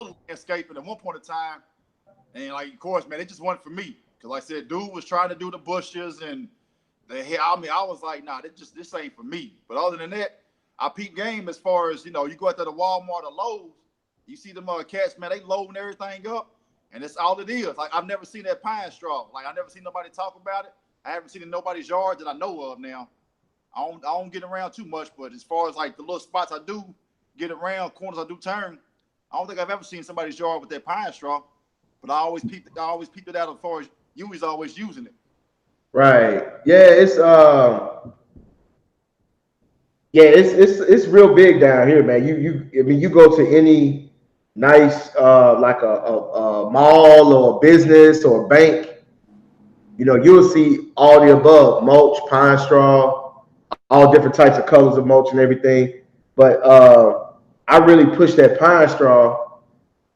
other landscaping at one point in time, and like of course, man, it just wasn't for me. Cause like I said, dude was trying to do the bushes and I was like, nah, this ain't for me. But other than that, I peep game as far as you go out there to Walmart or Lowe's, you see them cats, man, they loading everything up, and that's all it is. Like I've never seen that pine straw. Like I never seen nobody talk about it. I haven't seen it in nobody's yard that I know of now. I don't get around too much, but as far as like the little spots I do get around, corners I do turn, I don't think I've ever seen somebody's yard with that pine straw. But I always peeped it out as far as you was always using it. Right. Yeah, it's real big down here, man. I mean you go to any nice like a mall or a business or a bank, you'll see all the above: mulch, pine straw, all different types of colors of mulch and everything. But I really push that pine straw.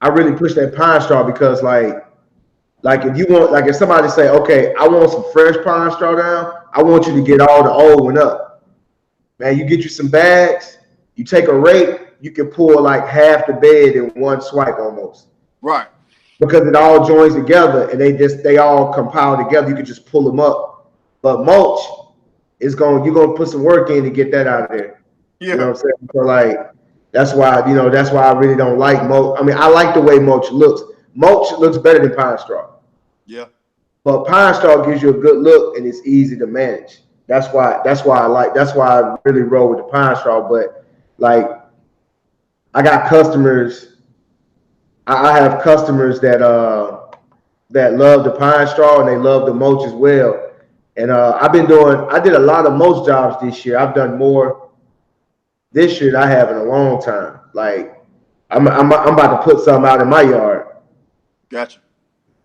I really push that pine straw because like if you want, like if somebody say, okay, I want some fresh pine straw down, I want you to get all the old one up. Man, you get you some bags, you take a rake, you can pull like half the bed in one swipe almost. Right. Because it all joins together and they all compile together. You can just pull them up. But mulch you're gonna put some work in to get that out of there. Yeah. You know what I'm saying? So like that's why I really don't like mulch. I mean, I like the way mulch looks. Mulch looks better than pine straw. Yeah. But pine straw gives you a good look and it's easy to manage. That's why I really roll with the pine straw. But like I got customers, I have customers that love the pine straw and they love the mulch as well. And I did a lot of mulch jobs this year. I've done more this year than I have in a long time. Like I'm about to put something out in my yard. Gotcha.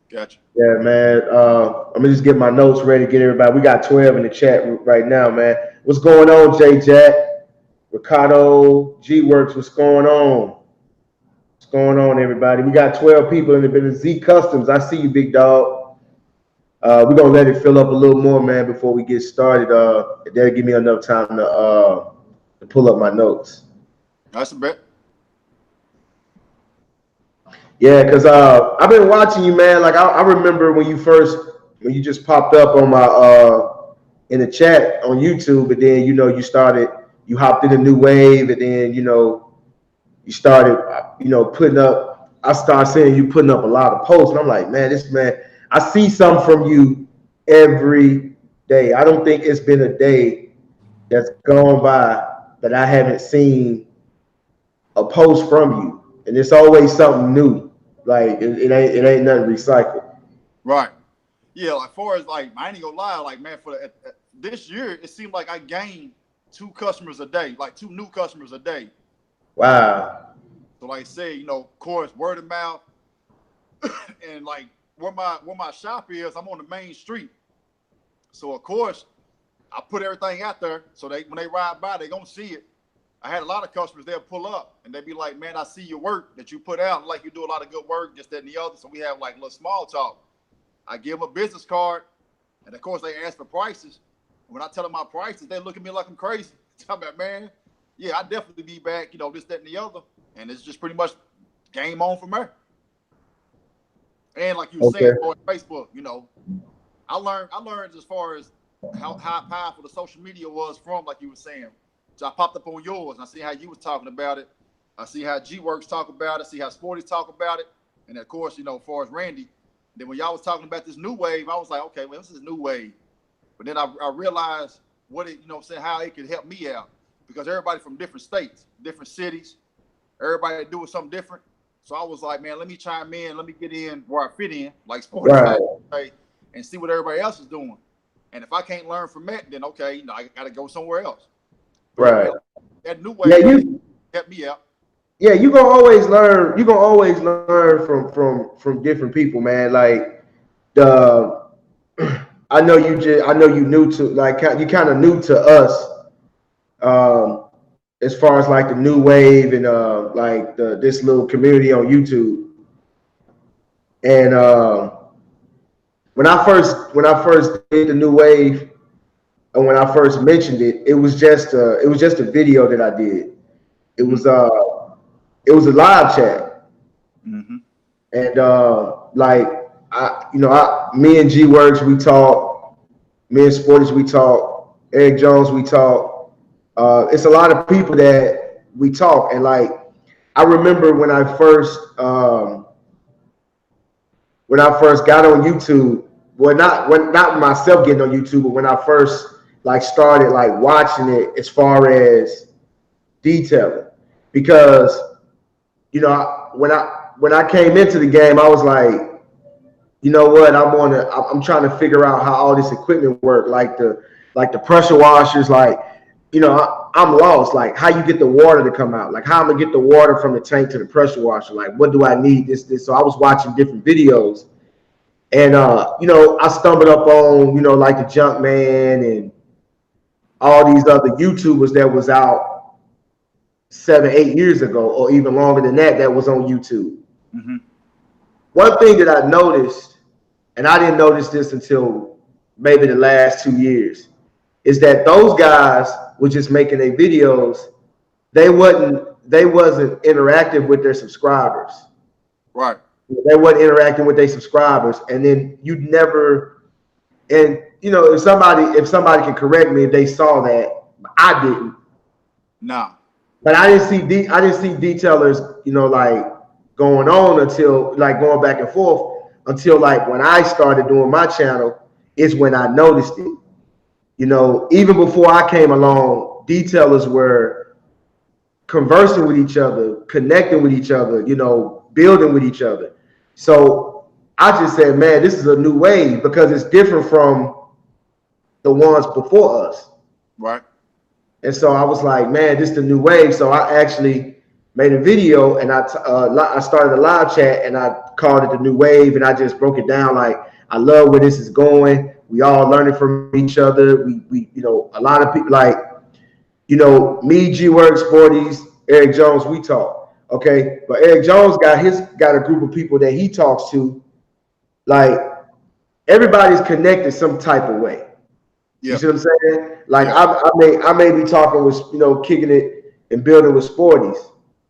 Yeah, man. I'm gonna just get my notes ready to get everybody. We got 12 in the chat right now, man. What's going on, J Jack? Ricardo, G Works, what's going on? What's going on, everybody? We got 12 people in the Z Customs. I see you, big dog. We're gonna let it fill up a little more, man, before we get started. That'll give me enough time to pull up my notes. That's a bet. Yeah, because I've been watching you, man. Like I remember when you just popped up on my in the chat on YouTube, and then you hopped in a new wave, and then you started putting up. I started seeing you putting up a lot of posts, and I'm like, man, I see something from you every day. I don't think it's been a day that's gone by that I haven't seen a post from you, and it's always something new. Like it ain't nothing recycled. Right. Yeah. Like far as like, I ain't gonna lie. Like man, for this year, it seemed like I gained 2 customers a day, like 2 new customers a day. Wow. So like I say, of course, word of mouth, and like where my shop is, I'm on the main street. So of course, I put everything out there so when they ride by, they gonna see it. I had a lot of customers, they'll pull up and they be like, man, I see your work that you put out. Like you do a lot of good work, just that and the other. So we have like a little small talk. I give them a business card, and of course they ask for prices. When I tell them my prices, they look at me like I'm crazy. Talking about, man, yeah, I definitely be back, this, that, and the other. And it's just pretty much game on from there. And like you were saying on Facebook, I learned as far as how powerful the social media was from, like you were saying. So I popped up on yours and I see how you was talking about it. I see how G Works talk about it. I see how Sporty talk about it. And of course, as far as Randy, then when y'all was talking about this new wave, I was like, okay, well, this is a new wave. But then I realized what it, how it could help me out, because everybody from different states, different cities, everybody doing something different. So I was like, man, let me chime in. Let me get in where I fit in, like Sporty, right, and see what everybody else is doing. And if I can't learn from that, then okay, I got to go somewhere else. Right. That new way helped me out. Yeah, you gonna always learn. You gonna always learn from different people, man. Like I know you new to you kind of new to us, as far as like the new wave and like this little community on YouTube. And when I first did the new wave, and when I first mentioned it, it was just a video that I did. It was a live chat. Mm-hmm. And like me and G Works, we talk. Me and Sporties, we talk. Eric Jones, we talk. It's a lot of people that we talk, and like I remember when I first got on YouTube. Well, not myself getting on YouTube, but when I first like started like watching it as far as detailing, because when I came into the game, I was like, you know what, I'm trying to figure out how all this equipment work, like the pressure washers, like I'm lost, like how you get the water to come out, like how I'm gonna get the water from the tank to the pressure washer, like what do I need, this. So I was watching different videos, and I stumbled up on like the Junkman and all these other YouTubers that was out 7-8 years ago, or even longer than that was on YouTube. Mm-hmm. One thing that I noticed, and I didn't notice this until maybe the last 2 years, is that those guys were just making their videos. They wasn't interactive with their subscribers. Right. They wasn't interacting with their subscribers, and then you'd never. And if somebody can correct me if they saw that, I didn't. Nah. But I didn't see detailers, like going on until like going back and forth until like when I started doing my channel is when I noticed it. Even before I came along, detailers were conversing with each other, connecting with each other, building with each other. So I just said, man, this is a new wave because it's different from the ones before us. Right. And so I was like, man, this is the new wave. So I actually made a video and I started a live chat and I called it the new wave, and I just broke it down like I love where this is going. We all learning from each other. We a lot of people like, me, G Work, Sporties, Eric Jones, we talk. Okay. But Eric Jones got a group of people that he talks to. Like everybody's connected some type of way. Yeah. You see what I'm saying? Like I may be talking with, kicking it and building with Sporties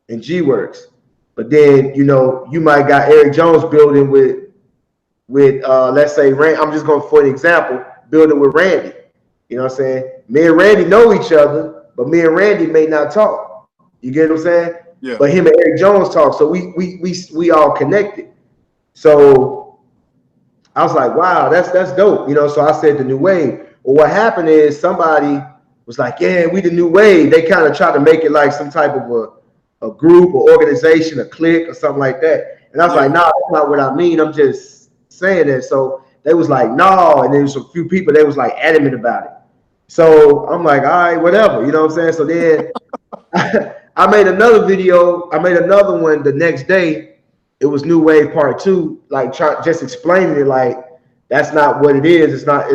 and G Works. But then, you might got Eric Jones building with let's say I'm just going for an example, building with Randy. You know what I'm saying? Me and Randy know each other, but me and Randy may not talk. You get what I'm saying? Yeah. But him and Eric Jones talk, so we all connected. So I was like, wow, that's dope. So I said the new wave. Well, what happened is somebody was like, yeah, we the new wave. They kind of tried to make it like some type of a group or organization, a clique or something like that. And I was like, no, that's not what I mean. I'm just saying that. So they was like, no. And there was a few people, they was like adamant about it. So I'm like, all right, whatever. You know what I'm saying? So then I made another video. I made another one the next day. It was New Wave Part 2, like just explaining it like that's not what it is. It's not,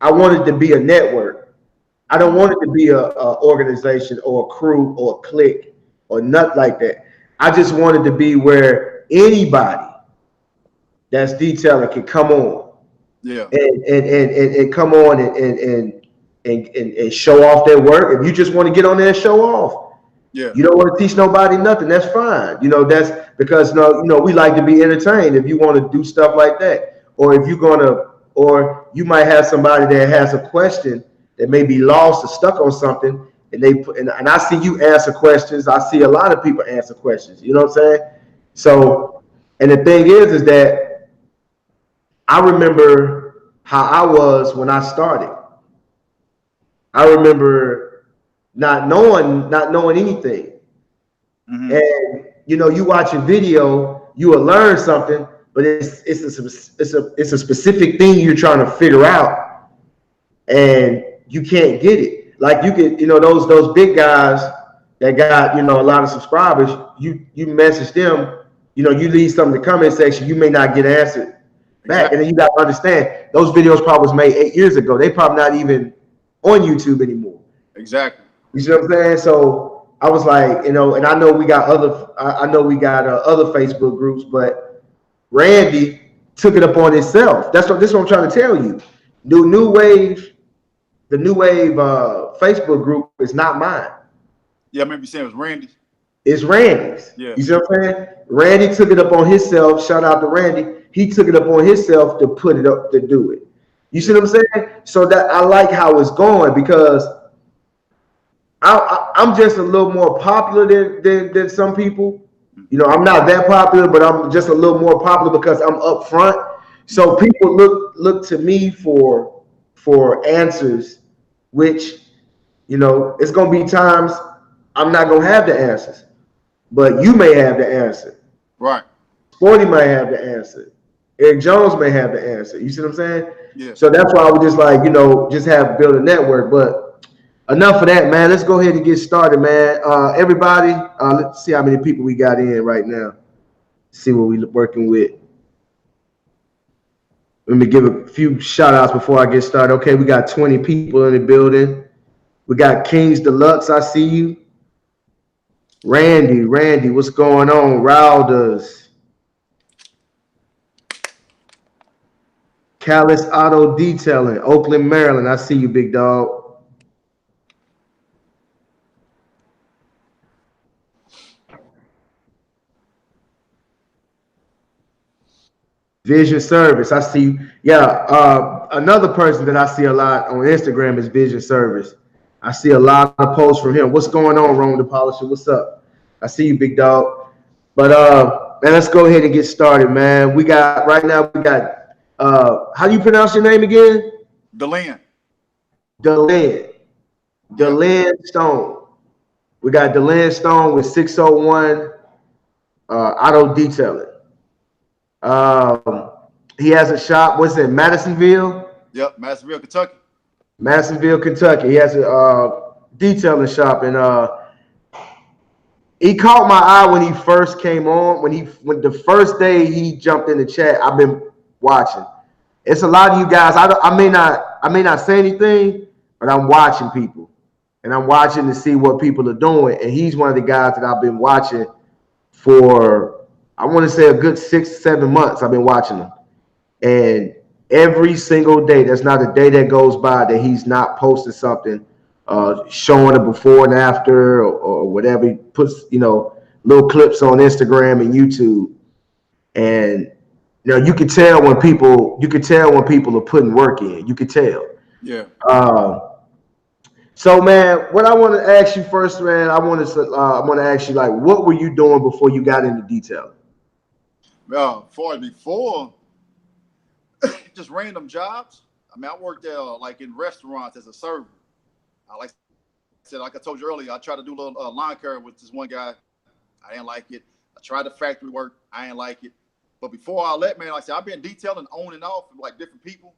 I want it to be a network. I don't want it to be a organization or a crew or a clique or nothing like that. I just want it to be where anybody that's detailing can come on. Yeah. And come on and show off their work. If you just want to get on there and show off, yeah, you don't want to teach nobody nothing, that's fine. That's because we like to be entertained. If you want to do stuff like that, or if you're gonna, or you might have somebody that has a question that may be lost or stuck on something, and and I see you answer questions. I see a lot of people answer questions. You know what I'm saying? So, and the thing is that I remember how I was when I started. I remember not knowing anything. Mm-hmm. And you watch a video, you will learn something, but it's a specific thing you're trying to figure out, and you can't get it. Like you could, those big guys that got a lot of subscribers, you message them, you leave something in the comment section, you may not get answered back. And then you got to understand those videos probably was made 8 years ago. They probably not even on YouTube anymore. Exactly. You see what I'm saying? So I was like, and I know we got other Facebook groups, but Randy took it upon himself. This is what I'm trying to tell you. The New Wave Facebook group is not mine. Yeah, I remember you saying it was Randy. It's Randy's. Yeah. You see what I'm saying? Randy took it up on himself. Shout out to Randy. He took it up on himself to put it up to do it. You see what I'm saying? So that I like how it's going because I'm just a little more popular than some people. You know, I'm not that popular, but I'm just a little more popular because I'm up front. So people look to me for answers, which, you know, it's gonna be times I'm not gonna have the answers, but you may have the answer. Right. Sporty might have the answer. Eric Jones may have the answer. You see what I'm saying? Yeah. So that's why I would just like, you know, just have build a network. But enough of that, man. Let's go ahead and get started, man. Everybody, let's see how many people we got in right now. See what we're working with. Let me give a few shout outs before I get started. Okay, we got 20 people in the building. We got Kings Deluxe, I see you. Randy, what's going on? Rowders. Callis Auto Detailing, Oakland, Maryland. I see you, big dog. Vision Service, I see you. Yeah, another person that I see a lot on Instagram is Vision Service. I see a lot of posts from him. What's going on, Rome the Polisher? What's up? I see you, big dog. But man, let's go ahead and get started, man. We got right now. We got how do you pronounce your name again? Deaelin. Deaelin Stone. We got Deaelin Stone with 601 Auto Detailing. He has a shop. What's it? Madisonville. Yep, Madisonville, Kentucky. Madisonville, Kentucky. He has a detailing shop, and he caught my eye when he first came on. When the first day he jumped in the chat, I've been watching. It's a lot of you guys. I may not say anything, but I'm watching people, and I'm watching to see what people are doing. And he's one of the guys that I've been watching for, I want to say, a good 6-7 months. I've been watching him, and every single day, there's not a day that goes by that he's not posting something, showing a before and after, or whatever. He puts, you know, little clips on Instagram and YouTube, and you know, you can tell when people are putting work in. You can tell. Yeah. So, man, what I want to ask you first, man, I want to ask you, like, what were you doing before you got into detailing? Before, just random jobs. I mean, I worked there like in restaurants as a server. Like I said, like I told you earlier, I tried to do a little lawn care with this one guy. I didn't like it. I tried the factory work. I didn't like it. But before all that, man, like I said, I've been detailing on and off with like different people.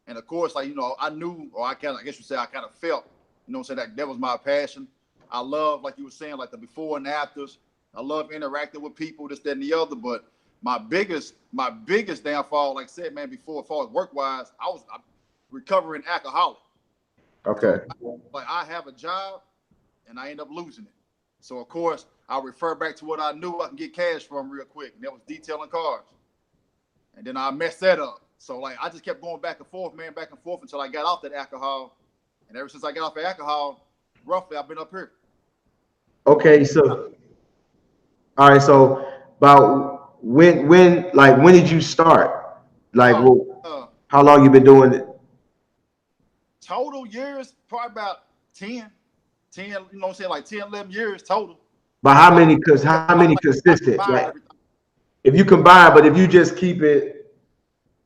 And of course, like, you know, I knew, or I guess you say I kind of felt, you know what I'm saying, that was my passion. I love, like you were saying, like the before and afters. I love interacting with people, this, that, and the other. But my biggest downfall, like I said, man, before, as far as work-wise, I'm recovering alcoholic. Okay. So, like, I have a job, and I end up losing it. So, of course, I refer back to what I knew I can get cash from real quick, and that was detailing cars. And then I messed that up. So, like, I just kept going back and forth until I got off that alcohol. And ever since I got off the alcohol, roughly, I've been up here. Okay, so, all right, so about when did you start? Like, how long you been doing it? Total years, probably about 10, you know what I'm saying, like 10, 11 years total. But how many consistent? Like, if you combine, but if you just keep it,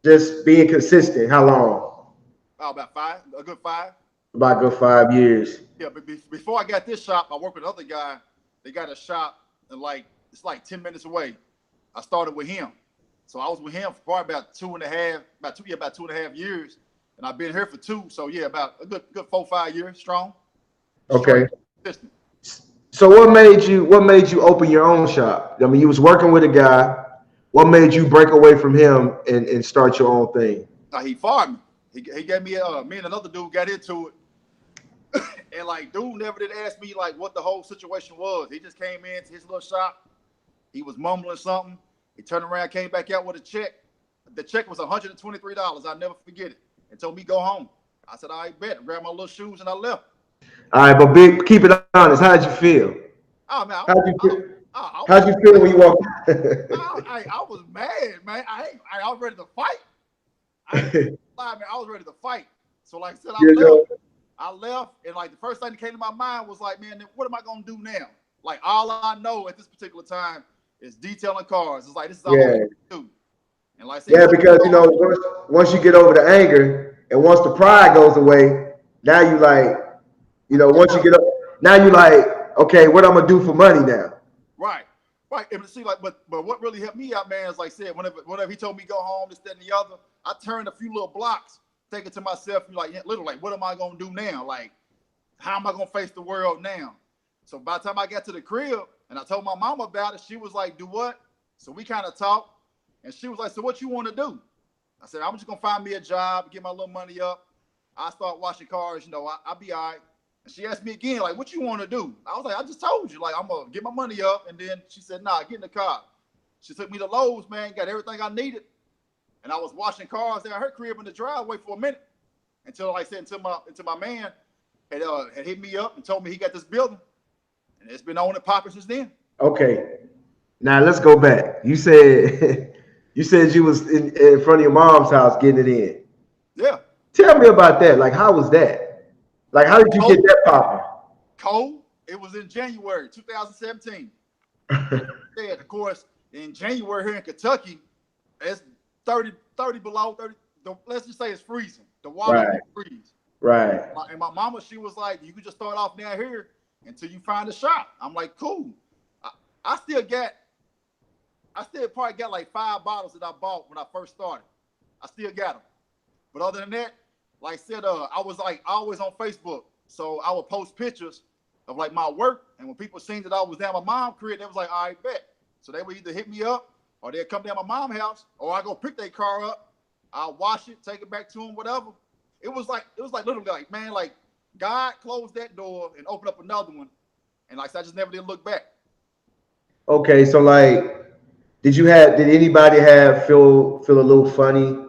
just being consistent, how long? Oh, about a good 5. About a good 5 years. Yeah, but before I got this shop, I worked with another guy. They got a shop, and it's like 10 minutes away. I started with him. So I was with him for probably about 2.5 years. And I've been here for 2. So yeah, about a good 4-5 years strong. Okay. So what made you open your own shop? I mean, you was working with a guy. What made you break away from him and start your own thing? He fired me. He gave me me and another dude got into it. And like, dude never did ask me like what the whole situation was. He just came into his little shop. He was mumbling something. He turned around, came back out with a check. The check was $123. I'll never forget it. And told me go home. I said, I bet. Grabbed my little shoes and I left. All right, but keep it honest. How did you feel? Oh man, How'd you feel? I was How'd you feel when you walked? I was mad, man. I was ready to fight. I ain't lie, man. I was ready to fight. So like I said, You know, I left, and like the first thing that came to my mind was like, man, what am I gonna do now? Like all I know at this particular time is detailing cars. It's like this is all I yeah, want to do. And like I said, yeah, put it because you know, on. once you get over the anger and once the pride goes away, now you like, you know, once you get up, now you like, okay, what I'm gonna do for money now? Right. Right. And see, like, but what really helped me out, man, is like I said, whenever he told me go home, this, that, and the other, I turned a few little blocks, thinking to myself, like, literally, like, what am I gonna do now? Like, how am I gonna face the world now? So by the time I got to the crib and I told my mom about it, she was like, do what? So we kind of talked, and she was like, so what you want to do? I said, I'm just gonna find me a job, get my little money up. I start washing cars, I'll be all right. And she asked me again, like, what you want to do? I was like, I just told you, like, I'm gonna get my money up. And then she said, nah, get in the car. She took me to Lowe's, man, got everything I needed. And I was washing cars there at her crib in the driveway for a minute until, like I said, until my man had hit me up and told me he got this building. And it's been on and popping since then. Okay, now let's go back. You said you said you was in front of your mom's house getting it in. Yeah. Tell me about that. Like, how was that? Like, how did you get that popping? Cold. It was in January 2017. And of course, in January here in Kentucky, it's 30 below 30. Let's just say it's freezing. The water Right. freeze. Right. And my mama, she was like, you can just start off down here until you find a shop. I'm like, cool. I still probably got like 5 bottles that I bought when I first started. I still got them. But other than that, like I said, I was like always on Facebook. So I would post pictures of like my work. And when people seen that I was down my mom's crib, they was like, all right, bet. So they would either hit me up or they'd come down my mom's house, or I go pick their car up. I'll wash it, take it back to them, whatever. It was like literally like, man, like God closed that door and opened up another one. And like I said, I just never did look back. Okay, so like, did anybody feel a little funny?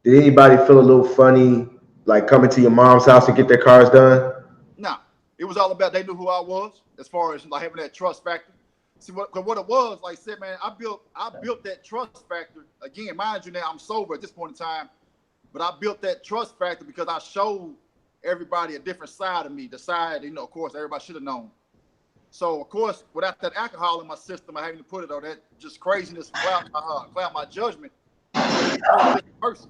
Did anybody feel a little funny, like coming to your mom's house and get their cars done? Nah, it was all about they knew who I was as far as like having that trust factor. See what it was, like I said, man, I built that trust factor. Again, mind you, now I'm sober at this point in time, but I built that trust factor because I showed everybody a different side of me, the side, of course, everybody should have known. So, of course, without that alcohol in my system, I having to put it on that just craziness, cloud my judgment, person.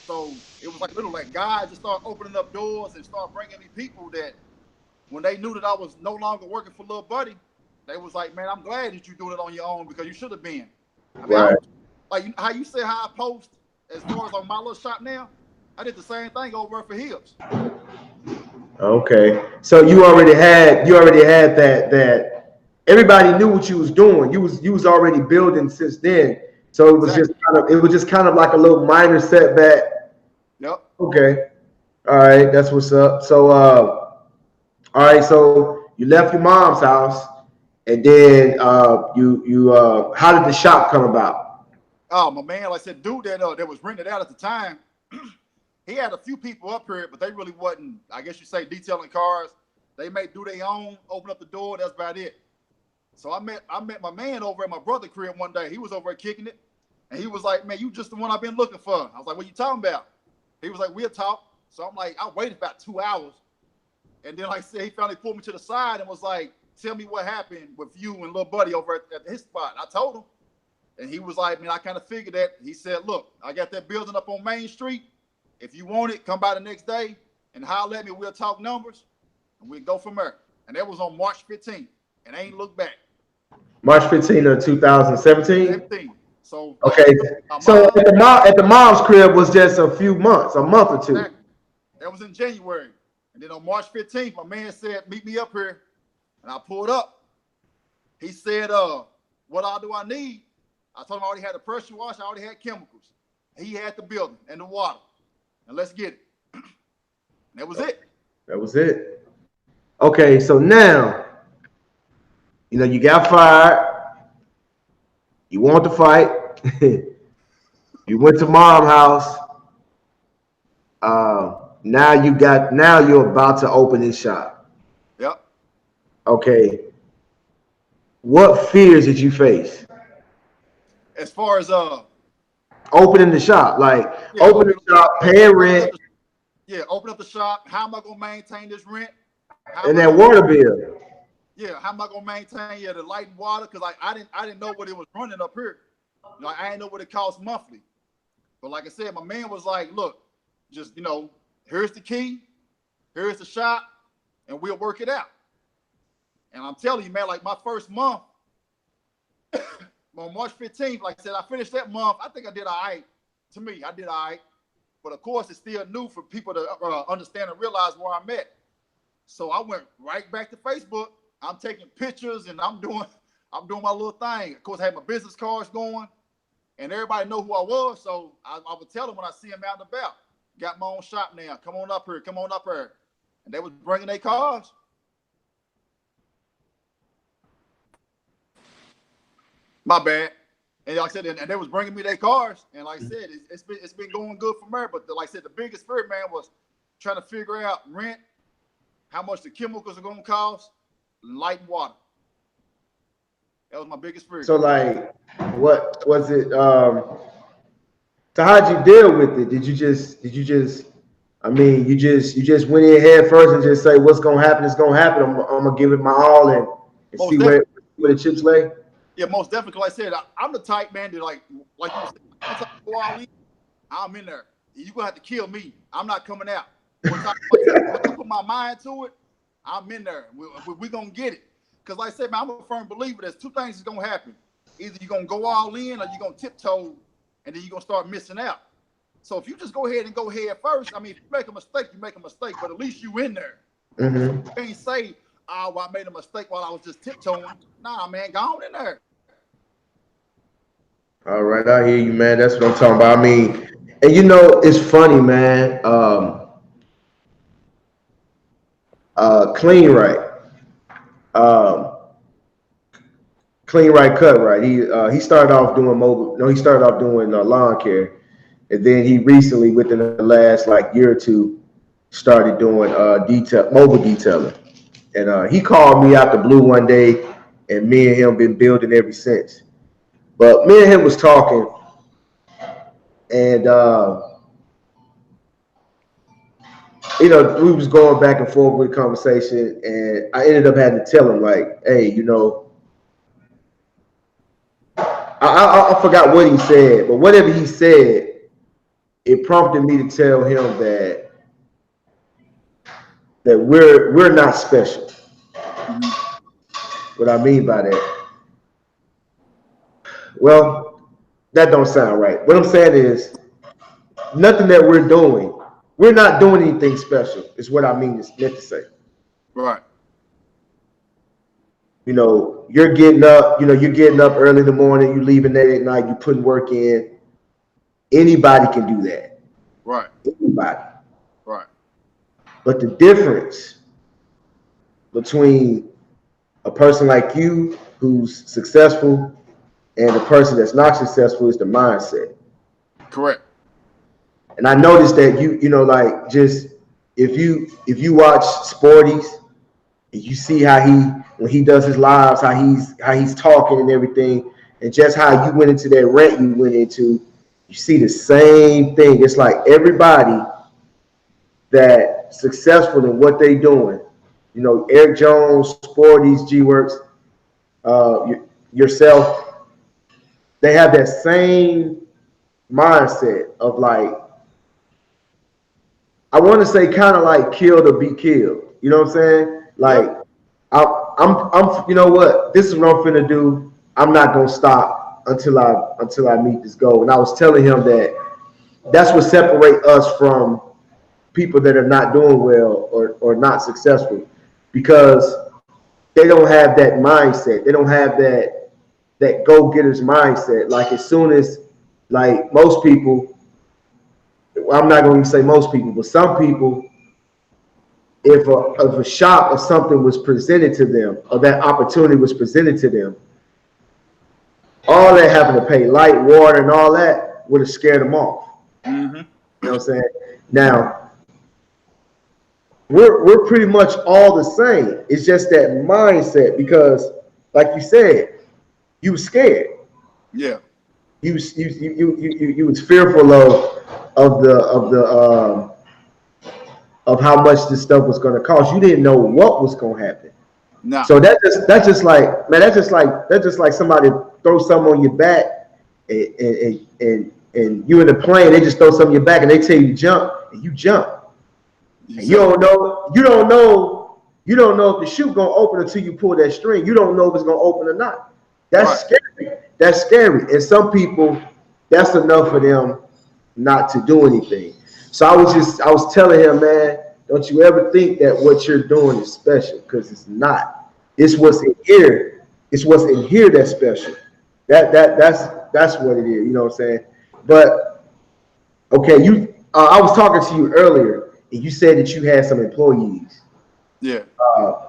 So it was like literally like God just started opening up doors and started bringing me people that when they knew that I was no longer working for Little Buddy, they was like, man, I'm glad that you're doing it on your own because you should have been. I mean, Right. like how you say how I post as far as on my little shop now, I did the same thing over for Hibbs. Okay. So you already had that everybody knew what you was doing. You was already building since then. So it was just kind of like a little minor setback. Yep. Okay. All right, that's what's up. So all right, so you left your mom's house and then how did the shop come about? Oh, my man, like I said, dude that was rented out at the time, he had a few people up here, but they really wasn't, I guess you say, detailing cars. They may do their own, open up the door, that's about it. So I met my man over at my brother's crib one day. He was over there kicking it. And he was like, man, you just the one I've been looking for. I was like, what you talking about? He was like, we'll talk. So I'm like, I waited about 2 hours. And then, like I said, he finally pulled me to the side and was like, tell me what happened with you and Little Buddy over at his spot. And I told him. And he was like, man, I kind of figured that. He said, look, I got that building up on Main Street. If you want it, come by the next day and holler at me. We'll talk numbers and we'll go from there. And that was on March 15th. And I ain't looked back. March 15th of 2017? 17. So okay. So at the mom's crib was just a few months, a month or two. Exactly. That was in January. And then on March 15th, my man said, meet me up here. And I pulled up. He said, what all do I need? I told him I already had the pressure wash. I already had chemicals. He had the building and the water. And let's get it. And that was it. That was it. Okay, so now, you got fired. You want to fight. You went to mom's house. Now you're about to open this shop. Yep. Okay. what fears did you face? As far as Opening the shop, like yeah, open the shop, paying rent, open up the shop. How am I gonna maintain this rent? How am and I that gonna water bill. how am I gonna maintain the light and water? Because like I didn't know what it was running up here. Like I didn't know what it cost monthly. But like I said, my man was like, look, just here's the key, here's the shop, and we'll work it out. And I'm telling you, man, like my first month, on March 15th, like I said, I finished that month. I think I did all right. To me, I did all right. But of course, it's still new for people to understand and realize where I'm at. So I went right back to Facebook. I'm taking pictures and I'm doing my little thing. Of course, I had my business cards going, and everybody know who I was. So I would tell them when I see them out and about, got my own shop now. Come on up here. Come on up here. And they was bringing their cars. My bad. And like I said, and they was bringing me their cars. And like I said, it's been going good for me. But like I said, the biggest fear, man, was trying to figure out rent, how much the chemicals are gonna cost, light and water. That was my biggest fear. So like, what was it? So how'd you deal with it? Did you just? I mean, you just went in head first and just say, "What's gonna happen is gonna happen. I'm gonna give it my all and see where the chips lay." Yeah, most definitely. Like I said, I'm the type, man, that like you said, once I go all in, I'm in there. You're gonna have to kill me. I'm not coming out. Once I put my mind to it, I'm in there. We're gonna get it. Because like I said, man, I'm a firm believer there's two things that's gonna happen. Either you're gonna go all in or you're gonna tiptoe and then you're gonna start missing out. So if you just go ahead first, I mean, if you make a mistake, you make a mistake, but at least you in there. Mm-hmm. So you can't say, oh, well, I made a mistake while I was just tiptoeing. Nah, man, go on in there. All right, I hear you, man. That's what I'm talking about. I mean, and it's funny, man. Clean right, um, clean right, cut right. He started off doing mobile. No, he started off doing lawn care, and then he recently, within the last like year or two, started doing mobile detailing. And he called me out the blue one day, and me and him been building ever since. But me and him was talking, and we was going back and forth with conversation, and I ended up having to tell him like, hey, I forgot what he said, but whatever he said, it prompted me to tell him that we're not special. Mm-hmm. What I mean by that, well, that don't sound right. What I'm saying is, nothing that we're not doing anything special. Is what I meant to say. Right. You're getting up. You're getting up early in the morning. You leaving late at night. You putting work in. Anybody can do that. Right. Anybody. Right. But the difference between a person like you who's successful and a person that's not successful is the mindset. Correct. And I noticed that like just if you watch Sporties and you see how when he does his lives, how he's talking and everything, and just how you went into that rant you went into, you see the same thing. It's like everybody that successful in what they doing, Eric Jones, Sporties, G-Works, yourself, they have that same mindset of like, I want to say kind of like kill to be killed. You know what I'm saying? Like, I'm you know what? This is what I'm finna do. I'm not gonna stop until I meet this goal. And I was telling him that that's what separates us from people that are not doing well or not successful, because they don't have that mindset. They don't have that go-getter's mindset. Like as soon as, like most people, well, I'm not going to say most people, but some people, if a shop or something was presented to them, or that opportunity was presented to them, all that having to pay light, water, and all that would have scared them off. Mm-hmm. You know what I'm saying? Now, we're pretty much all the same. It's just that mindset, because like you said, you was scared. Yeah. You was fearful of how much this stuff was going to cost. You didn't know what was going to happen. Nah. So that's just like, man, that's just like somebody throw something on your back and you in the plane, they just throw something on your back and they tell you to jump and you jump. And you don't know if the chute gonna open until you pull that string. You don't know if it's gonna open or not. That's scary. That's scary. And some people, that's enough for them not to do anything. So I was telling him, man, don't you ever think that what you're doing is special, because it's not. It's what's in here. It's what's in here that's special. That's what it is. You know what I'm saying? But okay, I was talking to you earlier, and you said that you had some employees. Yeah.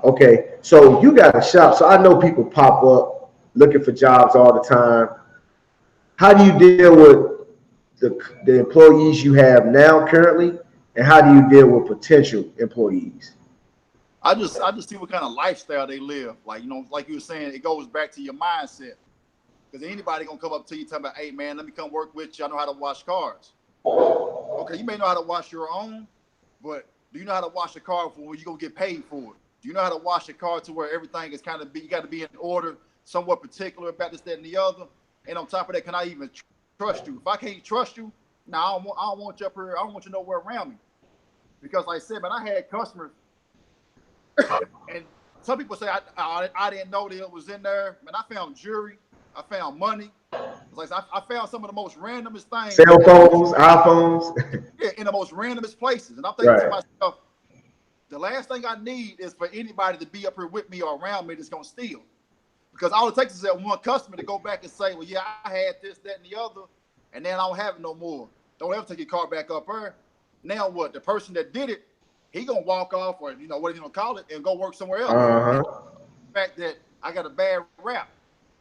Okay, so you got a shop. So I know people pop up looking for jobs all the time. How do you deal with the employees you have now currently, and how do you deal with potential employees? I just see what kind of lifestyle they live. Like, you know, like you were saying, it goes back to your mindset. Because anybody gonna come up to you talking about, hey man, let me come work with you. I know how to wash cars. Okay, you may know how to wash your own, but do you know how to wash a car for where you gonna get paid for it? Do you know how to wash a car to where everything is kind of you got to be in order, somewhat particular about this, that, and the other? And on top of that, can I even trust you? If I can't trust you, now I don't want you up here. I don't want you nowhere around me. Because like I said, man, I had customers, and some people say I didn't know that it was in there. Man, I found jewelry. I found money. Like I found some of the most randomest things. Cell phones, iPhones. Yeah, in the most randomest places. And I'm thinking to myself, the last thing I need is for anybody to be up here with me or around me that's gonna steal. Because all it takes is that one customer to go back and say, well, yeah, I had this, that, and the other, and then I don't have it no more. Don't ever take your car back up there. Now what? The person that did it, he gonna walk off, or you know what he's gonna call it, and go work somewhere else. The fact that I got a bad rap.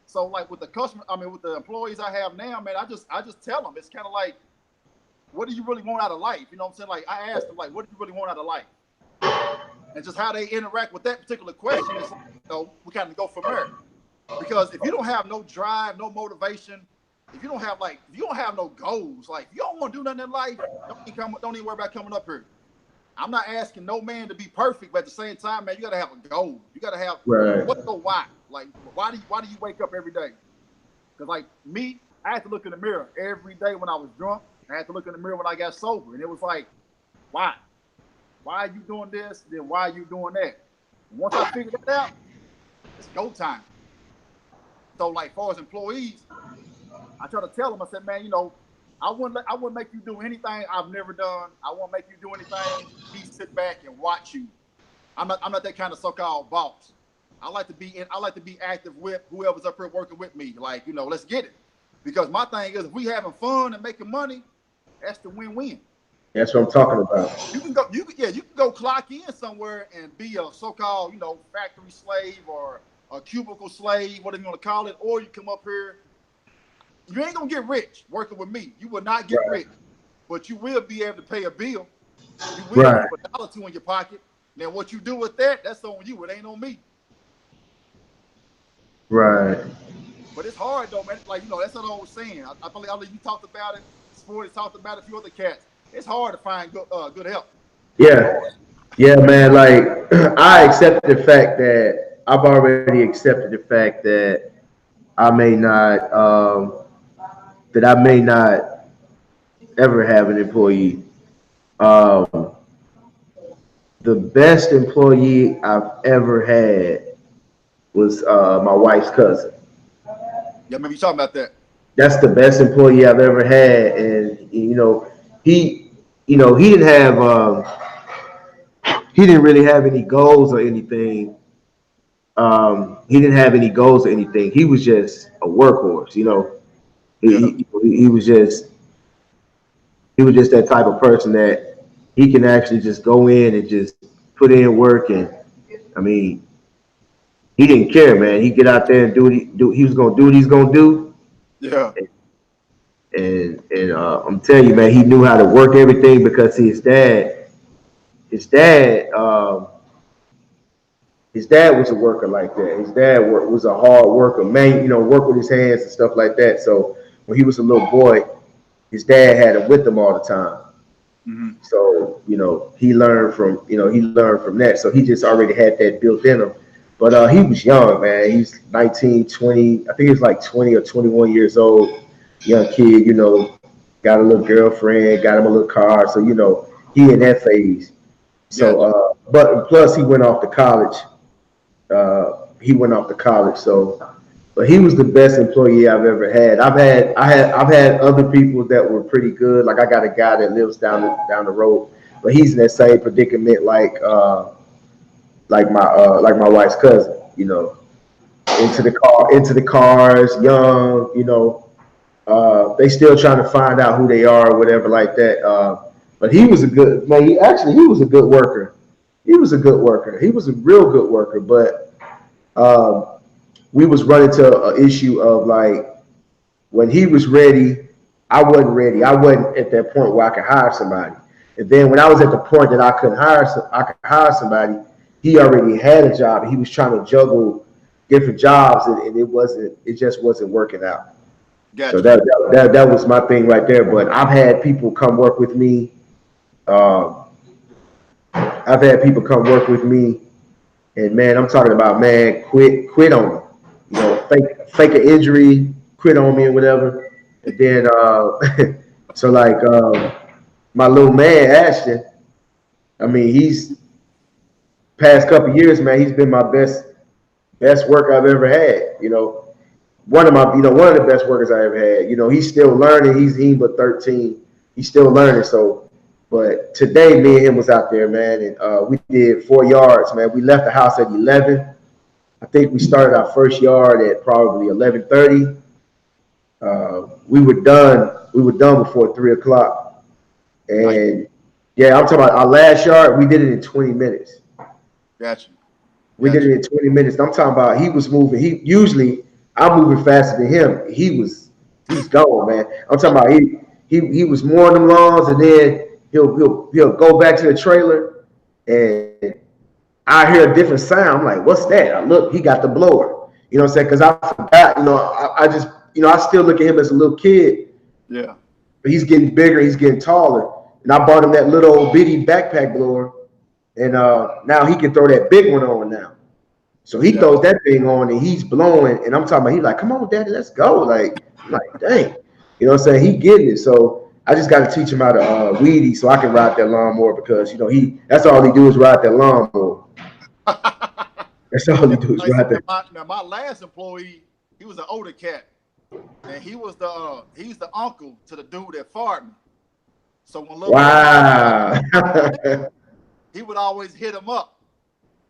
So like with the customer, I mean with the employees I have now, man, I just tell them, it's kind of like, what do you really want out of life? You know what I'm saying? Like I asked them, like, what do you really want out of life? And just how they interact with that particular question is, you know, we kind of go from there. Because if you don't have no drive, no motivation, if you don't have no goals, like if you don't want to do nothing in life, don't even worry about coming up here. I'm not asking no man to be perfect, but at the same time, man, you got to have a goal. You got to have what's the why? Like, why do you wake up every day? Because like me, I had to look in the mirror every day when I was drunk. I had to look in the mirror when I got sober, and it was like, why? Why are you doing this? Then why are you doing that? And once I figured that out, it's go time. So like, far as employees, I try to tell them. I said, man, you know, I wouldn't make you do anything I've never done. I won't make you do anything. Me sit back and watch you. I'm not that kind of so-called boss. I like to be active with whoever's up here working with me. Like, you know, let's get it. Because my thing is, if we having fun and making money, that's the win-win. That's what I'm talking about. You can go clock in somewhere and be a so-called, you know, factory slave or a cubicle slave, whatever you want to call it, or you come up here. You ain't gonna get rich working with me. You will not get rich, but you will be able to pay a bill. You will have $1 or $2 in your pocket. Now, what you do with that, that's on you. It ain't on me. Right. But it's hard though, man. Like, you know, that's what I was saying. I believe you talked about it. Sporty talked about it, a few other cats. It's hard to find good help. Yeah, man. Like I accept the fact that I've already accepted the fact that I may not ever have an employee. The best employee I've ever had was my wife's cousin. Yeah, maybe you talking about that. That's the best employee I've ever had, and you know, he didn't really have any goals or anything. He didn't have any goals or anything. He was just a workhorse, you know. He was just that type of person that he can actually just go in and just put in work, and I mean, he didn't care, man. He get out there and he was gonna do what he's gonna do. Yeah. And I'm telling you, man, he knew how to work everything because his dad, His dad was a worker like that. His dad was a hard worker, man. Work with his hands and stuff like that. So when he was a little boy, his dad had him with him all the time. Mm-hmm. So he learned from that. So he just already had that built in him. But he was young, man. He's 19, 20. I think he was like 20 or 21 years old. Young kid, got a little girlfriend, got him a little car. So he in that phase. So but plus he went off to college. So, but he was the best employee I've ever had. I've had other people that were pretty good. Like I got a guy that lives down the road, but he's in that same predicament like my wife's cousin. Into the cars, young. They still trying to find out who they are or whatever like that. But he was a good man. He was a good worker. He was a good worker. He was a real good worker, but we was running to an issue of like when he was ready, I wasn't ready. I wasn't at that point where I could hire somebody. And then when I was at the point that I could hire somebody, he already had a job. He was trying to juggle different jobs, and it just wasn't working out. Gotcha. So that was my thing right there. But I've had people come work with me. And man, I'm talking about, man, quit on me. Fake an injury, quit on me or whatever. And then so like my little man Ashton, I mean, he's past couple years, man, he's been my best work I've ever had. One of the best workers I ever had. He's still learning. He's but 13. He's still learning. So, but today, me and him was out there, man, and we did 4 yards, man. We left the house at 11. I think we started our first yard at probably 11:30. We were done before 3:00. And yeah, I'm talking about our last yard. We did it in 20 minutes. Gotcha. We did it in 20 minutes. I'm talking about he was moving. I'm moving faster than him. He's going, man. I'm talking about he was mowing them lawns, and then he'll go back to the trailer, and I hear a different sound. I'm like, what's that? I look, he got the blower. You know what I'm saying? Because I forgot. I still look at him as a little kid. Yeah. But he's getting bigger. He's getting taller, and I bought him that little old bitty backpack blower, and now he can throw that big one on now. So he throws that thing on and he's blowing, and I'm talking about, he's like, come on, daddy, let's go. Like, I'm like, dang. You know what I'm saying? He getting it. So I just got to teach him how to weedy so I can ride that lawnmower, because, that's all he do is ride that lawnmower. That's all he do is ride that. Now, my last employee, he was an older cat, and he's the uncle to the dude that fired me. So when he would always hit him up.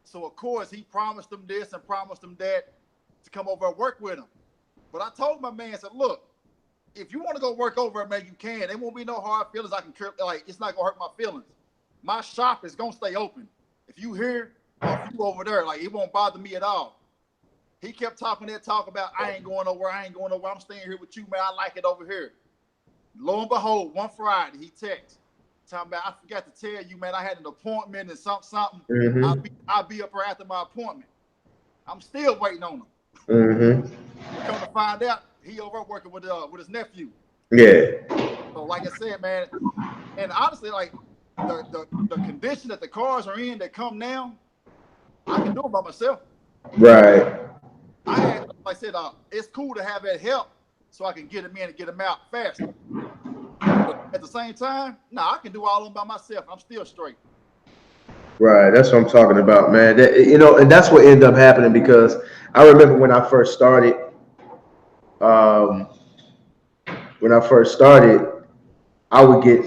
So, of course, he promised them this and promised them that to come over and work with him. But I told my man, I said, look, if you want to go work over there, man, you can. There won't be no hard feelings. It's not going to hurt my feelings. My shop is going to stay open. If you here or if you over there, it won't bother me at all. He kept talk about, I ain't going nowhere. I'm staying here with you, man. I like it over here. Lo and behold, one Friday, he texts. Talking about, I forgot to tell you, man, I had an appointment and something. Mm-hmm. I'll be up here after my appointment. I'm still waiting on him. Mm-hmm. Come to find out, he over working with his nephew. Yeah. So like I said, man, and honestly, like the condition that the cars are in that come now, I can do it by myself. Right. Like I said, it's cool to have that help so I can get them in and get them out faster. But at the same time, I can do all of them by myself. I'm still straight. Right, that's what I'm talking about, man. And that's what ended up happening, because I remember when I first started. I would get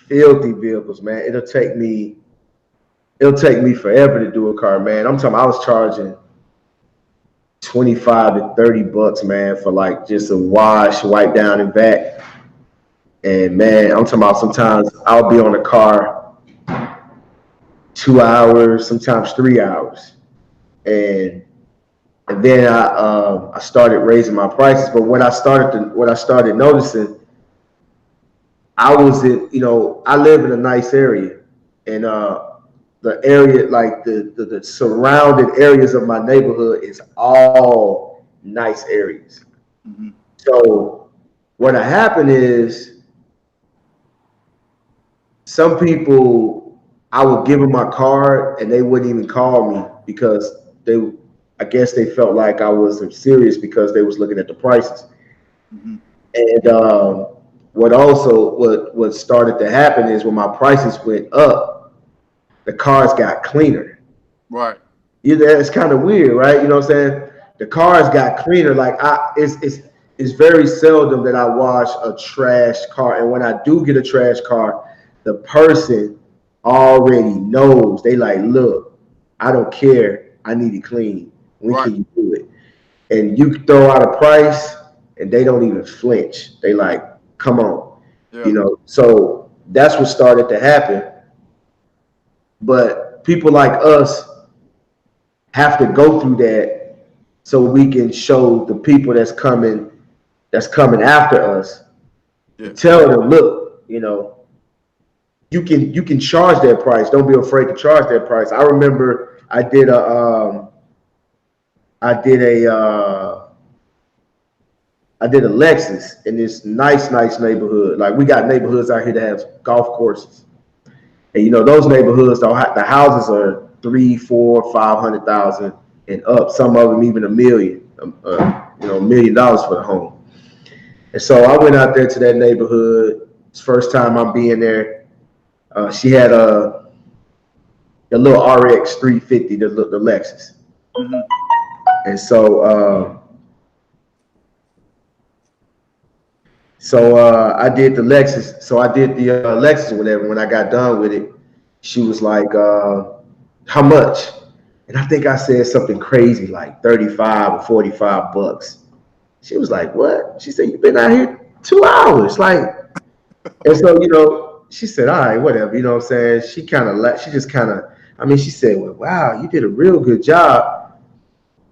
filthy vehicles, man. It'll take me forever to do a car, man. I'm talking, I was charging $25 to $30, man, for like just a wash, wipe down and back. And man, I'm talking about, sometimes I'll be on a car 2 hours, sometimes 3 hours. And then I started raising my prices. But what I started noticing, I was I live in a nice area, and the area, like the surrounded areas of my neighborhood is all nice areas. Mm-hmm. So what happened is some people, I would give them my card and they wouldn't even call me because I guess they felt like I wasn't serious because they was looking at the prices. Mm-hmm. And what started to happen is when my prices went up, the cars got cleaner. Right. It's kind of weird, right? You know what I'm saying? The cars got cleaner. It's very seldom that I wash a trash car, and when I do get a trash car, the person already knows. They like, look, I don't care. I need it clean. When Right. can you do it? And you throw out a price, and they don't even flinch. They like, come on, Yeah. So that's what started to happen. But people like us have to go through that so we can show the people that's coming after us to Yeah. tell them, look, you can charge that price. Don't be afraid to charge that price. I remember I did a Lexus in this nice neighborhood. Like we got neighborhoods out here that have golf courses. And those neighborhoods, the houses are 3, 4, 500,000 and up. Some of them even a million. $1 million for the home. And so I went out there to that neighborhood. It's first time I'm being there. She had a little RX 350, the Lexus. Mm-hmm. And so I did the Lexus. So I did the Lexus or whatever. When I got done with it, she was like, how much? And I think I said something crazy like 35 or 45 bucks. She was like, what? She said, you've been out here 2 hours. And so, she said, all right, whatever. You know what I'm saying? She kind of, she just kind of, she said, well, wow, you did a real good job.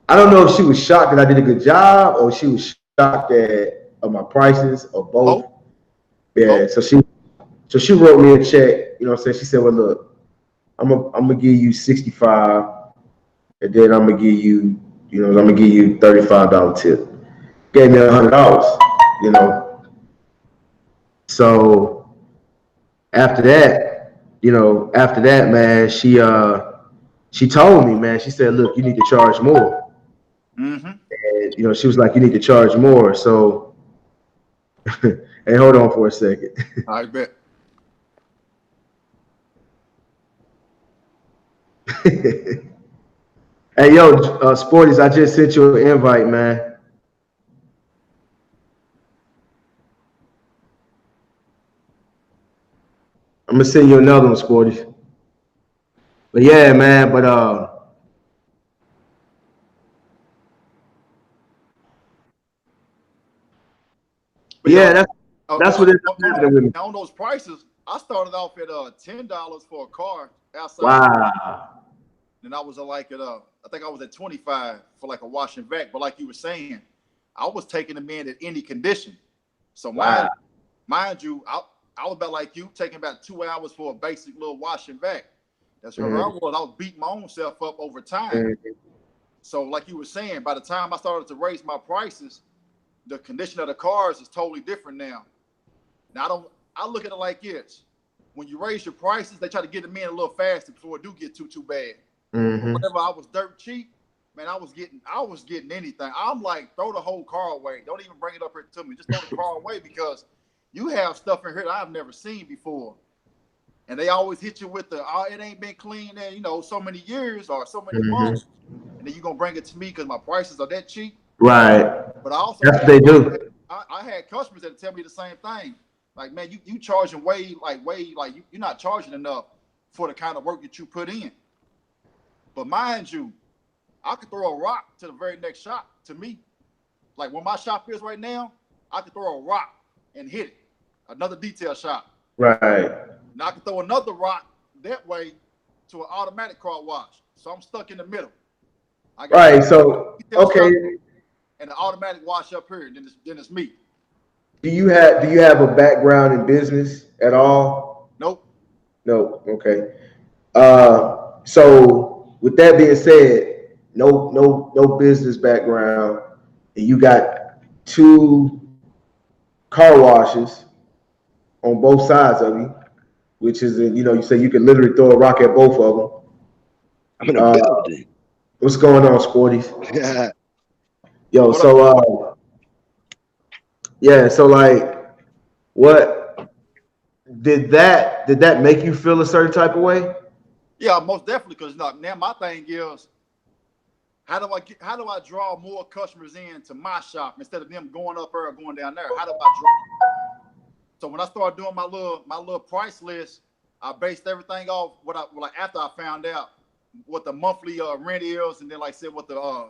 I don't know if she was shocked that I did a good job or she was shocked at my prices or both. Both. Yeah. Both. So she wrote me a check. You know what I'm saying? She said, well, look, I'm gonna give you 65, and then I'm gonna give you $35 tip. Gave me $100. You know. So after that, man, she told me, man, she said, look, you need to charge more. Mm-hmm. And she was like, you need to charge more. So hey, hold on for a second. I bet. Hey, yo, Sporties, I just sent you an invite, man. I'm gonna send you another one, Sporties. But yeah, man. But yo, Yeah, that's what is happening with me. on those prices, I started off at $10 for a car outside the door. Wow. And I was like at I think I was at 25 for like a wash and vac. But like you were saying, I was taking them in any condition. So Wow. mind you, I was about like you, taking about 2 hours for a basic little wash and vac. That's how I was. I was beating my own self up over time. So like you were saying, by the time I started to raise my prices, the condition of the cars is totally different now. Now I look at it like this. When you raise your prices, they try to get them in a little faster before it do get too bad. Mm-hmm. Whenever I was dirt cheap, man, I was getting anything. I'm like, throw the whole car away. Don't even bring it up here to me. Just throw the car away because you have stuff in here that I've never seen before. And they always hit you with it ain't been clean in, so many years or so many months. And then you're going to bring it to me because my prices are that cheap. Right. But I also That's what they do. I had customers that tell me the same thing. Like, man, you charging way you're not charging enough for the kind of work that you put in. But mind you, I could throw a rock to the very next shop to me. Like where my shop is right now, I could throw a rock and hit it. Another detail shop. Right. Now I could throw another rock that way to an automatic car wash. So I'm stuck in the middle. I got Right. So okay. And the automatic wash up here, then it's me. Do you have a background in business at all? Nope. No. Okay. So with that being said, no business background, and you got 2 car washes on both sides of you, which is, you say you could literally throw a rock at both of them. I'm in a building. What's going on, Sporties? Yeah. Yo, so yeah, so like, what did that make you feel a certain type of way? Yeah, most definitely. Because now my thing is, how do I draw more customers in to my shop instead of them going up there or going down there? How do I draw? So when I started doing my little price list, I based everything off like after I found out what the monthly rent is, and then like I said what the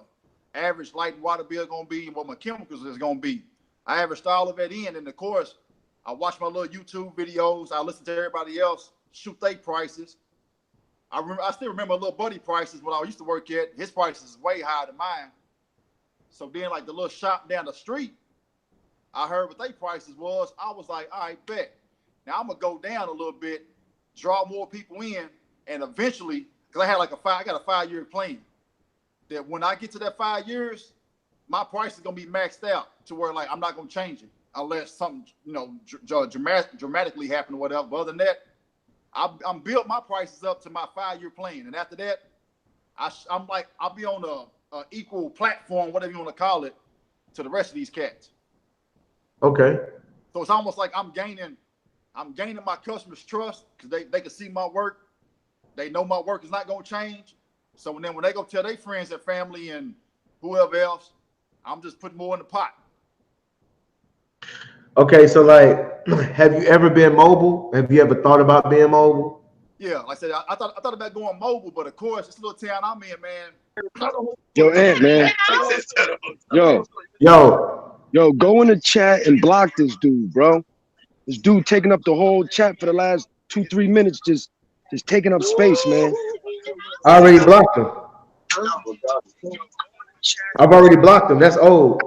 average light and water bill gonna be and what my chemicals is gonna be. I averaged all of that in, and of course, I watch my little YouTube videos. I listen to everybody else shoot their prices. I still remember little buddy prices when I used to work at. His prices is way higher than mine. So then, like the little shop down the street, I heard what their prices was. I was like, all right, bet. Now I'm gonna go down a little bit, draw more people in, and eventually, because I got a 5-year plan. That when I get to that 5 years, my price is gonna be maxed out to where like I'm not gonna change it unless something dramatically happen or whatever. But other than that, I'm built my prices up to my 5-year plan, and after that, I'm like I'll be on a equal platform, whatever you want to call it, to the rest of these cats. Okay. So it's almost like I'm gaining my customers' trust because they can see my work. They know my work is not gonna change. So when they go tell their friends and family and whoever else, I'm just putting more in the pot. Okay, so like, have you ever been mobile? Have you ever thought about being mobile? Yeah, like I said, I thought about going mobile, but of course, this little town I'm in, man. Yo, Ant, man. Yo, Go in the chat and block this dude, bro. This dude taking up the whole chat for the last 2-3 minutes, just taking up space, man. I already blocked him. I've already blocked him. That's old.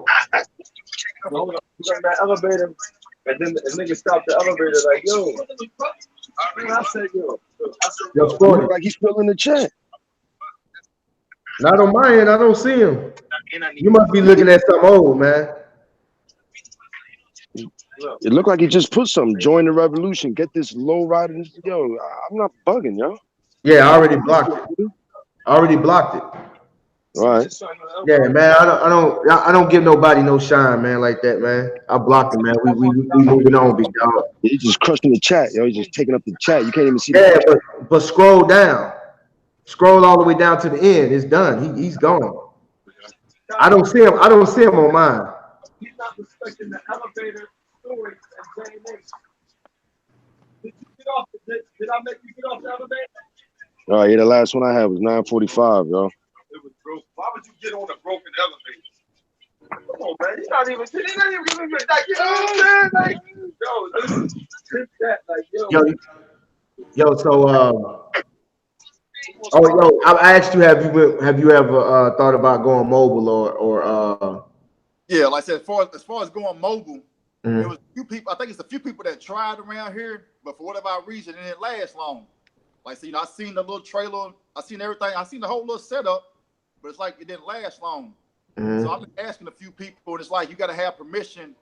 That elevator, and then the nigga stopped the elevator like, yo. I said, yo. Yo, He Sporty. look like he's still in the chat. Not on my end. I don't see him. You must be looking at something old, man. It looked like he just put something. Join the revolution. Get this low rider. Yo, I'm not bugging, yo. Yeah, I already blocked it. I already blocked it. All right. Yeah, man. I don't give nobody no shine, man, like that, man. I blocked him, man. We moving on, big dog. He's just crushing the chat, yo. He's just taking up the chat. You can't even see. Yeah, but scroll down. Scroll all the way down to the end. It's done. He's gone. I don't see him. I don't see him on mine. He's not respecting the elevator story and Did I make you get off the elevator? All right, yeah, the last one I had was 9:45, yo. It was broke. Why would you get on a broken elevator? Come on, man. He's not even giving me like, you know what I'm saying? Like, yo, listen, that, like, Yo, so I asked you, have you ever thought about going mobile or Yeah, like I said, as far as going mobile, there was a few people. I think it's a few people that tried around here, but for whatever reason, it didn't last long. Like, so, I seen the little trailer, I seen everything, I seen the whole little setup, but it's like it didn't last long. So I've been asking a few people, and it's like you got to have permission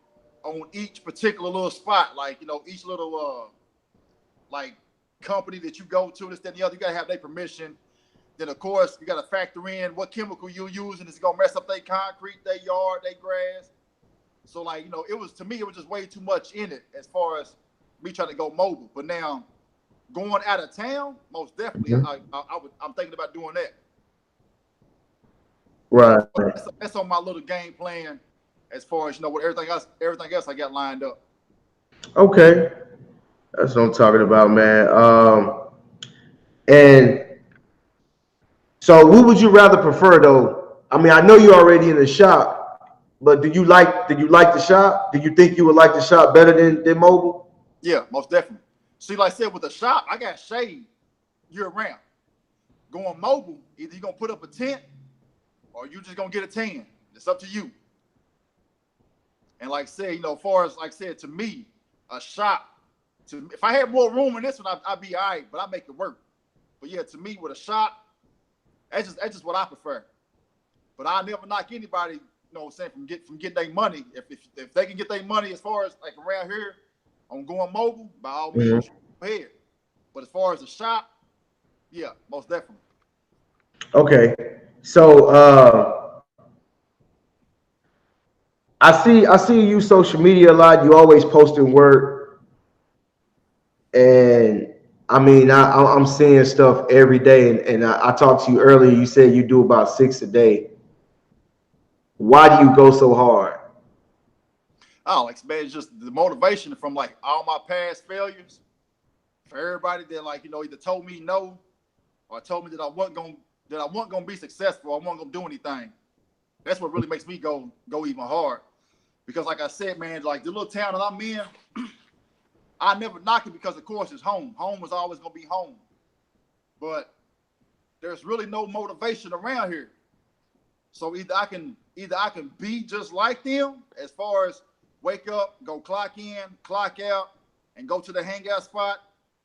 on each particular little spot, like each little like company that you go to, this, that, and the other. You got to have their permission. Then of course you got to factor in what chemical you're using. It's gonna mess up their concrete, their yard, their grass. So like it was, to me, it was just way too much in it as far as me trying to go mobile. But now going out of town, most definitely, I'm thinking about doing that. right? That's on my little game plan as far as what everything else I got lined up. Okay, that's what I'm talking about, man. And so, what would you rather prefer, though? I mean, I know you're already in the shop, but did you like the shop? Do you think you would like the shop better than mobile? Yeah, most definitely. See, like I said, with the shop, I got shade year round. Going mobile, either you're gonna put up a tent or you just gonna get a tan. It's up to you. And like I said, as far as like I said, to me, a shop, if I had more room in this one, I'd be all right, but I make it work. But yeah, to me, with a shop, That's just what I prefer. But I never knock anybody, you know what I'm saying, from getting their money. If they can get their money as far as like around here on going mobile, by all means, go ahead. But as far as the shop, yeah, most definitely. Okay. So I see you social media a lot. You always posting work, and I mean I'm seeing stuff every day. And I talked to you earlier. You said you do about 6 a day. Why do you go so hard? Oh, like man, it's just the motivation from like all my past failures. For everybody that like, you know, either told me no or told me that I wasn't gonna be successful, I wasn't gonna do anything. That's what really makes me go even hard. Because like I said, man, like the little town that I'm in, I never knock it because of course it's home. Home is always gonna be home. But there's really no motivation around here. So either I can be just like them as far as wake up, go clock in, clock out, and go to the hangout spot,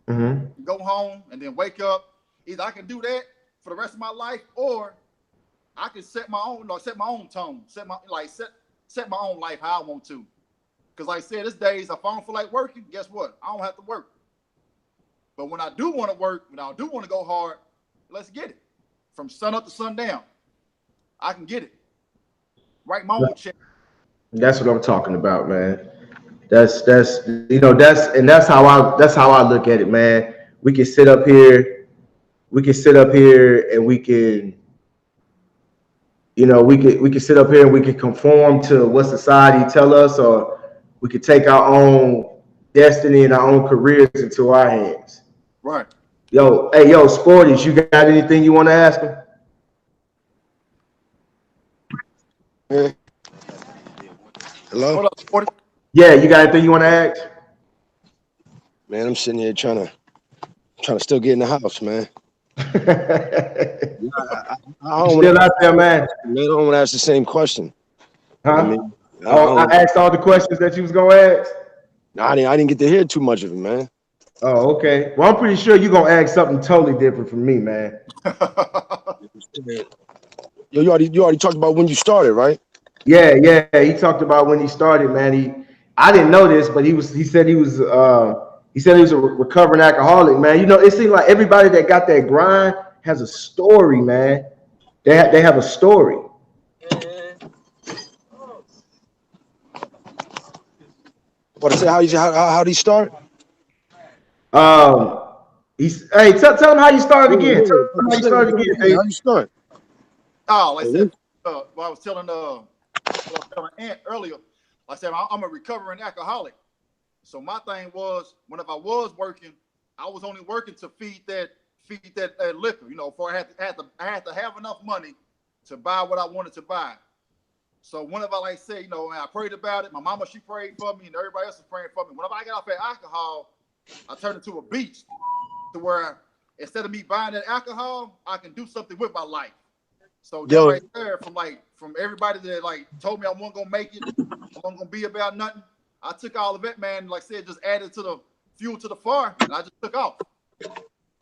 go home, and then wake up. Either I can do that for the rest of my life, or I can set my own tone, set my own life how I want to. Because like I said, these days, if I don't feel like working, guess what? I don't have to work. But when I do want to work, when I do want to go hard, let's get it. From sun up to sundown, I can get it. Write my own check. That's what I'm talking about, man. That's that's how I look at it, man. We can sit up here, and we can, we can sit up here and we can conform to what society tell us, or we could take our own destiny and our own careers into our hands. Right. Yo, Sporties, you got anything you want to ask him? Hello? What up, Sporty? Yeah, you got anything you want to ask? Man, I'm sitting here trying to still get in the house, man. I don't Still out there, man. I don't want to ask the same question. Huh? I mean, I asked all the questions that you was gonna ask. No, I didn't get to hear too much of it, man. Oh, okay. Well, I'm pretty sure you're gonna ask something totally different from me, man. Yo, you already talked about when you started, right? Yeah. He talked about when he started, man. I didn't know this, but he said he was a recovering alcoholic, man. You know, it seems like everybody that got that grind has a story, man. They have a story. What I say? How did he start? Hey, tell him how you started again. Tell him how you started again, How you start? Oh, like I said, I was telling Aunt earlier, I said I'm a recovering alcoholic. So my thing was, whenever I was working, I was only working to feed that liquor. You know, for I had to have enough money to buy what I wanted to buy. So whenever, like I said, you know, I prayed about it. My mama, she prayed for me, and everybody else was praying for me. Whenever I got off that alcohol, I turned into a beast to where instead of me buying that alcohol, I can do something with my life. So that right there, from everybody that like told me I wasn't gonna make it, I wasn't gonna be about nothing, I took all of it, man. Like I said, just added to the fuel to the fire, and I just took off. I'm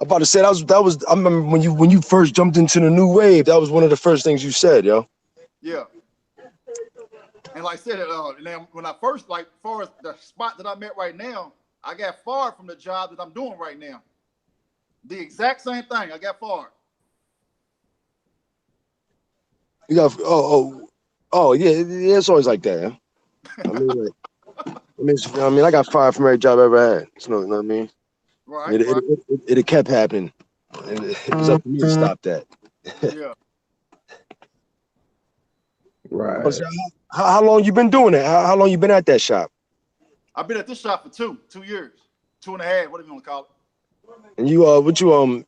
about to say that was. I remember when you first jumped into the new wave. That was one of the first things you said, yo. Yeah. And like I said, and then when I first, like, as far as the spot that I'm at right now, I got fired from the job that I'm doing right now. The exact same thing. I got fired. You got yeah. It's always like that. Yeah? I mean, I got fired from every job I ever had. So, you know what I mean? Right. It kept happening, and it was up to me to stop that. Yeah. Right. How long you been doing that? How long you been at that shop? I've been at this shop for 2 years, 2.5, whatever you want to call it. And you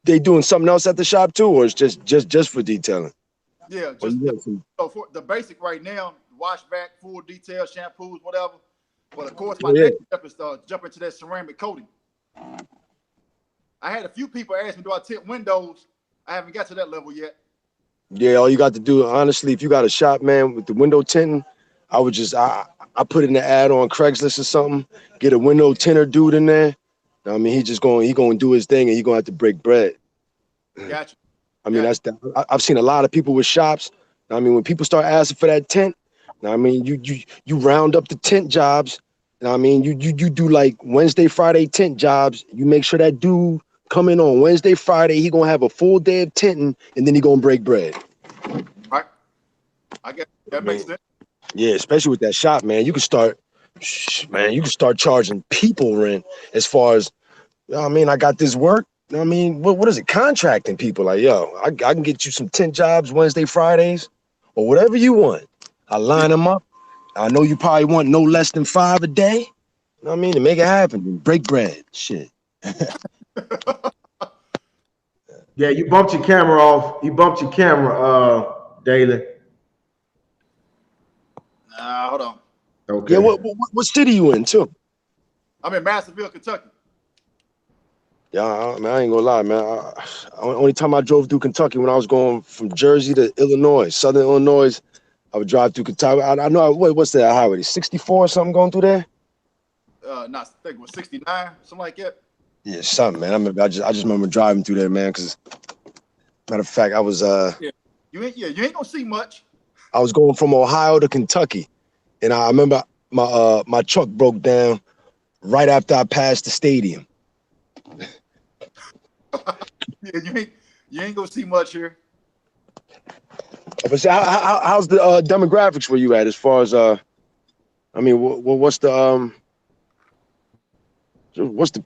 they doing something else at the shop too, or it's just for detailing? Yeah, so for the basic right now, wash back, full detail, shampoos, whatever. But of course, my next step is to jump into that ceramic coating. I had a few people ask me, do I tint windows? I haven't got to that level yet. Yeah, all you got to do, honestly, if you got a shop, man, with the window tinting, I would just I put in the ad on Craigslist or something, get a window tinter dude in there. I mean, he gonna do his thing, and he gonna have to break bread. Gotcha. I mean, I've seen a lot of people with shops. I mean, when people start asking for that tent, I mean, you round up the tent jobs. I mean, you do like Wednesday, Friday tent jobs. You make sure that dude come in on Wednesday, Friday. He gonna have a full day of tenting, and then he gonna break bread. Right. I guess that makes sense. Yeah, especially with that shop, man. You can start charging people rent as far as, I mean, I got this work. I mean, what is it? Contracting people like, yo, I can get you some tent jobs Wednesday, Fridays, or whatever you want. I line them up. I know you probably want no less than 5 a day. You know what I mean? To make it happen, break bread. Shit. Yeah, you bumped your camera off. You bumped your camera, Deaelin. Nah, hold on. Okay. Yeah, what city you in too? I'm in Massillville, Kentucky. Yeah, I ain't gonna lie, man. Only time I drove through Kentucky when I was going from Jersey to Illinois, Southern Illinois, I would drive through Kentucky. I know, what's that highway? 64 or something going through there? I think it was 69, something like that. Yeah, something, man. I just remember driving through there, man. Because matter of fact, I was Yeah, you ain't gonna see much. I was going from Ohio to Kentucky, and I remember my truck broke down right after I passed the stadium. Yeah, you ain't gonna see much here. But see, how's the demographics where you at as far as I mean, what's the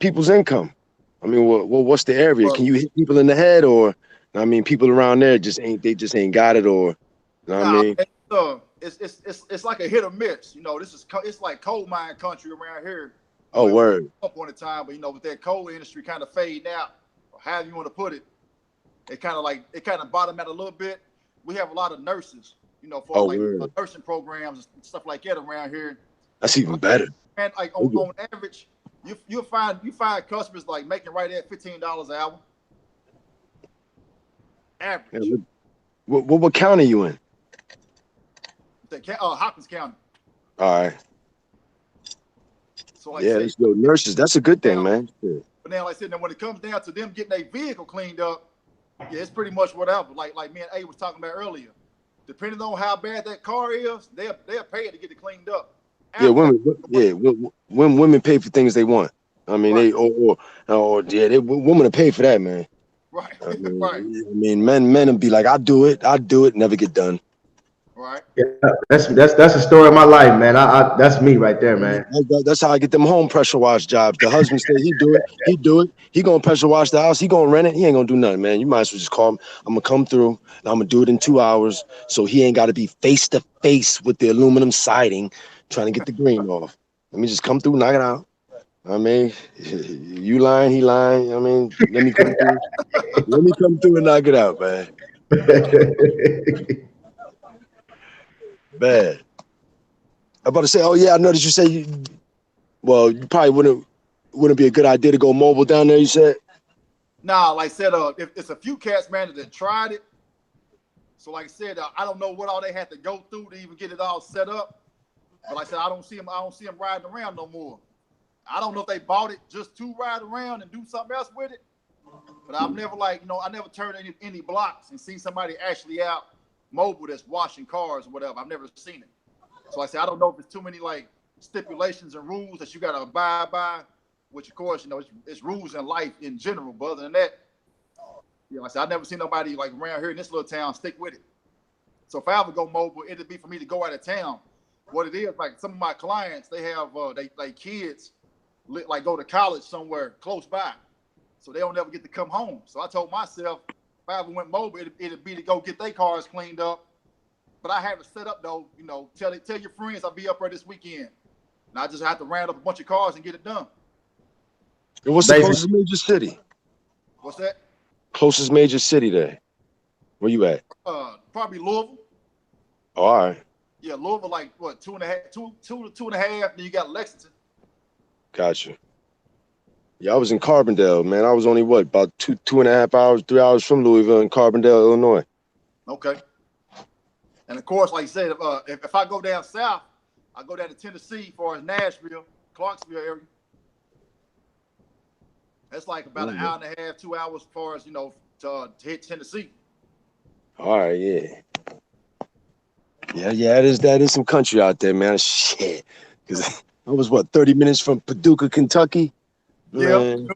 people's income? I mean, what's the area? Well, Can you hit people in the head, or I mean, people around there just ain't got it, or you know what I mean? It's like a hit or miss. You know, it's like coal mine country around here. Oh, word. Up on the time, but you know, with that coal industry kind of fading out, or however you want to put it, it kind of bottomed out a little bit. We have a lot of nurses, you know, for nursing programs and stuff like that around here. That's even better. And like on average, you find customers like making right at $15 an hour. Average. Yeah, what county you in? Hopkins County. All right. So like yeah, nurses. That's a good thing, now, man. Yeah. But now, like I said, when it comes down to them getting their vehicle cleaned up, yeah, it's pretty much whatever. Like me and A was talking about earlier. Depending on how bad that car is, they'll pay it to get it cleaned up. Yeah, women pay for things they want. I mean, right. women will pay for that, man. Right. I mean, right. I mean, men will be like, I do it, never get done. Right. Yeah, that's the story of my life, man. I that's me right there, man. That's how I get them home pressure wash jobs. The husband say he do it. He gonna pressure wash the house. He gonna rent it. He ain't gonna do nothing, man. You might as well just call him. I'm gonna come through and I'm gonna do it in 2 hours, so he ain't got to be face to face with the aluminum siding trying to get the green off. Let me just come through, knock it out. I mean, you lying, he lying. I mean, let me come through. Let me come through and knock it out, man. Bad. I'm about to say, oh yeah, I noticed you say you probably wouldn't be a good idea to go mobile down there, you said? Nah, like I said, if it's a few cats, man, that tried it. So like I said, I don't know what all they had to go through to even get it all set up. But like I said, I don't see them riding around no more. I don't know if they bought it just to ride around and do something else with it. But I've never I never turned any blocks and seen somebody actually out mobile that's washing cars or whatever. I've never seen it. So I say I don't know if it's too many like stipulations and rules that you got to abide by, which of course, it's rules in life in general. But other than that, like I said, I've never seen nobody like around here in this little town stick with it. So if I ever go mobile, it'd be for me to go out of town. What it is, like some of my clients, they have they kids like go to college somewhere close by, so they don't ever get to come home. So I told myself if I ever went mobile, it'd be to go get their cars cleaned up. But I have it set up though, tell your friends I'll be up there this weekend, and I just have to round up a bunch of cars and get it done. And what's the closest major city? What's that? Closest major city there. Where you at? Probably Louisville. Oh, all right. Yeah, Louisville, like what, 2.5. Then you got Lexington. Gotcha. Yeah, I was in Carbondale, man. I was only about 2.5 hours, 3 hours from Louisville in Carbondale, Illinois. Okay. And of course, like I said, if I go down south, I go down to Tennessee as far as Nashville, Clarksville area. That's like about an hour and a half, 2 hours as far as, to hit Tennessee. All right, yeah. Yeah, that is some country out there, man. Shit. Because I was, 30 minutes from Paducah, Kentucky? Yeah. Man.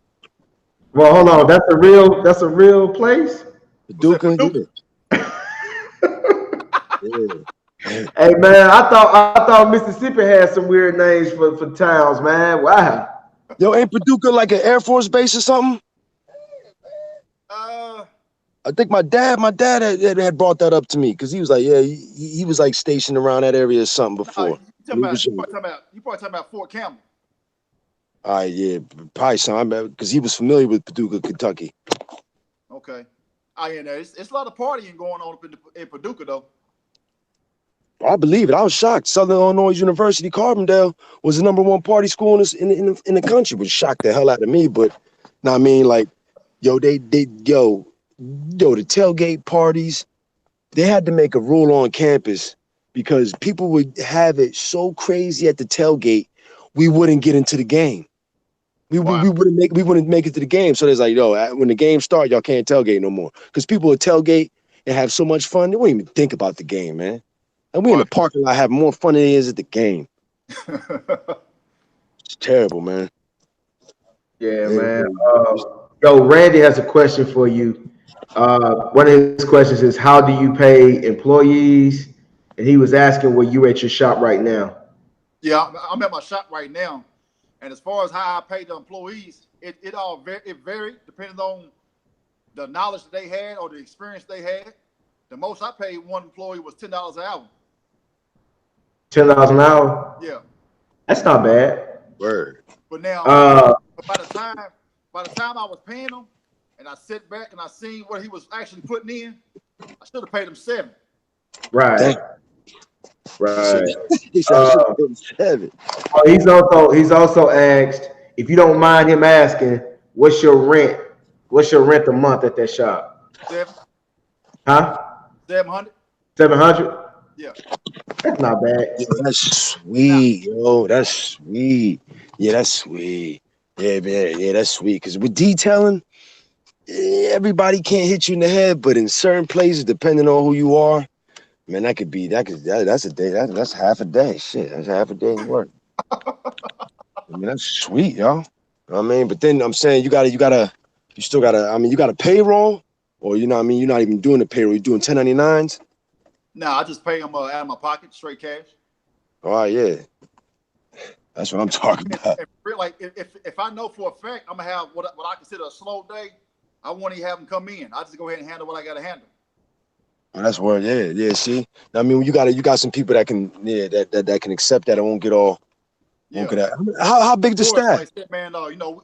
Well, hold on. That's a real place? Paducah? Paducah? Yeah. Hey man, I thought Mississippi had some weird names for towns, man. Wow. Yo, ain't Paducah like an Air Force base or something? I think my dad had brought that up to me because he was like, yeah, he was like stationed around that area or something before. You probably talking about Fort Campbell. All right, yeah, probably something because he was familiar with Paducah, Kentucky. Okay. Yeah, it's a lot of partying going on up in Paducah though. I believe it. I was shocked. Southern Illinois University, Carbondale was the #1 party school in the country. Which shocked the hell out of me. But now I mean, like, yo, the tailgate parties, they had to make a rule on campus because people would have it so crazy at the tailgate, we wouldn't get into the game. We wouldn't make it to the game. So there's like, yo, when the game starts, y'all can't tailgate no more because people would tailgate and have so much fun they wouldn't even think about the game, man. And we in the parking lot have more fun than it is at the game. It's terrible, man. Yeah, man. Yo, Randy has a question for you. One of his questions is, how do you pay employees? And he was asking where you at your shop right now. Yeah, I'm at my shop right now. And as far as how I pay the employees, it varied depending on the knowledge that they had or the experience they had. The most I paid one employee was $10 an hour. $10 an hour? Yeah. That's not bad. Word. But now, by the time I was paying him, and I sit back and I seen what he was actually putting in, I should have paid him $7. Right. Dang. Right. He said I should have paid him $7. He's also asked, if you don't mind him asking, what's your rent? What's your rent a month at that shop? 7. Huh? 700. 700? Yeah. That's not bad. Yeah, that's sweet, yo. That's sweet. Yeah, that's sweet. Yeah, man. Yeah, that's sweet. Because with detailing, everybody can't hit you in the head, but in certain places, depending on who you are, man, that's a day. That's half a day. Shit, that's half a day of work. I mean, that's sweet, yo. You know what I mean? But then I'm saying you still gotta, I mean, you got a payroll, or you know what I mean, you're not even doing the payroll, you're doing 1099s. No, I just pay them out of my pocket, straight cash. All right, yeah. That's what I'm talking about. Like if I know for a fact I'm gonna have what I consider a slow day, I won't even have them come in. I just go ahead and handle what I gotta handle. Oh, that's word, yeah. See, I mean, you got some people that can, that can accept that and won't get all. Yeah. How big the staff? Like that, man,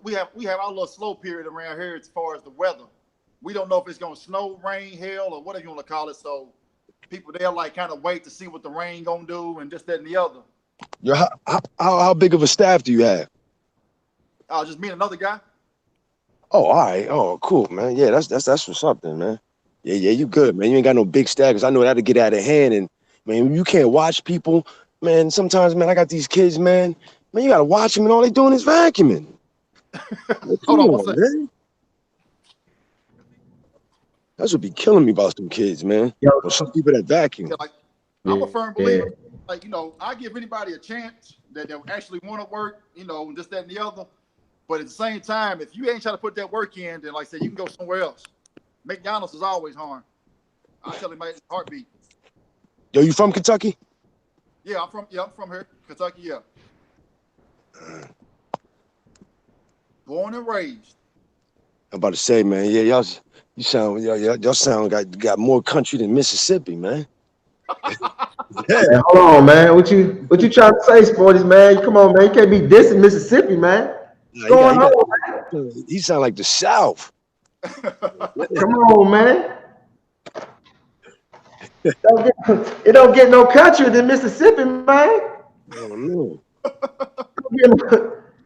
we have our little slow period around here as far as the weather. We don't know if it's gonna snow, rain, hail, or whatever you want to call it. So people there like kind of wait to see what the rain gonna do and this, that, and the other. Yo, how big of a staff do you have? Just me and another guy. Oh, all right. Oh, cool, man. Yeah, that's for something, man. Yeah, you good, man. You ain't got no big staff because I know that'll get out of hand. And man, you can't watch people, man. Sometimes, man, I got these kids, man. Man, you gotta watch them, and all they doing is vacuuming. Hold on, one second. Man. That's what be killing me about some kids, man. Or some people that vacuum. Yeah, like, I'm a firm believer. Like, I give anybody a chance that they actually want to work, this, that, and the other. But at the same time, if you ain't trying to put that work in, then like I said, you can go somewhere else. McDonald's is always hard. I tell him my heartbeat. Yo, you from Kentucky? Yeah, I'm from here, Kentucky. Yeah. Born and raised. I'm about to say, man. Yeah, y'all sound got more country than Mississippi, man. Yeah. Hey, hold on, man. What you trying to say, Sporties, man? Come on, man. You can't be dissing Mississippi, man. What's going on, man? He sound like the South. Come on, man. It don't get no country than Mississippi, man. Oh, no.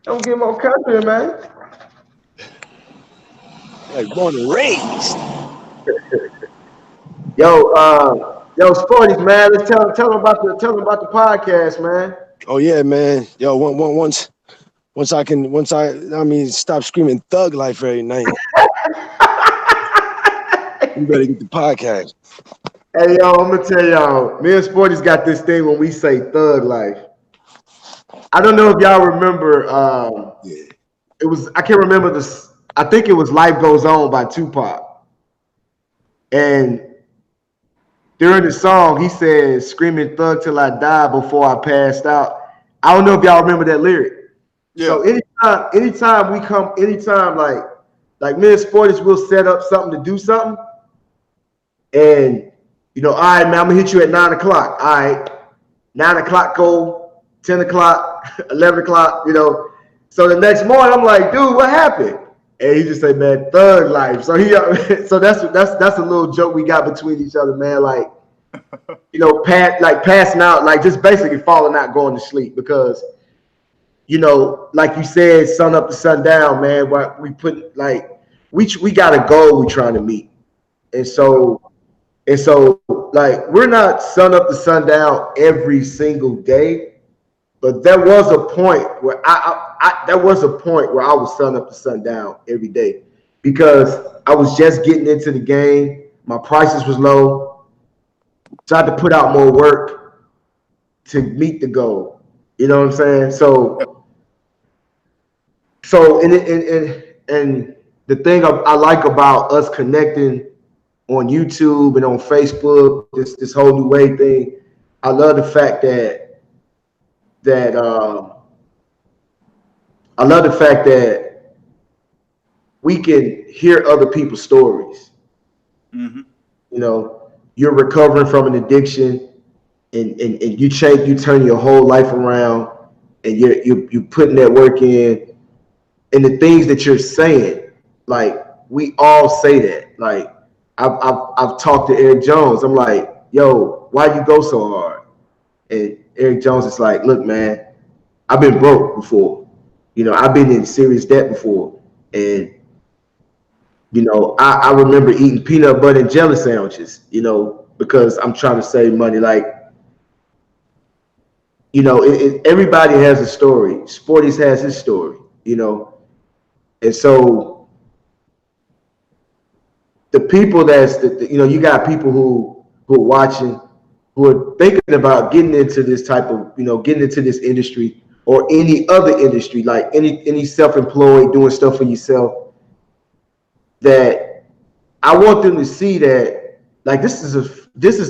Don't get more country, man. Like born and raised. Yo, Sporties, man. Let's tell them about the podcast, man. Oh yeah, man. Yo, once I stop screaming thug life every night. You better get the podcast. Hey, yo, I'm gonna tell y'all, me and Sporty's got this thing when we say thug life. I don't know if y'all remember. It was, I can't remember this. I think it was "Life Goes On" by Tupac, and during the song, he says, "Screaming thug till I die before I passed out." I don't know if y'all remember that lyric. Yeah. So anytime we come, anytime like me and Sporties, we'll set up something to do something, and you know, all right, man, I'm gonna hit you at 9 o'clock. All right, 9 o'clock go, 10 o'clock, 11 o'clock, you know. So the next morning, I'm like, dude, what happened? And he just said, man, thug life. So so that's a little joke we got between each other, man. Like, you know, passing out, like just basically falling out, going to sleep, because, you know, like you said, sun up to sundown, man. We put like we got a goal we're trying to meet, and so like we're not sun up to sundown every single day. But there was a point where I was sun up to sundown every day, because I was just getting into the game. My prices was low, so I had to put out more work to meet the goal. You know what I'm saying? So and the thing I like about us connecting on YouTube and on Facebook, this whole new way thing, I love the fact that we can hear other people's stories. Mm-hmm. You know, you're recovering from an addiction, and you turn your whole life around, and you're putting that work in, and the things that you're saying, like we all say that. Like I've talked to Eric Jones. I'm like, yo, why you go so hard? And Eric Jones is like, look, man, I've been broke before. You know, I've been in serious debt before. And, you know, I remember eating peanut butter and jelly sandwiches, you know, because I'm trying to save money. Like, you know, everybody has a story. Sporties has his story, you know. And so the people you know, you got people who are watching, who are thinking about getting into this type of, you know, getting into this industry, or any other industry, like any self-employed, doing stuff for yourself, that I want them to see that, like, this is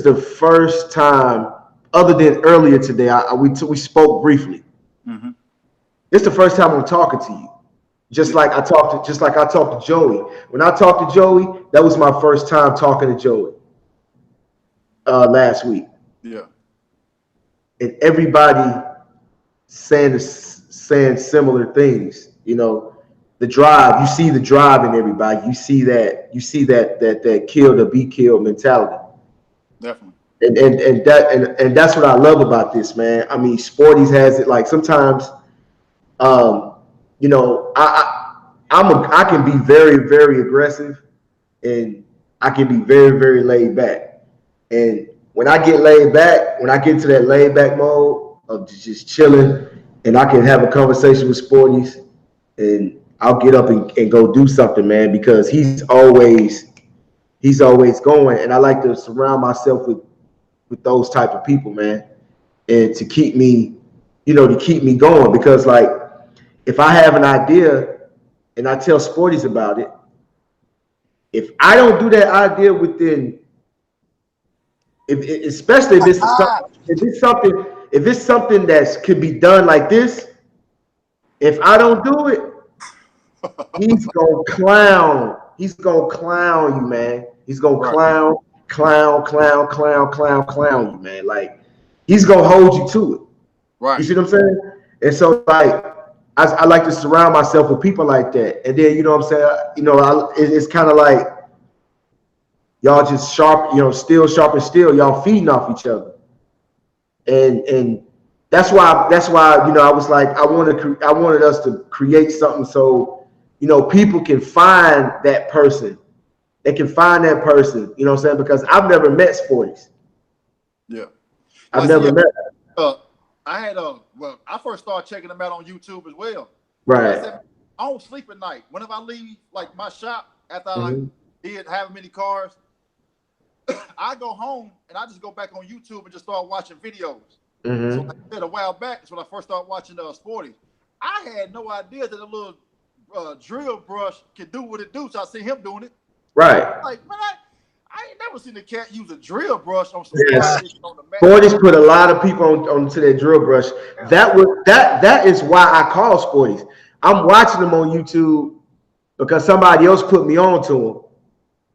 the first time, other than earlier today, we spoke briefly. Mm-hmm. It's the first time I'm talking to you. Just like I talked to Joey. When I talked to Joey, that was my first time talking to Joey last week. Yeah. And everybody saying similar things. You know, the drive. You see the drive in everybody. You see that kill to be killed mentality. Definitely. And that's what I love about this, man. I mean, Sporties has it. Like, sometimes, you know, I can be very, very aggressive, and I can be very, very laid back. And when I get laid back, when I get into that laid back mode of just chilling, and I can have a conversation with Sporties, and I'll get up and go do something, man, because he's always going. And I like to surround myself with those type of people, man, and to keep me going. Because, like, if I have an idea and I tell Sporties about it, if I don't do that idea within, especially if it's something that could be done like this, if I don't do it, he's gonna clown. He's gonna clown you, man. He's gonna clown you, man. Like, he's gonna hold you to it. Right. You see what I'm saying? And so, like, I like to surround myself with people like that. And then, you know what I'm saying? You know, it's kind of like y'all just sharp, you know, steel sharpen steel. Y'all feeding off each other. And that's why, you know, I was like, I wanted us to create something so, you know, people can find that person. They can find that person, you know what I'm saying? Because I've never met Sporties. Yeah. I've never met them. I first started checking them out on YouTube as well. Right. I said, I don't sleep at night. Whenever I leave, like, my shop, after I did have many cars, I go home and I just go back on YouTube and just start watching videos. Mm-hmm. So like I said a while back, it's when I first started watching Sporty. I had no idea that a little drill brush can do what it do. So I see him doing it. Right. Like, man, I ain't never seen a cat use a drill brush on some on the mat. Sporties put a lot of people onto their drill brush. That is why I call Sporties. I'm watching them on YouTube because somebody else put me on to them,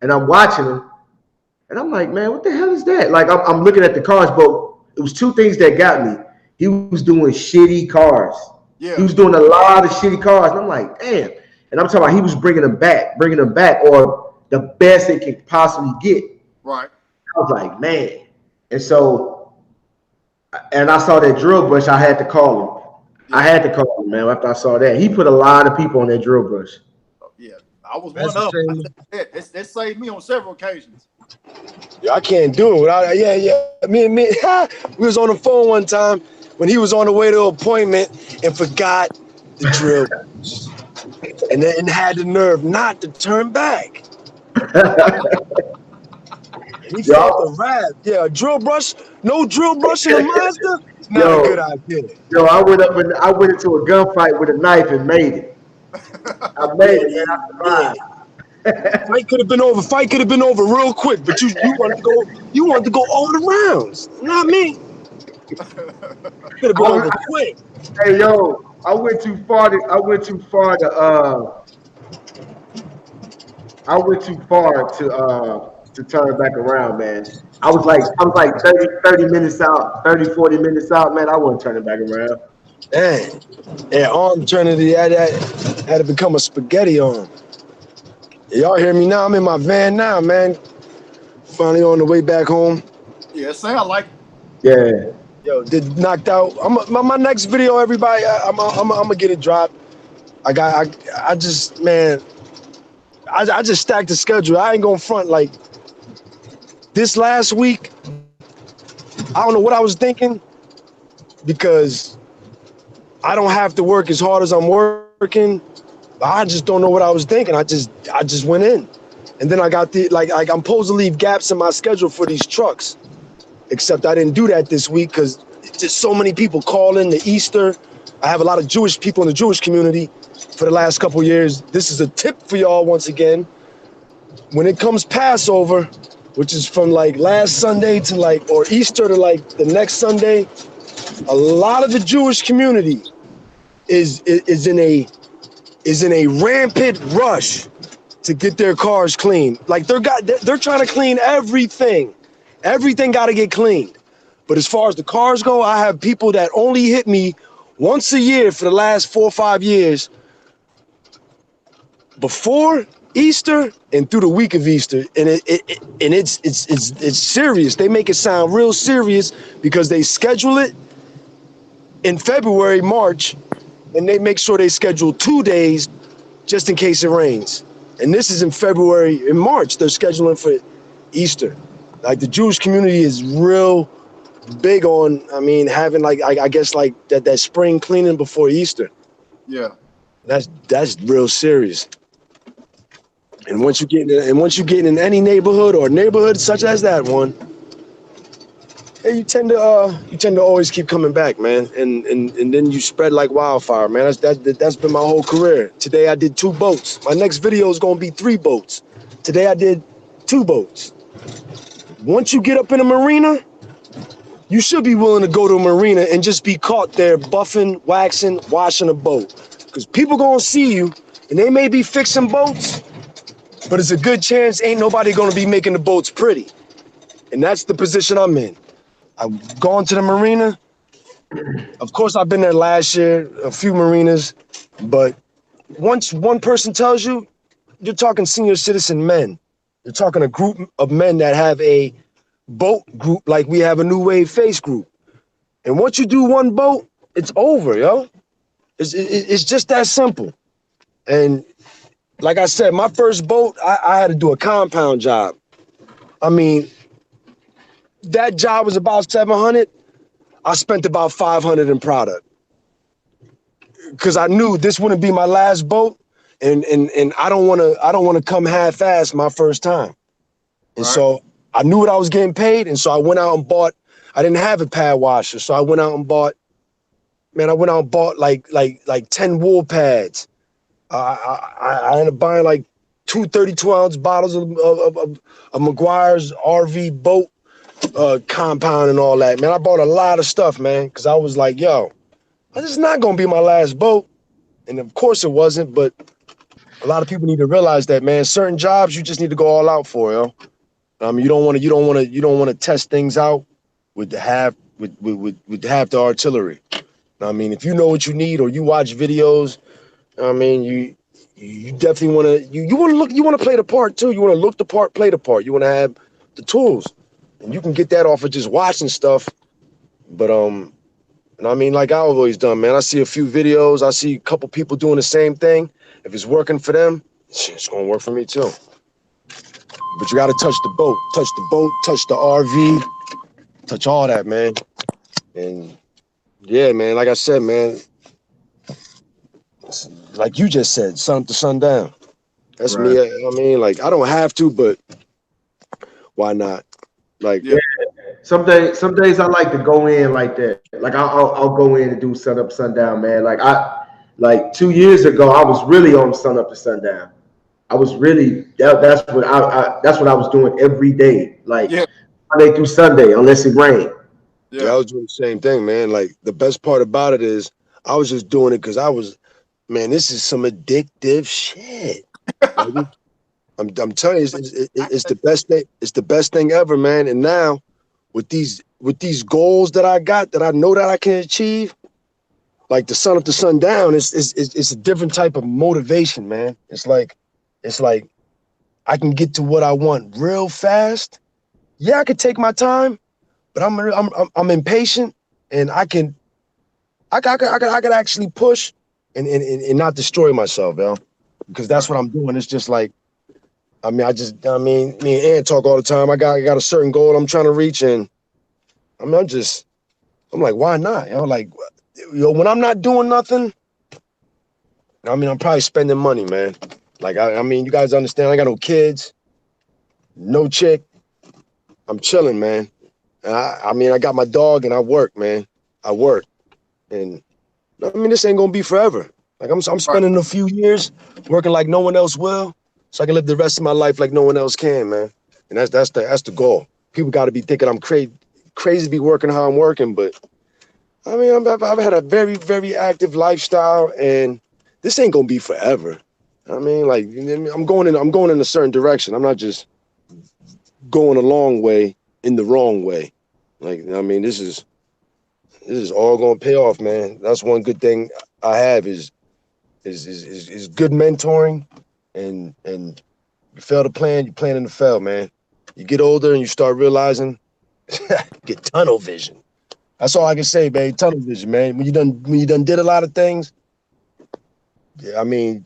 and I'm watching them, and I'm like, man, what the hell is that? Like, I'm looking at the cars, but it was two things that got me. He was doing shitty cars. Yeah. He was doing a lot of shitty cars, and I'm like, damn. And I'm talking about he was bringing them back, or the best they could possibly get. Right. I was like, man. And so, and I saw that drill brush, I had to call him. Yeah. I had to call him, man, after I saw that. He put a lot of people on that drill brush. Yeah, I was one of them. It saved me on several occasions. Yeah, I can't do it without. Yeah. Me. We was on the phone one time when he was on the way to an appointment and forgot the drill, and then had the nerve not to turn back. He felt the rap. Yeah, a drill brush. No drill brush in a Mazda. Not a good idea. Yo, I went into a gunfight with a knife and made it. I made it, man. I survived. Fight could have been over real quick, but you wanted to go all the rounds. Not me. Could have been over quick. Hey yo, I went too far to turn back around, man. I was like 30 minutes out, 30, 40 minutes out, man. I wasn't turning back around. Dang. Yeah, arm turning had to become a spaghetti arm. Y'all hear me now? I'm in my van now, man. Finally on the way back home. Yeah, it sound like. Yeah. Yo, did knocked out. My next video, everybody. I'm gonna get it dropped. I just stacked the schedule. I ain't gonna front like this last week. I don't know what I was thinking because I don't have to work as hard as I'm working. I just don't know what I was thinking. I just went in, and then I got I'm supposed to leave gaps in my schedule for these trucks. Except I didn't do that this week because just so many people calling the Easter. I have a lot of Jewish people in the Jewish community for the last couple of years. This is a tip for y'all once again. When it comes Passover, which is from like last Sunday to or Easter to the next Sunday, a lot of the Jewish community is in a rampant rush to get their cars clean. Like they're trying to clean everything. Everything got to get cleaned. But as far as the cars go, I have people that only hit me once a year for the last 4 or 5 years before Easter and through the week of Easter. And it's serious. They make it sound real serious because they schedule it in February, March, and they make sure they schedule 2 days just in case it rains. And this is in February and March. They're scheduling for Easter. Like the Jewish community is real big on, having I guess that spring cleaning before Easter. Yeah. That's real serious. And once you get in any neighborhood or neighborhood such as that one, hey, you tend to always keep coming back, man. And then you spread like wildfire, man. That's been my whole career. Today I did 2 boats. My next video is gonna be 3 boats. Today I did 2 boats. Once you get up in a marina, you should be willing to go to a marina and just be caught there buffing, waxing, washing a boat. Because people gonna see you, and they may be fixing boats, but it's a good chance ain't nobody gonna be making the boats pretty. And that's the position I'm in. I've gone to the marina. Of course, I've been there last year, a few marinas, but once one person tells you, you're talking senior citizen men. You're talking a group of men that have a boat group like we have a New Wave Face group. And once you do one boat, it's over, yo. It's just that simple. And like I said, my first boat, I had to do a compound job. That job was about $700. I spent about $500 in product. Because I knew this wouldn't be my last boat. And I don't want to come half-assed my first time. And so I knew what I was getting paid, and so I went out and bought. I didn't have a pad washer, so I went out and bought. Man, I went out and bought like 10 wool pads. I ended up buying like 32-ounce bottles of McGuire's RV boat compound and all that. Man, I bought a lot of stuff, man, because I was like, yo, this is not gonna be my last boat, and of course it wasn't. But a lot of people need to realize that, man. Certain jobs you just need to go all out for, yo. You don't want to test things out with half the artillery. I mean, if you know what you need or you watch videos, I mean, you definitely want to you want to play the part too. You want to look the part, play the part. You want to have the tools, and you can get that off of just watching stuff. But and I mean, like I've always done, man. I see a few videos. I see a couple people doing the same thing. If it's working for them, it's gonna work for me too. But you got to touch the boat, touch the RV, touch all that, man. And yeah, man, like I said, man, like you just said, sun up to sundown. That's Right. me. I mean, like I don't have to, but why not? Like, Yeah. Some days I like to go in like that. Like I'll go in and do sun up, sundown, man. Like 2 years ago, I was really on sun up to sundown. I was really that's what I was doing every day, like Yeah. Monday through Sunday, unless it rained. yeah, I Yeah. was doing the same thing, man. Like the best part about it is I was just doing it because man, this is some addictive shit. Like, I'm telling you, it's the best thing. It's the best thing ever, man. And now with these goals that I got that I know that I can achieve, like the sun up to sundown, it's a different type of motivation, man. It's like I can get to what I want real fast. Yeah, I could take my time, but I'm impatient, and I could actually push and not destroy myself, yo. Because that's what I'm doing. It's just like, I mean, me and Ann talk all the time. I got a certain goal I'm trying to reach, and I'm like, why not? Like, when I'm not doing nothing, I mean, I'm probably spending money, man. Like, I mean, you guys understand, I got no kids, no chick. I'm chilling, man. I mean, I got my dog and I work, man. I work. And I mean, this ain't gonna be forever. Like I'm spending a few years working like no one else will, so I can live the rest of my life like no one else can, man. And that's the goal. People got to be thinking I'm crazy to be working how I'm working, but I mean, I've had a very, very active lifestyle, and this ain't gonna be forever. I mean, like I'm going in a certain direction. I'm not just going a long way in the wrong way. Like, I mean, this is all gonna pay off, man. That's one good thing I have is good mentoring, and you fail to plan, you plan to fail, man. You get older and you start realizing, get tunnel vision. That's all I can say, babe. Tunnel vision, man. When you done did a lot of things, yeah, I mean,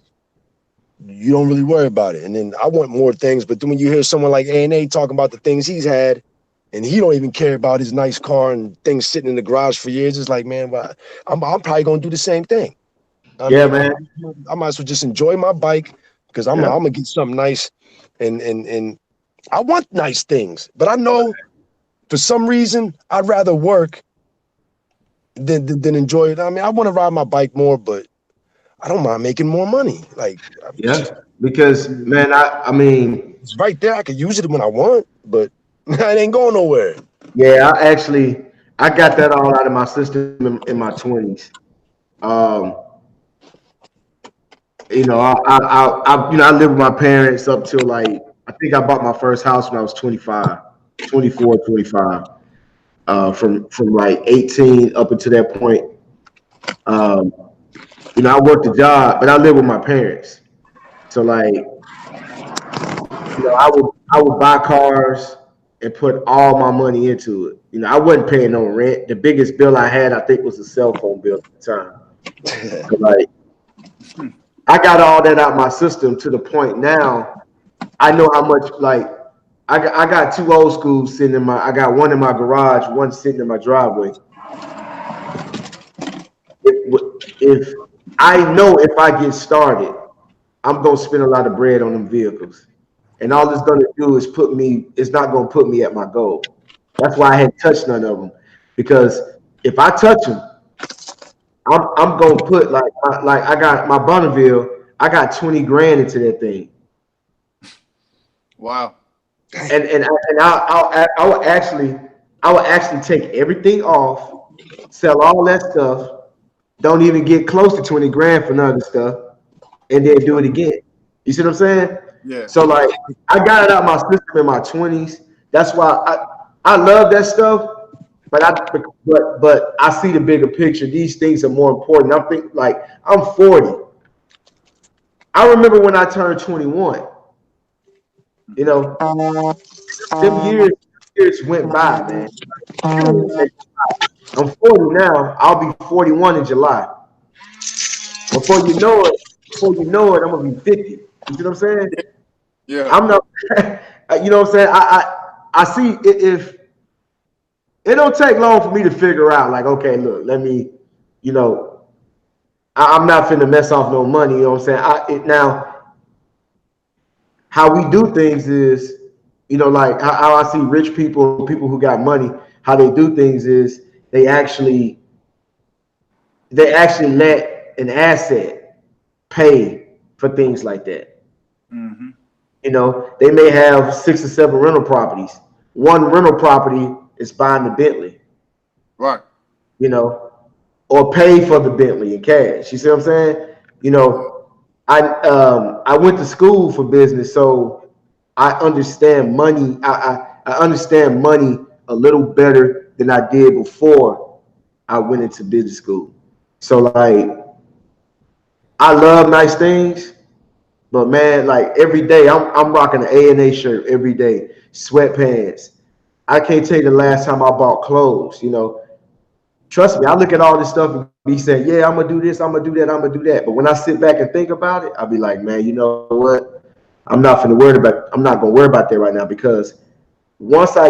you don't really worry about it. And then I want more things, but then when you hear someone like A&A talking about the things he's had, and he don't even care about his nice car and things sitting in the garage for years, it's like, man, well, I'm probably gonna do the same thing. I Yeah, mean, man. I might as well just enjoy my bike because I'm Yeah. gonna get something nice, and I want nice things, but I know for some reason I'd rather work than enjoy it. I mean, I want to ride my bike more, but I don't mind making more money. Like, Yeah, because man, I mean, it's right there. I could use it when I want, but it ain't going nowhere. yeah, I got that all out of my system in my 20s. Um, I lived with my parents up till like I think I bought my first house when I was 25, 24, 25. From like 18 up until that point. Um, I worked a job, but I lived with my parents. So like, I would buy cars and put all my money into it. I wasn't paying no rent. The biggest bill I had, I think, was a cell phone bill at the time. So like, I got all that out my system to the point now. I know how much like I got two old schools sitting I got one in my garage, one sitting in my driveway. If I know if I get started, I'm gonna spend a lot of bread on them vehicles. and all it's gonna do is it's not gonna put me at my goal. That's why I hadn't touched none of them, because if I touch them, I'm gonna put like I got my Bonneville. I got 20 grand into that thing. Wow. I would actually take everything off, sell all that stuff, don't even get close to 20 grand for none of the stuff, and then do it again. You see what I'm saying? Yeah. So like I got it out my system in my 20s. That's why I love that stuff. But I see the bigger picture. These things are more important. I'm thinking like I'm 40. I remember when I turned 21. You know, them years went by, man. I'm 40 now. I'll be 41 in July. Before you know it, I'm gonna be 50. You see what I'm saying? Yeah. I'm not. You know what I'm saying? I see if it don't take long for me to figure out, like, okay, look, let me, you know, I'm not finna mess off no money. You know what I'm saying? Now, how we do things is, you know, like how I see rich people who got money, how they do things is they actually let an asset pay for things like that. Mm-hmm. You know, they may have 6 or 7 rental properties. One rental property is buying the Bentley. Right. You know, or pay for the Bentley in cash. You see what I'm saying? You know, I went to school for business, so I understand money. I understand money a little better than I did before I went into business school. So like, I love nice things, but man, like every day I'm rocking an A&A shirt every day, sweatpants. I can't tell you the last time I bought clothes. You know, trust me, I look at all this stuff and be saying, yeah, I'm gonna do this, I'm gonna do that, I'm gonna do that. But when I sit back and think about it, I'll be like, man, you know what? I'm not gonna worry about that right now, because once I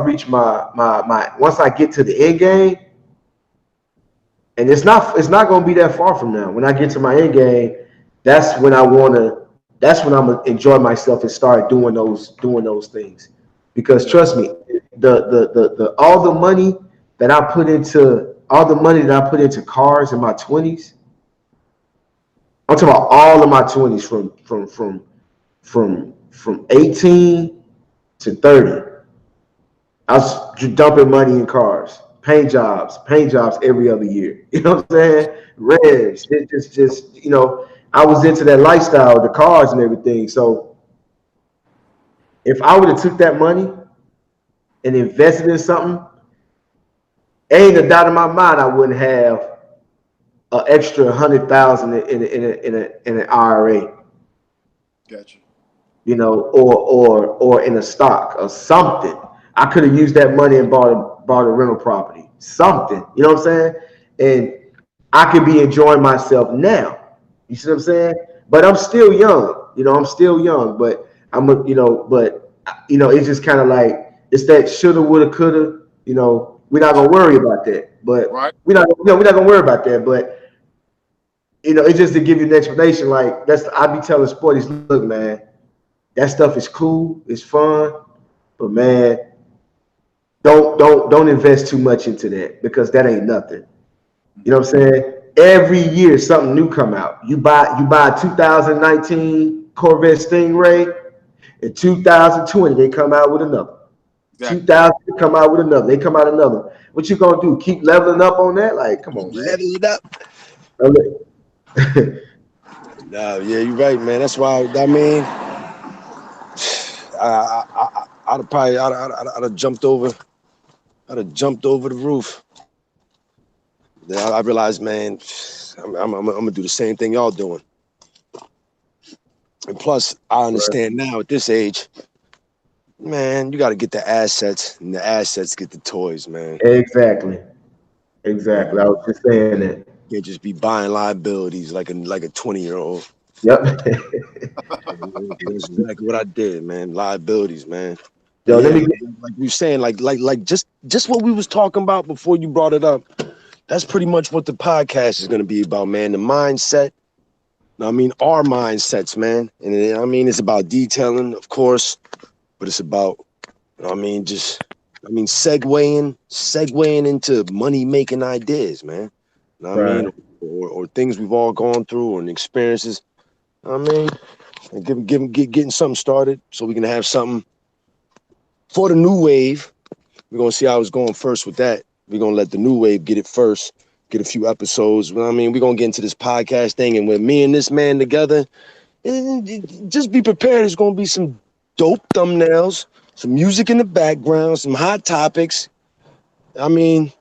reach once I get to the end game, and it's not gonna be that far from now. When I get to my end game, that's when I'm gonna enjoy myself and start doing those things. Because trust me, the all the money that I put into cars in my 20s, I'm talking about all of my 20s from 18 to 30. I was dumping money in cars, paint jobs every other year. You know what I'm saying? Revs, it just you know, I was into that lifestyle, the cars and everything. So if I would have took that money and invested in something, ain't a doubt in my mind I wouldn't have an extra 100,000 in an IRA. Gotcha. You know, or in a stock or something. I could have used that money and bought a rental property, something. You know what I'm saying? And I could be enjoying myself now. You see what I'm saying? But I'm still young. You know, I'm still young. But it's just kind of like it's that shoulda, woulda, coulda. You know, we're not gonna worry about that. But Right. we're not gonna worry about that. But you know, it's just to give you an explanation. Like I be telling sporties, look, man, that stuff is cool, it's fun, but man, don't invest too much into that, because that ain't nothing. You know what I'm saying? Every year something new come out. You buy a 2019 Corvette Stingray, in 2020 they come out with another. Exactly. 2000 they come out with another. They come out another. What you gonna do? Keep leveling up on that? Like, come on, man. Level it up. Okay. Nah, yeah, you're right, man. That's why I mean, I'd have jumped over. I'd have jumped over the roof. Then I realized, man, I'm gonna do the same thing y'all doing. And plus, I understand now at this age, man, you got to get the assets, and the assets get the toys, man. Exactly. I was just saying that. You can't just be buying liabilities like a 20-year-old. Yep. That's exactly what I did, man. Liabilities, man. Yo, Yeah, let me like we were saying, like just what we was talking about before you brought it up. That's pretty much what the podcast is going to be about, man. The mindset, I mean, our mindsets, man. And I mean, it's about detailing, of course, but it's about, I mean, segueing into money-making ideas, man. I mean, Right. or things we've all gone through or experiences. I mean, and getting something started so we can have something for the new wave. We're gonna see how it's going first with that. We're gonna let the new wave get it first, get a few episodes. I mean, we're gonna get into this podcast thing, and with me and this man together, just be prepared. There's gonna be some dope thumbnails, some music in the background, some hot topics. I mean,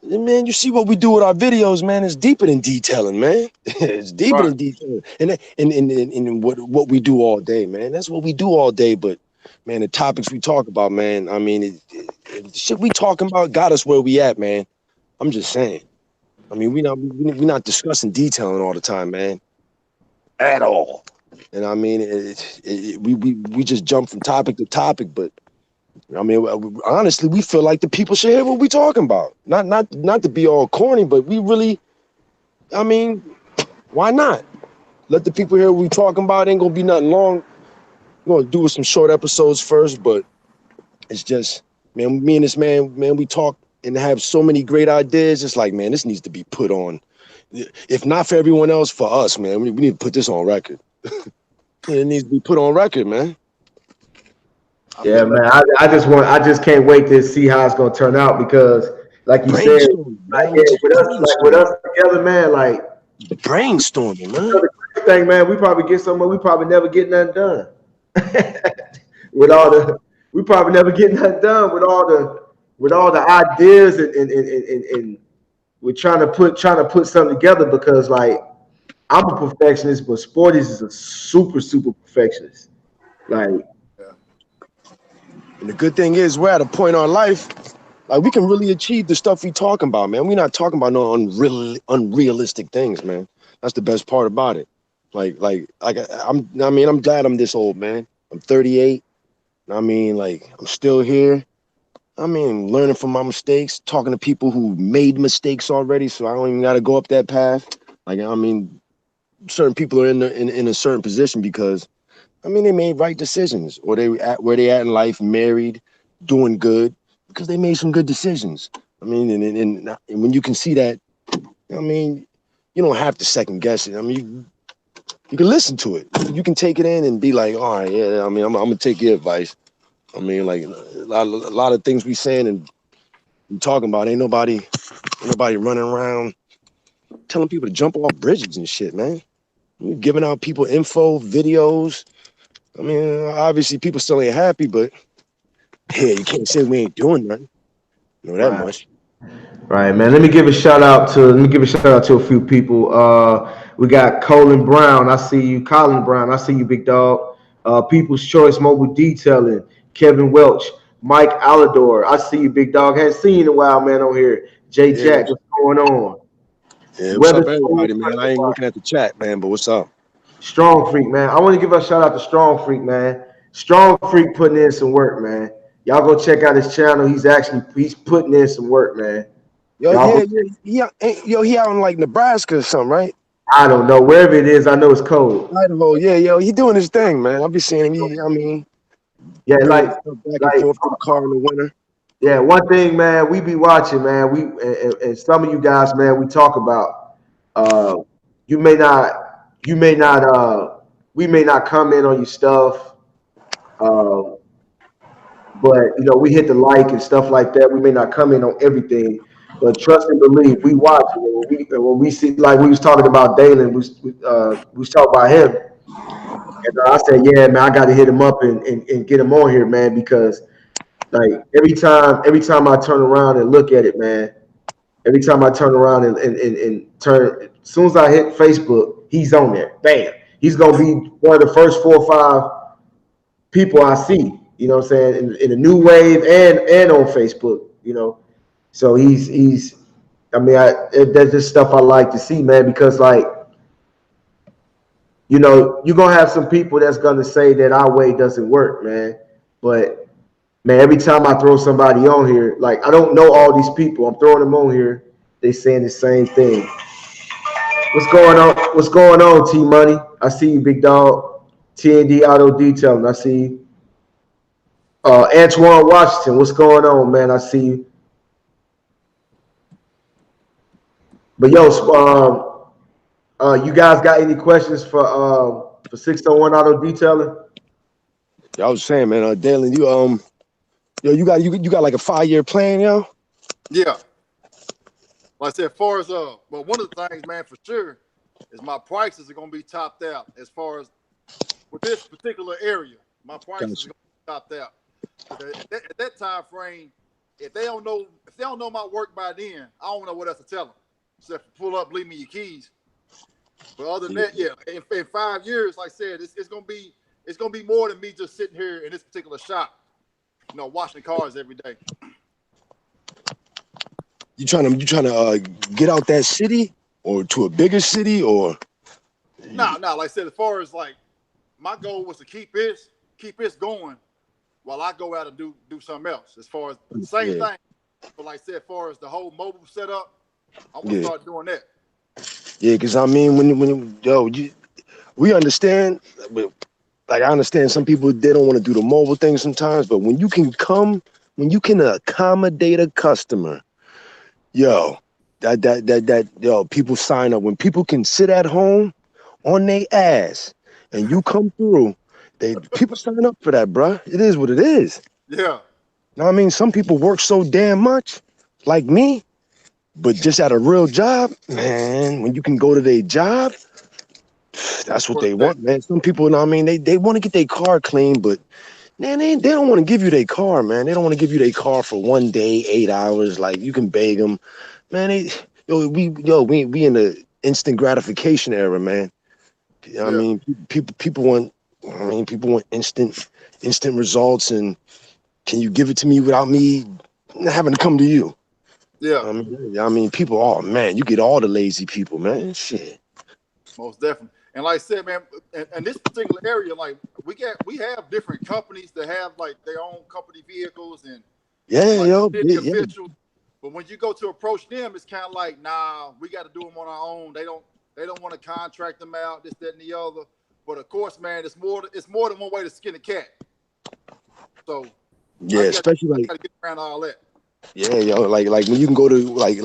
man, you see what we do with our videos, man. It's deeper than detailing, man. It's deeper Right. than detailing, and what we do all day, man. That's what we do all day. But man, the topics we talk about, man. I mean, the shit we talking about got us where we at, man. I'm just saying. I mean, we not discussing detailing all the time, man, at all. And I mean, we just jump from topic to topic, but I mean, honestly, we feel like the people should hear what we talking about. Not to be all corny, but we really, I mean, why not? Let the people hear what we talking about. Ain't gonna be nothing long. We're gonna do some short episodes first, but it's just, man, me and this man, we talk and have so many great ideas. It's like, man, this needs to be put on. If not for everyone else, for us, man, we need to put this on record. It needs to be put on record, man. Yeah, man. I just can't wait to see how it's gonna turn out because, like you said, Brainstorming, like, man. yeah, We just with us together, man. Like brainstorming, man. the great thing, man. We probably get somewhere. We probably never get nothing done. With all the, we probably never get nothing done with all the ideas and we're trying to put something together because like I'm a perfectionist, but Sporties is a super perfectionist. Like And the good thing is, we're at a point in our life, like we can really achieve the stuff we talking about, man. We're not talking about no unrealistic things, man. That's the best part about it. I'm glad I'm this old, man. I'm 38. I mean, like, I'm still here. I mean, learning from my mistakes, talking to people who made mistakes already, so I don't even got to go up that path. Like, I mean, certain people are in a certain position because, I mean, they made right decisions, or they at where they at in life, married, doing good, because they made some good decisions. I mean, and when you can see that, I mean, you don't have to second guess it. I mean, you can listen to it. You can take it in and be like, all right, yeah. I mean, I'm gonna take your advice. I mean, like a lot of things we saying and talking about, ain't nobody running around telling people to jump off bridges and shit, man. We're giving out people info, videos. I mean, obviously people still ain't happy, but yeah, you can't say we ain't doing nothing. Know that right. much. Right, man. Let me give a shout out to a few people. We got Colin Brown. I see you. Colin Brown. I see you, big dog. People's Choice Mobile Detailing. Kevin Welch. Mike Alador. I see you, big dog. Hadn't seen you in a while, man, on here. Jay Yeah, Jack, what's going on? yeah. What's up, Weather everybody, man? I ain't looking at the chat, man, but what's up? Strong Freak, man. I want to give a shout out to Strong Freak, man. Strong Freak putting in some work, man. Y'all go check out his channel. He's putting in some work, man. Yo, Y'all go he out in like Nebraska or something, right? I don't know. Wherever it is, I know it's cold. Idaho, yeah, he doing his thing, man. I'll be seeing him. I mean, Yeah, bringing stuff back and forth to the car in the winter. yeah, one thing, man, we be watching, man. And some of you guys, man, we talk about you may not we may not comment on your stuff. Uh, but we hit the like and stuff like that. We may not comment on everything, but trust and believe, we watch it. When we see, like we was talking about Deaelin, we was talking about him. And I said, yeah, man, I got to hit him up and get him on here, man, because like every time I turn around and look at it, man, every time I turn around and turn, as soon as I hit Facebook, he's on there. Bam. He's gonna be one of the first 4 or 5 people I see. You know what I'm saying? In a new wave and on Facebook. So he's. I mean, that's just stuff I like to see, man, because like, you're gonna have some people that's gonna say that our way doesn't work, man. But man, every time I throw somebody on here, like I don't know all these people, I'm throwing them on here. They saying the same thing. What's going on? What's going on, T Money? I see you, big dog. TND Auto Detailing. I see you. Antoine Washington. What's going on, man? I see you. But yo, you guys got any questions for 601 Auto Detailing? Yeah, I was saying, man, Deaelin, yo, you got like a 5-year plan, yo? Yeah. Like I said, as far as but one of the things, man, for sure, is my prices are gonna be topped out. As far as with this particular area, my prices are gonna be topped out. At that time frame, if they don't know my work by then, I don't know what else to tell them. Except for pull up, leave me your keys. But other than that, yeah, in 5 years, like I said, it's gonna be more than me just sitting here in this particular shop, washing cars every day. You trying to get out that city or to a bigger city or? Nah, like I said, as far as like my goal was to keep this going while I go out and do something else. As far as the same thing, but like I said, as far as the whole mobile setup, I want to start doing that. Yeah, because I mean, we understand, but like I understand some people they don't want to do the mobile thing sometimes, but when you can accommodate a customer, yo, yo, people sign up. When people can sit at home on their ass and you come through, people sign up for that, bruh. It is what it is. Yeah. Now, I mean, some people work so damn much, like me, but just at a real job, man, when you can go to their job, that's what they want, man. Some people, I mean, they want to get their car clean, but man, they don't want to give you their car, man. They don't want to give you their car for 1 day, 8 hours. Like you can beg them, man. We in the instant gratification era, man. I mean, people want instant results, and can you give it to me without me having to come to you? Yeah. I mean, people. Oh man, you get all the lazy people, man. Shit. Most definitely. And like I said, man, in this particular area, like we have different companies that have like their own company vehicles and city officials. But when you go to approach them, it's kind of like, nah, we got to do them on our own. They don't want to contract them out, this, that, and the other. But of course, man, it's more than one way to skin a cat. So yeah, especially like gotta get around all that. Yeah, yo, like when you can go to like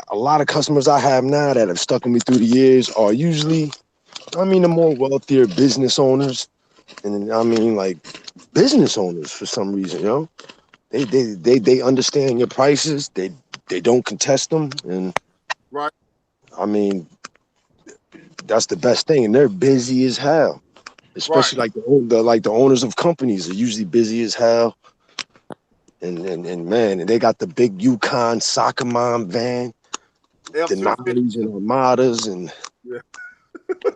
a lot of customers I have now that have stuck with me through the years are usually, I mean, the more wealthier business owners, and I mean like business owners for some reason, yo. They understand your prices. They don't contest them, and right. I mean, that's the best thing. And they're busy as hell, especially like the owners of companies are usually busy as hell. And man, and they got the big Yukon soccer mom van, Denali's and Armadas, and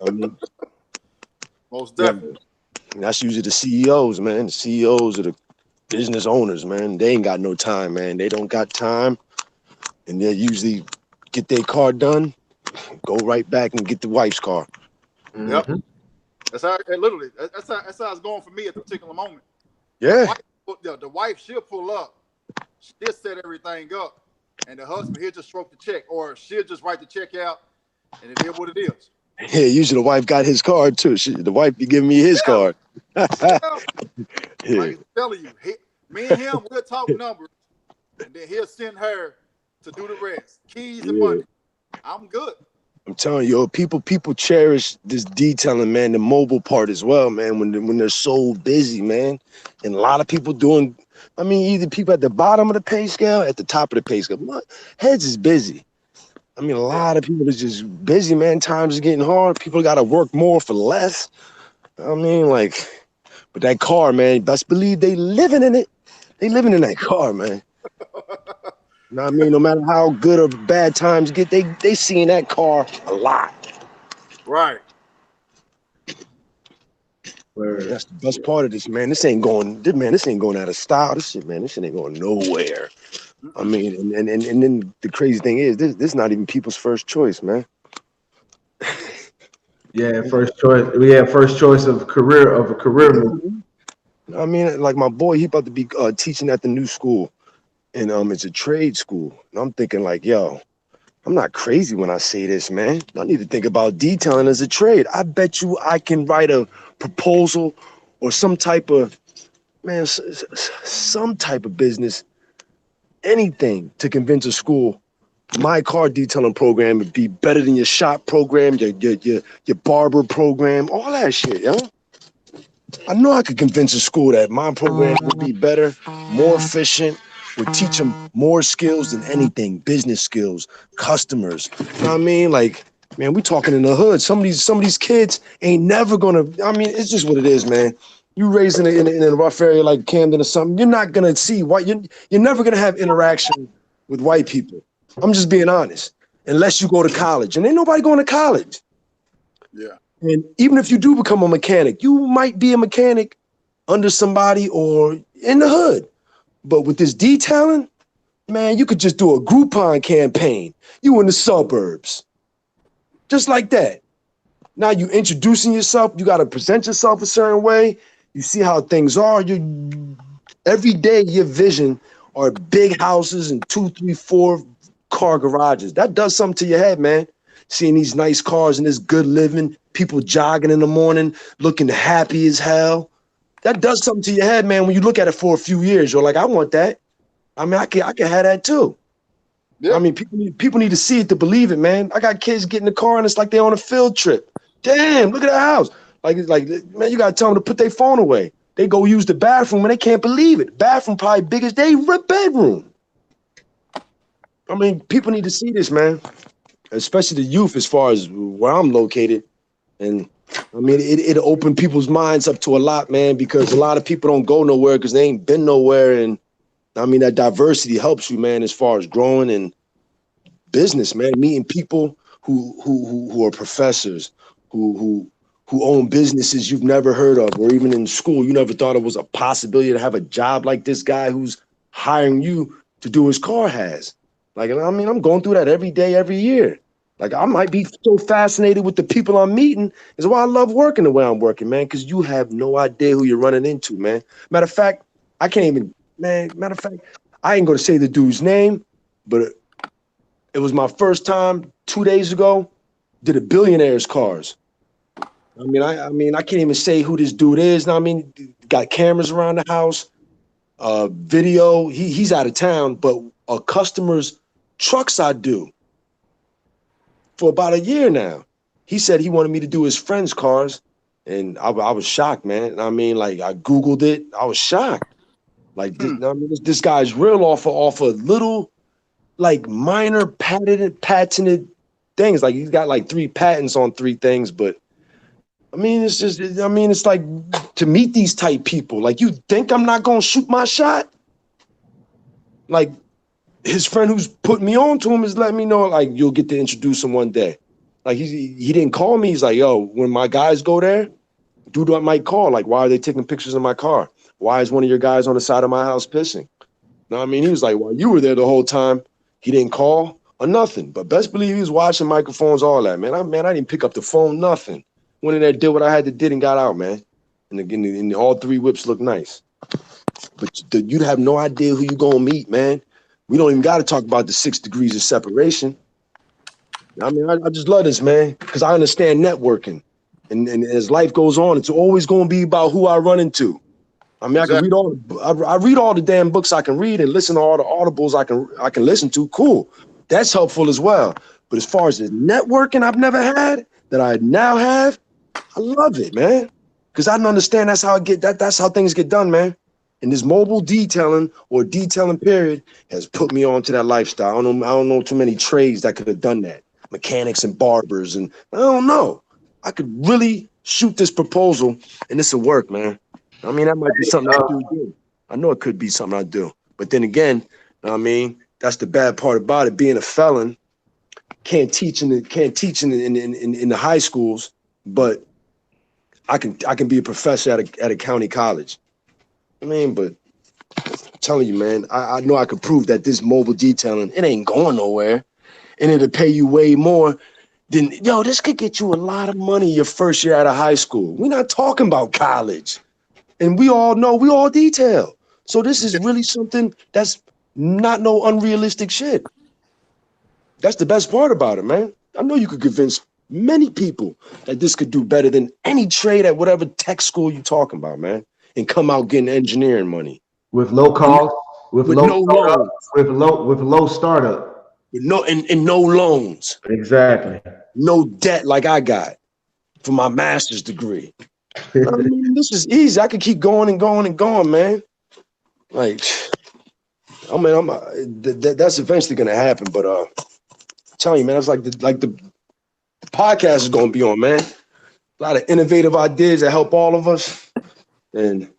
I mean, most definitely. And that's usually the CEOs, man. The CEOs are the business owners, man. They ain't got no time, man. They don't got time, and they usually get their car done, go right back and get the wife's car. Yep. That's how literally. That's how it's going for me at the particular moment. Yeah. The wife, she'll pull up, she'll set everything up, and the husband, he'll just stroke the check, or she'll just write the check out, and it is what it is. Yeah, usually the wife got his card too. The wife be giving me his card. Like I'm telling you, me and him, we'll talk numbers, and then he'll send her to do the rest. Keys and money. I'm good. I'm telling you, people cherish this detailing, man, the mobile part as well, man, when they're so busy, man. And a lot of people doing, I mean, either people at the bottom of the pay scale, at the top of the pay scale. Heads is busy. I mean, a lot of people are just busy, man. Times is getting hard. People got to work more for less. I mean, like, but that car, man, best believe they living in it. They living in that car, man. You know what I mean? No matter how good or bad times get, they see in that car a lot. Right. That's the best part of this, man. This ain't going out of style. This shit ain't going nowhere. I mean, and then the crazy thing is, this not even people's first choice, man. Yeah, first choice. We have first choice of a career move. I mean, like my boy, he about to be teaching at the new school, and it's a trade school. And I'm thinking like, yo, I'm not crazy when I say this, man. I need to think about detailing as a trade. I bet you I can write a proposal or some type of, man, some type of business, anything to convince a school my car detailing program would be better than your shop program, your barber program, all that shit, yo. I know I could convince a school that my program would be better, more efficient, would teach them more skills than anything, business skills, customers. You know what I mean? Like, man, we talking in the hood. Some of these kids ain't never gonna, I mean, it's just what it is, man. You raised in a rough area like Camden or something, you're not gonna see you're never gonna have interaction with white people. I'm just being honest. Unless you go to college, and ain't nobody going to college. Yeah. And even if you do become a mechanic, you might be a mechanic under somebody or in the hood. But with this detailing, man, you could just do a Groupon campaign. You in the suburbs. Just like that. Now you introducing yourself. You got to present yourself a certain way. You see how things are. Every day your vision are big houses and 2, 3, 4 car garages. That does something to your head, man. Seeing these nice cars and this good living, people jogging in the morning, looking happy as hell. That does something to your head, man. When you look at it for a few years, you're like, I want that. I mean, I can have that too. Yeah. I mean, people need to see it to believe it, man. I got kids getting in the car and it's like they're on a field trip. Damn, look at the house. Like, man, you gotta tell them to put their phone away. They go use the bathroom and they can't believe it. Bathroom probably big as their bedroom. I mean, people need to see this, man, especially the youth as far as where I'm located. And I mean, it opened people's minds up to a lot, man, because a lot of people don't go nowhere because they ain't been nowhere. And I mean, that diversity helps you, man, as far as growing and business, man, meeting people who are professors, who own businesses you've never heard of, or even in school, you never thought it was a possibility to have a job like this guy who's hiring you to do his car has. Like, I mean, I'm going through that every day, every year. Like, I might be so fascinated with the people I'm meeting. Is why I love working the way I'm working, man, because you have no idea who you're running into, man. Matter of fact, I can't even, man, I ain't going to say the dude's name, but it was my first time 2 days ago, did a billionaire's cars. I mean, I can't even say who this dude is. Now, I mean, got cameras around the house, video. He's out of town, but a customer's trucks I do for about a year now. He said he wanted me to do his friend's cars, and I was shocked, man. I mean, like, I Googled it. I was shocked. Like, this guy's real off of little, like, minor patented things. Like, he's got like 3 patents on 3 things, but I mean, it's like to meet these type people. Like, you think I'm not gonna shoot my shot? Like, his friend who's putting me on to him is letting me know, like, you'll get to introduce him one day. Like, he didn't call me. He's like, yo, when my guys go there, dude, I might call. Like, why are they taking pictures of my car? Why is one of your guys on the side of my house pissing? No, I mean, he was like, well, you were there the whole time. He didn't call or nothing. But best believe he was watching microphones, all that, man. I didn't pick up the phone, nothing. Went in there, did what I had to do, and got out, man. And again, and all 3 whips look nice. But you'd have no idea who you gonna meet, man. We don't even got to talk about the 6 degrees of separation. I mean, I just love this, man, because I understand networking. And as life goes on, it's always going to be about who I run into. I mean, exactly. I read all the damn books I can read and listen to all the audibles I can listen to. Cool. That's helpful as well. But as far as the networking I've never had, that I now have, I love it, man. Because I don't understand that's how things get done, man. And this mobile detailing or detailing period has put me onto that lifestyle. I don't know too many trades that could have done that. Mechanics and barbers, and I don't know. I could really shoot this proposal and this will work, man. I mean, that might be something I do. I know it could be something I do. But then again, I mean, that's the bad part about it. Being a felon, can't teach in the high schools, but I can be a professor at a county college. I mean, but I'm telling you, man, I know I could prove that this mobile detailing, it ain't going nowhere, and it'll pay you way more than, yo, this could get you a lot of money your first year out of high school. We're not talking about college. And we all know, we all detail. So this is really something that's not no unrealistic shit. That's the best part about it, man. I know you could convince many people that this could do better than any trade at whatever tech school you're talking about, man, and come out getting engineering money with low cost, with low no startup, loans, with low startup. with no loans, Exactly. no debt like I got for my master's degree. I mean, this is easy. I could keep going and going and going, man. Like, I mean, that's eventually gonna happen. But I'm telling you, man, it's like the podcast is gonna be on, man. A lot of innovative ideas that help all of us, and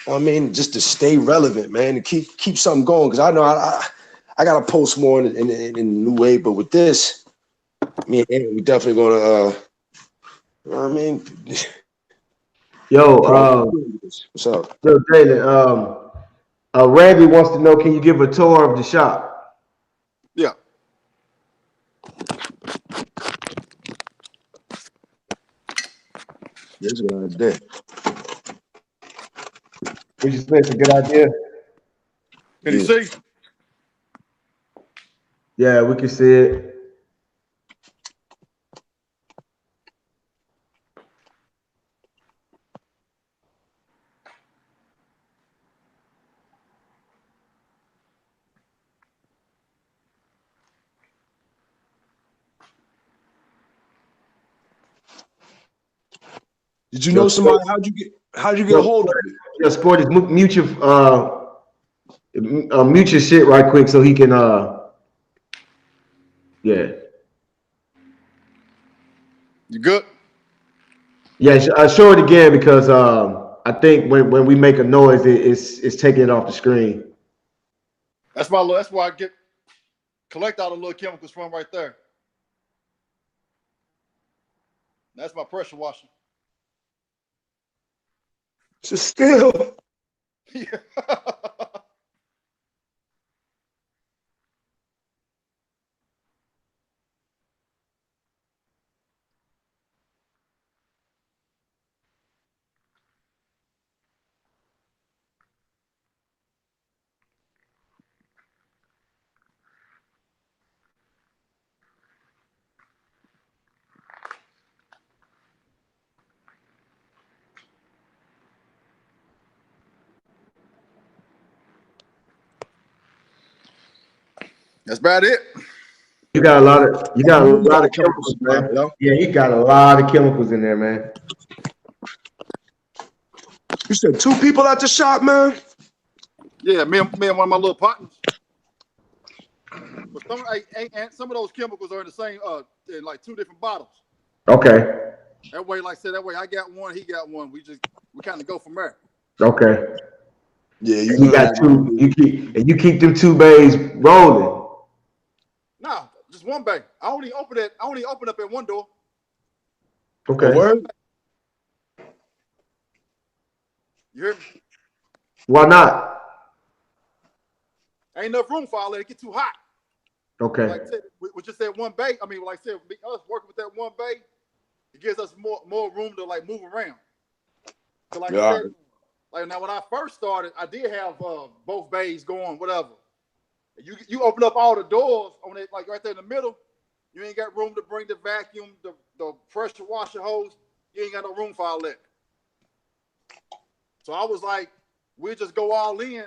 I mean, just to stay relevant, man, and keep something going. Because I know I gotta post more in a new way, but with this, me and Aaron, we definitely gonna. I mean, Yo, what's up? yo, Deaelin, Randy wants to know, can you give a tour of the shop? Yeah. That's a good idea. What you think? It's a good idea. Can you see? Yeah, we can see it. Did you know somebody? How'd you get a hold of it? Yeah, Sport is mute your shit right quick so he can yeah. You good? Yeah, show it again because I think when we make a noise, it's taking it off the screen. That's why I collect all the little chemicals from right there. That's my pressure washer. Just still. Yeah. That's about it. You got a lot of chemicals, man. Yo. Yeah, he got a lot of chemicals in there, man. You said 2 people at the shop, man? Yeah, me and one of my little partners. But some of those chemicals are in the same in like 2 different bottles. Okay. That way, like I said, I got one, he got one. We kind of go from there. Okay. Yeah, you got 2. You keep them 2 bays rolling. No, just one bay. I only open up at one door. Okay. Word? You hear me? Why not? Ain't enough room for all that. It get too hot. Okay. Like I said, we just said one bay. I mean, like I said, us working with that one bay, it gives us more room to like move around. So like I said, like now when I first started, I did have both bays going, whatever. You open up all the doors on it, like right there in the middle. You ain't got room to bring the vacuum, the pressure washer hose. You ain't got no room for all that. So I was like, we'll just go all in,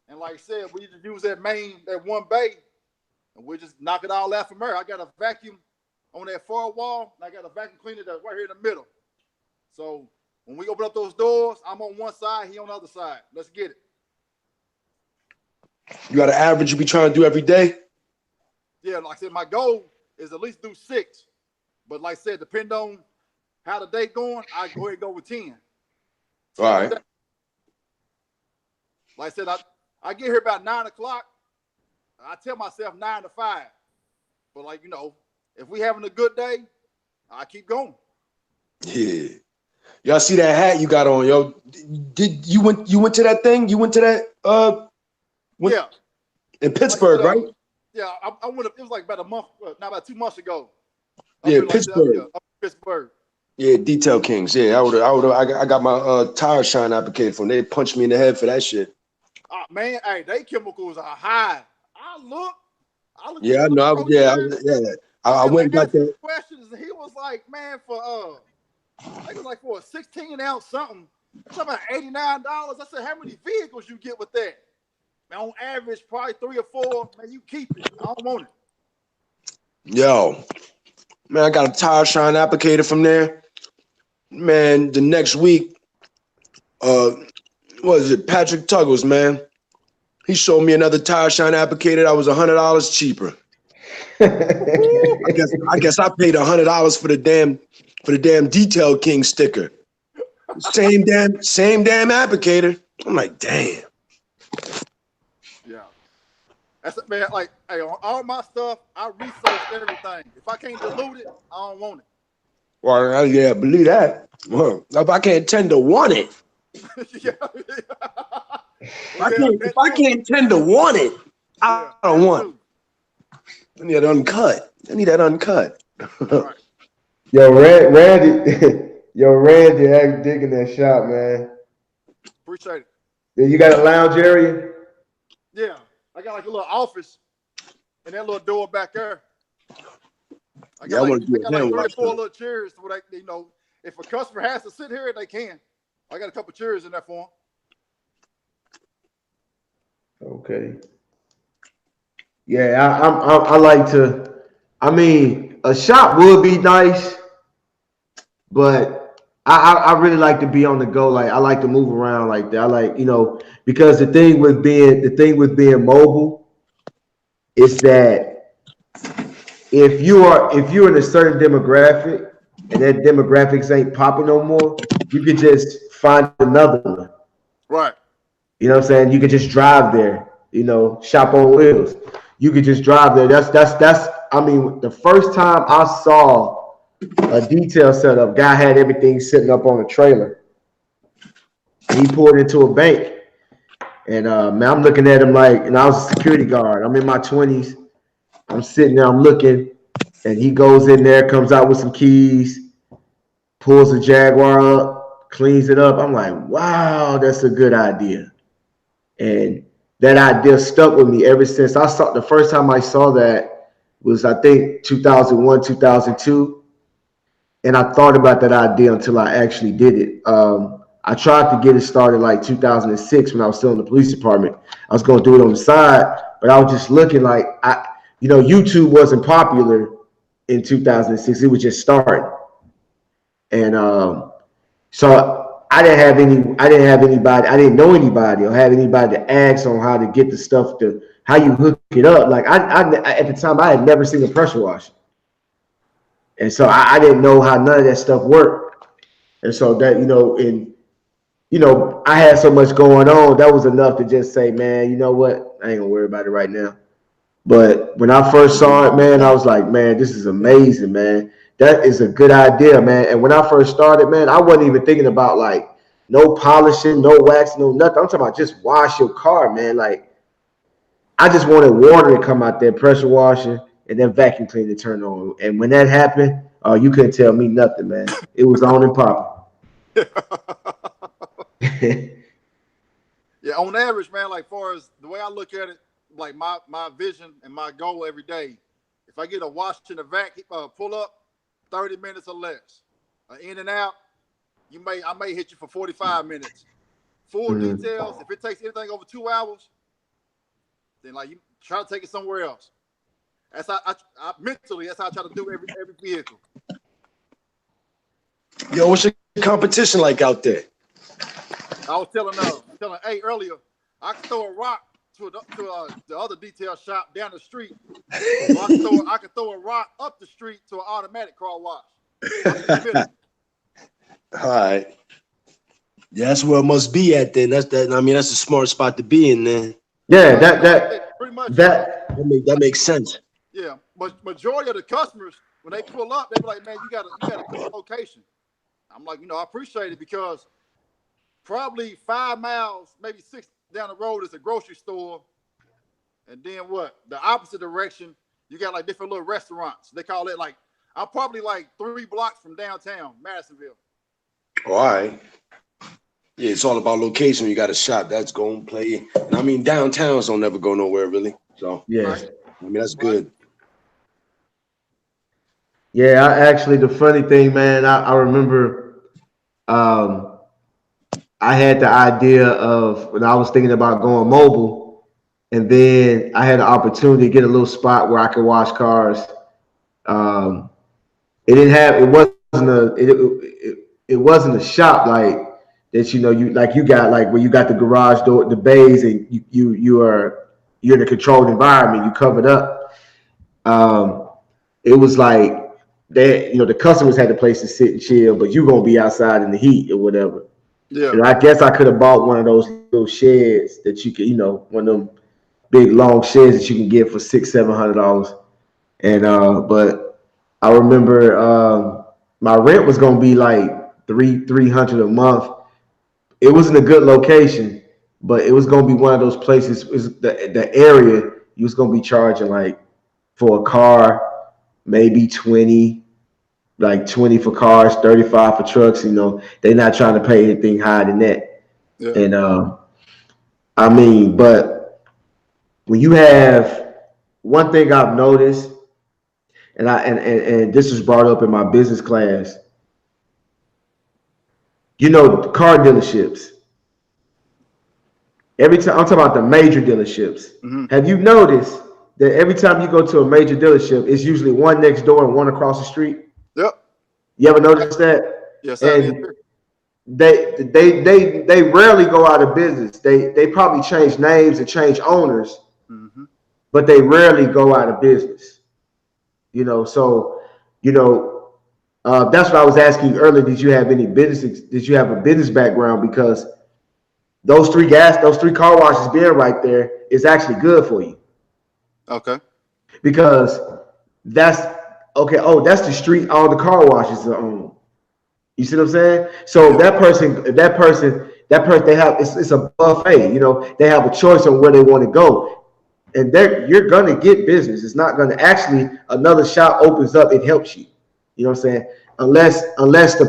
and like I said, we just use that one bay, and we'll just knock it all out from there. I got a vacuum on that far wall, and I got a vacuum cleaner that's right here in the middle. So when we open up those doors, I'm on one side, he on the other side. Let's get it. You got an average you be trying to do every day? Yeah, like I said, my goal is at least do 6. But like I said, depending on how the day going, I go ahead and go with 10. All right. Like I said, I get here about 9 o'clock. I tell myself 9 to 5. But like, if we having a good day, I keep going. Yeah. Y'all see that hat you got on, yo? Did you went to that thing? You went to that yeah. In Pittsburgh, right? Yeah, I went up. It was like about a month, not about 2 months ago. Yeah, Pittsburgh. Pittsburgh. Yeah, Detail Kings. Yeah, I got my tire shine applicated for them. They punched me in the head for that shit. Man, hey, they chemicals are high. I looked Yeah, I at know. bro Yeah, chairs. I And went and got asked him that. questions, and he was like, man, for I think it was like for a 16-ounce something. I'm talking about $89. I said, how many vehicles you get with that? Man, on average, probably 3 or 4. Man, you keep it. I don't want it. Yo, man, I got a tire shine applicator from there. Man, the next week, what is it? Patrick Tuggles, man. He showed me another tire shine applicator that was $100 cheaper. I guess I paid $100 for the damn Detail King sticker. Same damn applicator. I'm like, damn. Yeah. That's it, man. Like, hey, on all my stuff, I research everything. If I can't dilute it, I don't want it. Well, yeah, believe that. Well, if I can't 10 to 1 it. Yeah. If I can't 10 to 1 it, I don't want it. I need that uncut. Right. Yo, Randy, I'm digging that shop, man. Appreciate it. Yeah, you got a lounge area? Yeah. I got like a little office and that little door back there. I got like 3 or 4 little chairs where they, if a customer has to sit here, they can. I got a couple chairs in there for them. Okay. Yeah, I like to. I mean, a shop would be nice, but I really like to be on the go. Like I like to move around like that. I like because the thing with being mobile is that if you're in a certain demographic and that demographics ain't popping no more, you could just find another one. Right. You know what I'm saying? You could just drive there, shop on wheels. You could just drive there. I mean, the first time I saw a detail setup, guy had everything sitting up on a trailer. He pulled into a bank. And man, I'm looking at him like, and I was a security guard. I'm in my 20s. I'm sitting there, I'm looking, and he goes in there, comes out with some keys, pulls the Jaguar up, cleans it up. I'm like, wow, that's a good idea. And that idea stuck with me ever since the first time I saw that was, I think, 2001, 2002. And I thought about that idea until I actually did it. I tried to get it started like 2006 when I was still in the police department. I was going to do it on the side, but I was just looking like, YouTube wasn't popular in 2006. It was just starting. And so I didn't have anybody. I didn't know anybody or have anybody to ask on how to get the stuff how you hook it up. Like I at the time I had never seen a pressure washer, and so I didn't know how none of that stuff worked. And so that I had so much going on. That was enough to just say, man, you know what? I ain't gonna worry about it right now. But when I first saw it, man, I was like, man, this is amazing, man. That is a good idea, man. And when I first started, man, I wasn't even thinking about like no polishing, no wax, no nothing. I'm talking about just wash your car, man. Like I just wanted water to come out there, pressure washing, and then vacuum cleaner to turn on. And when that happened, you couldn't tell me nothing, man. It was on and popping. Yeah, on average, man, like far as the way I look at it, like my vision and my goal every day, if I get a wash and a vac pull up, 30 minutes or less. In and out, I may hit you for 45 minutes. Full details, if it takes anything over 2 hours, then like you try to take it somewhere else. That's how I mentally, that's how I try to do every vehicle. Yo, what's your competition like out there? I was telling A earlier, I can throw a rock to the other detail shop down the street. I can throw a rock up the street to an automatic car wash. All right. Yeah, that's where it must be at then. That's a smart spot to be in then. Yeah, that pretty much that makes sense. Yeah, but majority of the customers, when they pull up, they be like, man, you got a good location. I'm like, I appreciate it because probably 5 miles, maybe 6 down the road is a grocery store. And then what? The opposite direction, you got like different little restaurants. They call it like, I'm probably like 3 blocks from downtown, Madisonville. All right. Yeah, it's all about location. You got a shop that's going to play. And I mean, downtowns don't never go nowhere, really. So yeah. Right. I mean, that's good. Yeah, the funny thing, man, I remember I had the idea of when I was thinking about going mobile, and then I had the opportunity to get a little spot where I could wash cars. Um, it wasn't a shop like that, you got like where you got the garage door, the bays, and you're in a controlled environment, you covered up. It was like that, the customers had the place to sit and chill, but you're gonna be outside in the heat or whatever. Yeah. And I guess I could have bought one of those little sheds that you could, one of them big long sheds that you can get for $600-700. And but I remember my rent was gonna be like $300 a month. It wasn't a good location, but it was gonna be one of those places. The area you was gonna be charging like for a car, maybe 20, like 20 for cars, 35 for trucks. They're not trying to pay anything higher than that. Yeah. And I mean, but when you have one thing I've noticed, and this was brought up in my business class, car dealerships. Every time I'm talking about the major dealerships. Mm-hmm. Have you noticed that every time you go to a major dealership, it's usually one next door and one across the street? Yep. You ever notice that? Yes, and they rarely go out of business. They probably change names and change owners, mm-hmm. but they rarely go out of business. So that's what I was asking you earlier. Did you have any business? Did you have a business background? Because those three car washes being right there is actually good for you. Okay. Because that's okay. Oh, that's the street all the car washes are on. You see what I'm saying? So that person, they have it's a buffet. They have a choice on where they want to go, and you're gonna get business. It's not gonna actually another shop opens up. It helps you. You know what I'm saying? Unless the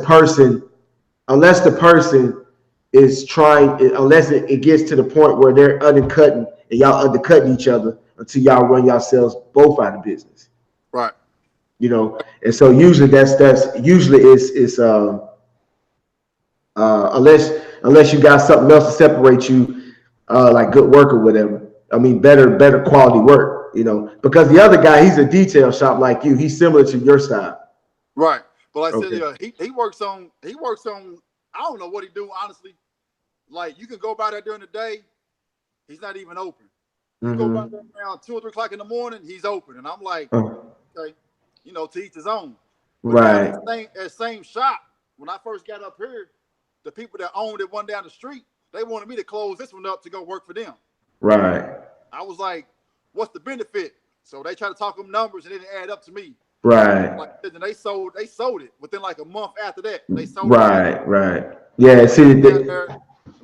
person is trying, unless it gets to the point where they're undercutting and y'all undercutting each other until y'all run yourselves both out of business. Right. And so usually it's unless you got something else to separate you, like good work or whatever. I mean, better quality work, because the other guy, he's a detail shop like you. He's similar to your style. Right. But like I said, he works on, I don't know what he do, honestly. Like, you can go by there during the day, he's not even open. You go by there around 2 or 3 o'clock in the morning, he's open. And I'm like, okay, to each his own. But right. That same shop, when I first got up here, the people that owned it one down the street, they wanted me to close this one up to go work for them. Right. I was like, what's the benefit? So they tried to talk them numbers and it didn't add up to me. Right. And they sold it within like a month after that. They sold it. Right. Yeah. See, like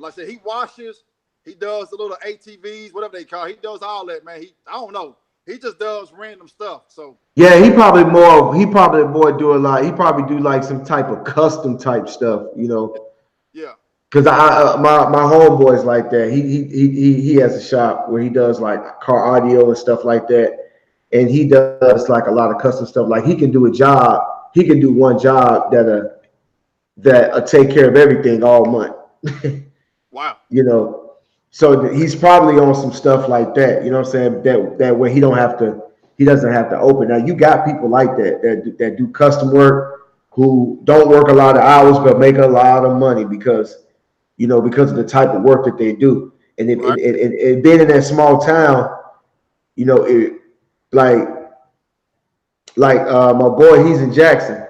I said, he washes, he does the little ATVs, whatever they call it. He does all that, man. I don't know. He just does random stuff. So yeah, he probably more do a lot. He probably do like some type of custom type stuff, Yeah. Because my homeboy's like that. He has a shop where he does like car audio and stuff like that, and he does like a lot of custom stuff. Like he can do one job that'll take care of everything all month. Wow. So he's probably on some stuff like that. You know what I'm saying? That way he doesn't have to open. Now you got people like that do custom work who don't work a lot of hours but make a lot of money because of the type of work that they do. And it being in that small town, my boy, he's in Jackson.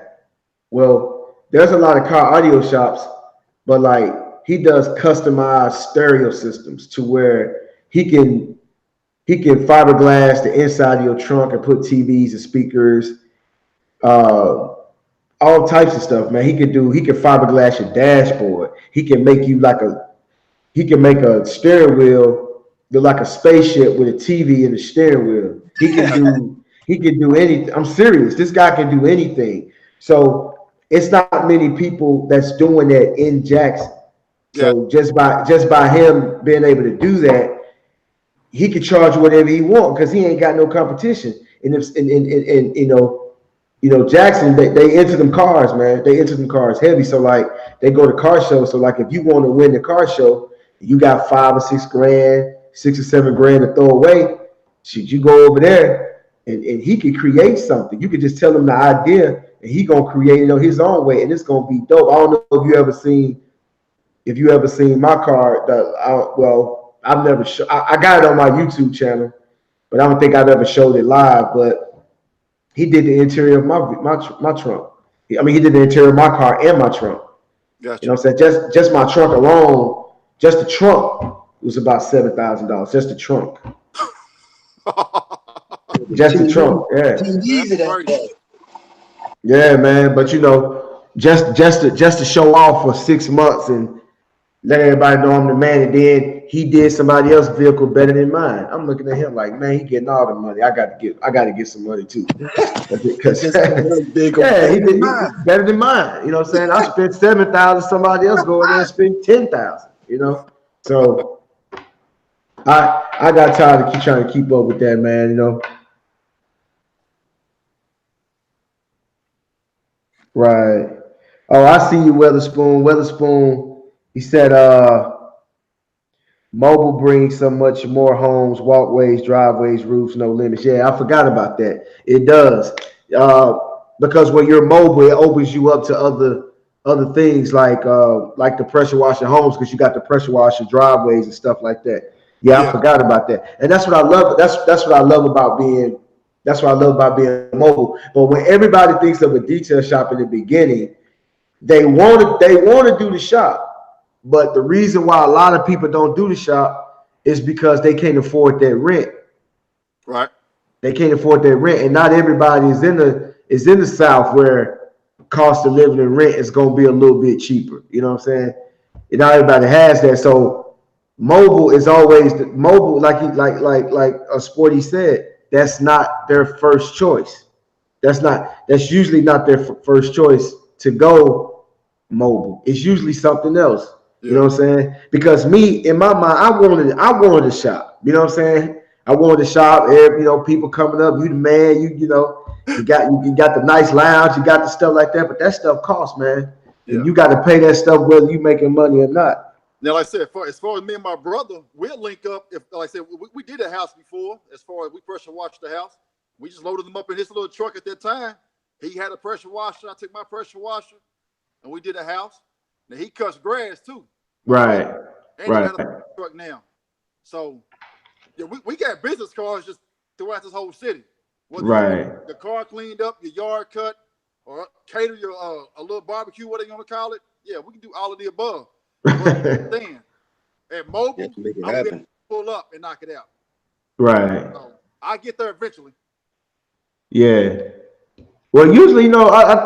Well, there's a lot of car audio shops, but like he does customized stereo systems to where he can fiberglass the inside of your trunk and put TVs and speakers, all types of stuff, man. He can fiberglass your dashboard. He can make a steering wheel look like a spaceship with a TV and a steering wheel. He can do anything. I'm serious. This guy can do anything. So it's not many people that's doing that in Jackson. So just by him being able to do that, he could charge whatever he want because he ain't got no competition. And if and Jackson, they enter them cars, man. They enter them cars heavy. So like they go to car shows. So like if you want to win the car show, you got $5 or $6 grand, $6 or $7 grand to throw away. Should you go over there and he could create something? You could just tell him the idea and he gonna create it on his own way, and it's gonna be dope. I don't know if you ever seen my car. I've never I got it on my YouTube channel, but I don't think I've ever showed it live. But he did the interior of my trunk. I mean, he did the interior of my car and my trunk. Gotcha. You know what I'm saying? Just my trunk alone, just the trunk was about $7,000. Just the trunk. Just the trunk. Yeah. Yeah, man. But just to show off for 6 months and let everybody know I'm the man, and then he did somebody else's vehicle better than mine. I'm looking at him like, man, he getting all the money. I got to get some money too. Because he did better than mine. You know what I'm saying? I spent $7,000. Somebody else go in there and spend $10,000. So I got tired of trying to keep up with that, man. Right. Oh, I see you, Weatherspoon. He said, mobile brings so much more homes, walkways, driveways, roofs, no limits. Yeah, I forgot about that. It does. Because when you're mobile, it opens you up to other things like the pressure washer homes, because you got the pressure washer driveways and stuff like that. Yeah, I forgot about that. And that's what I love. That's what I love about being mobile. But when everybody thinks of a detail shop in the beginning, they want to do the shop. But the reason why a lot of people don't do the shop is because they can't afford that rent. Right. They can't afford that rent, and not everybody is in the South where cost of living and rent is going to be a little bit cheaper. You know what I'm saying? And not everybody has that. So mobile is always mobile, like Sporty said. That's not their first choice. That's usually not their first choice to go mobile. It's usually something else. You know what I'm saying? Because me, in my mind, I wanted to shop. You know what I'm saying? I wanted to shop. People coming up, you the man. You got the nice lounge. You got the stuff like that. But that stuff costs, man. And you got to pay that stuff whether you making money or not. Now, like I said, as far as me and my brother, we'll link up. If, like I said, we did a house before. As far as we pressure washed the house, we just loaded them up in his little truck at that time. He had a pressure washer. I took my pressure washer, and we did a house. Now he cuts grass too. Right. And right. He got a truck now. So yeah, we got business cars just throughout this whole city. Whether the car cleaned up, your yard cut, or cater your a little barbecue, what are you gonna call it? Yeah, we can do all of the above. Then at mobile, I'm gonna pull up and knock it out. Right. So I get there eventually. Yeah. Well, usually, I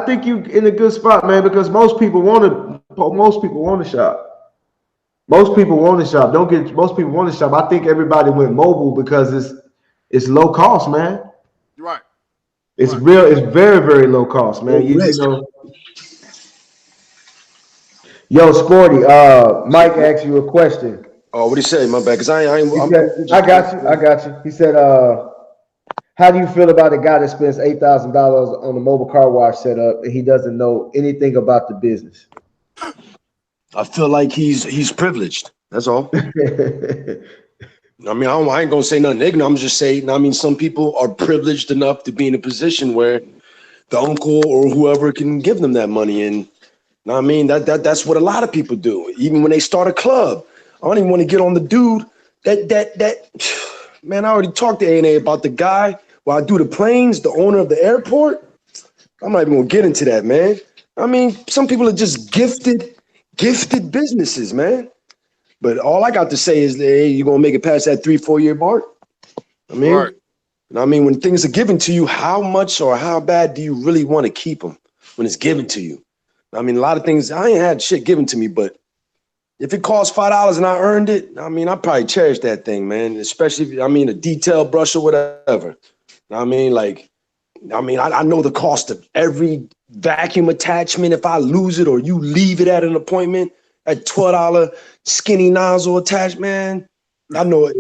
think you in a good spot, man, because most people want to shop. Most people want to shop. Most people want to shop. I think everybody went mobile because it's low cost, man. Right. It's real. It's very, very low cost, man. Yo, Sporty. Mike asked you a question. Oh, what did he say? My bad. Cause I got you. He said, how do you feel about a guy that spends $8,000 on a mobile car wash setup and he doesn't know anything about the business? I feel like he's privileged. That's all. I mean, I ain't gonna say nothing ignorant. I'm just saying. I mean, some people are privileged enough to be in a position where the uncle or whoever can give them that money, and I mean that's what a lot of people do. Even when they start a club, I don't even want to get on the dude that. Man, I already talked to A&A about the guy while I do the planes, the owner of the airport. I'm not even gonna get into that, man. I mean, some people are just gifted businesses, man. But all I got to say is, hey, you gonna make it past that 3-4 year mark? I mean, when things are given to you, how much or how bad do you really want to keep them when it's given to you? I mean, a lot of things, I ain't had shit given to me, but if it costs $5 and I earned it, I mean, I probably cherish that thing, man. Especially if, a detail brush or whatever. I know the cost of every vacuum attachment. If I lose it or you leave it at an appointment, that $12 skinny nozzle attachment, man. I know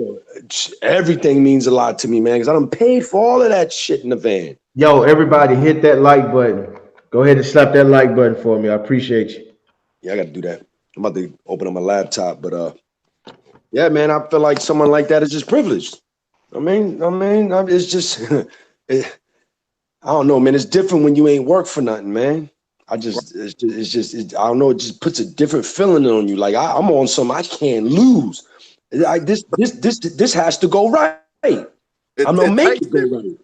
everything means a lot to me, man, because I done paid for all of that shit in the van. Yo, everybody hit that like button. Go ahead and slap that like button for me. I appreciate you. Yeah, I got to do that. I'm about to open up my laptop, but yeah, man, I feel like someone like that is just privileged. I mean, it's just, I don't know, man. It's different when you ain't work for nothing, man. I don't know. It just puts a different feeling on you. Like I'm on something I can't lose. This has to go right. I'm gonna make it go right.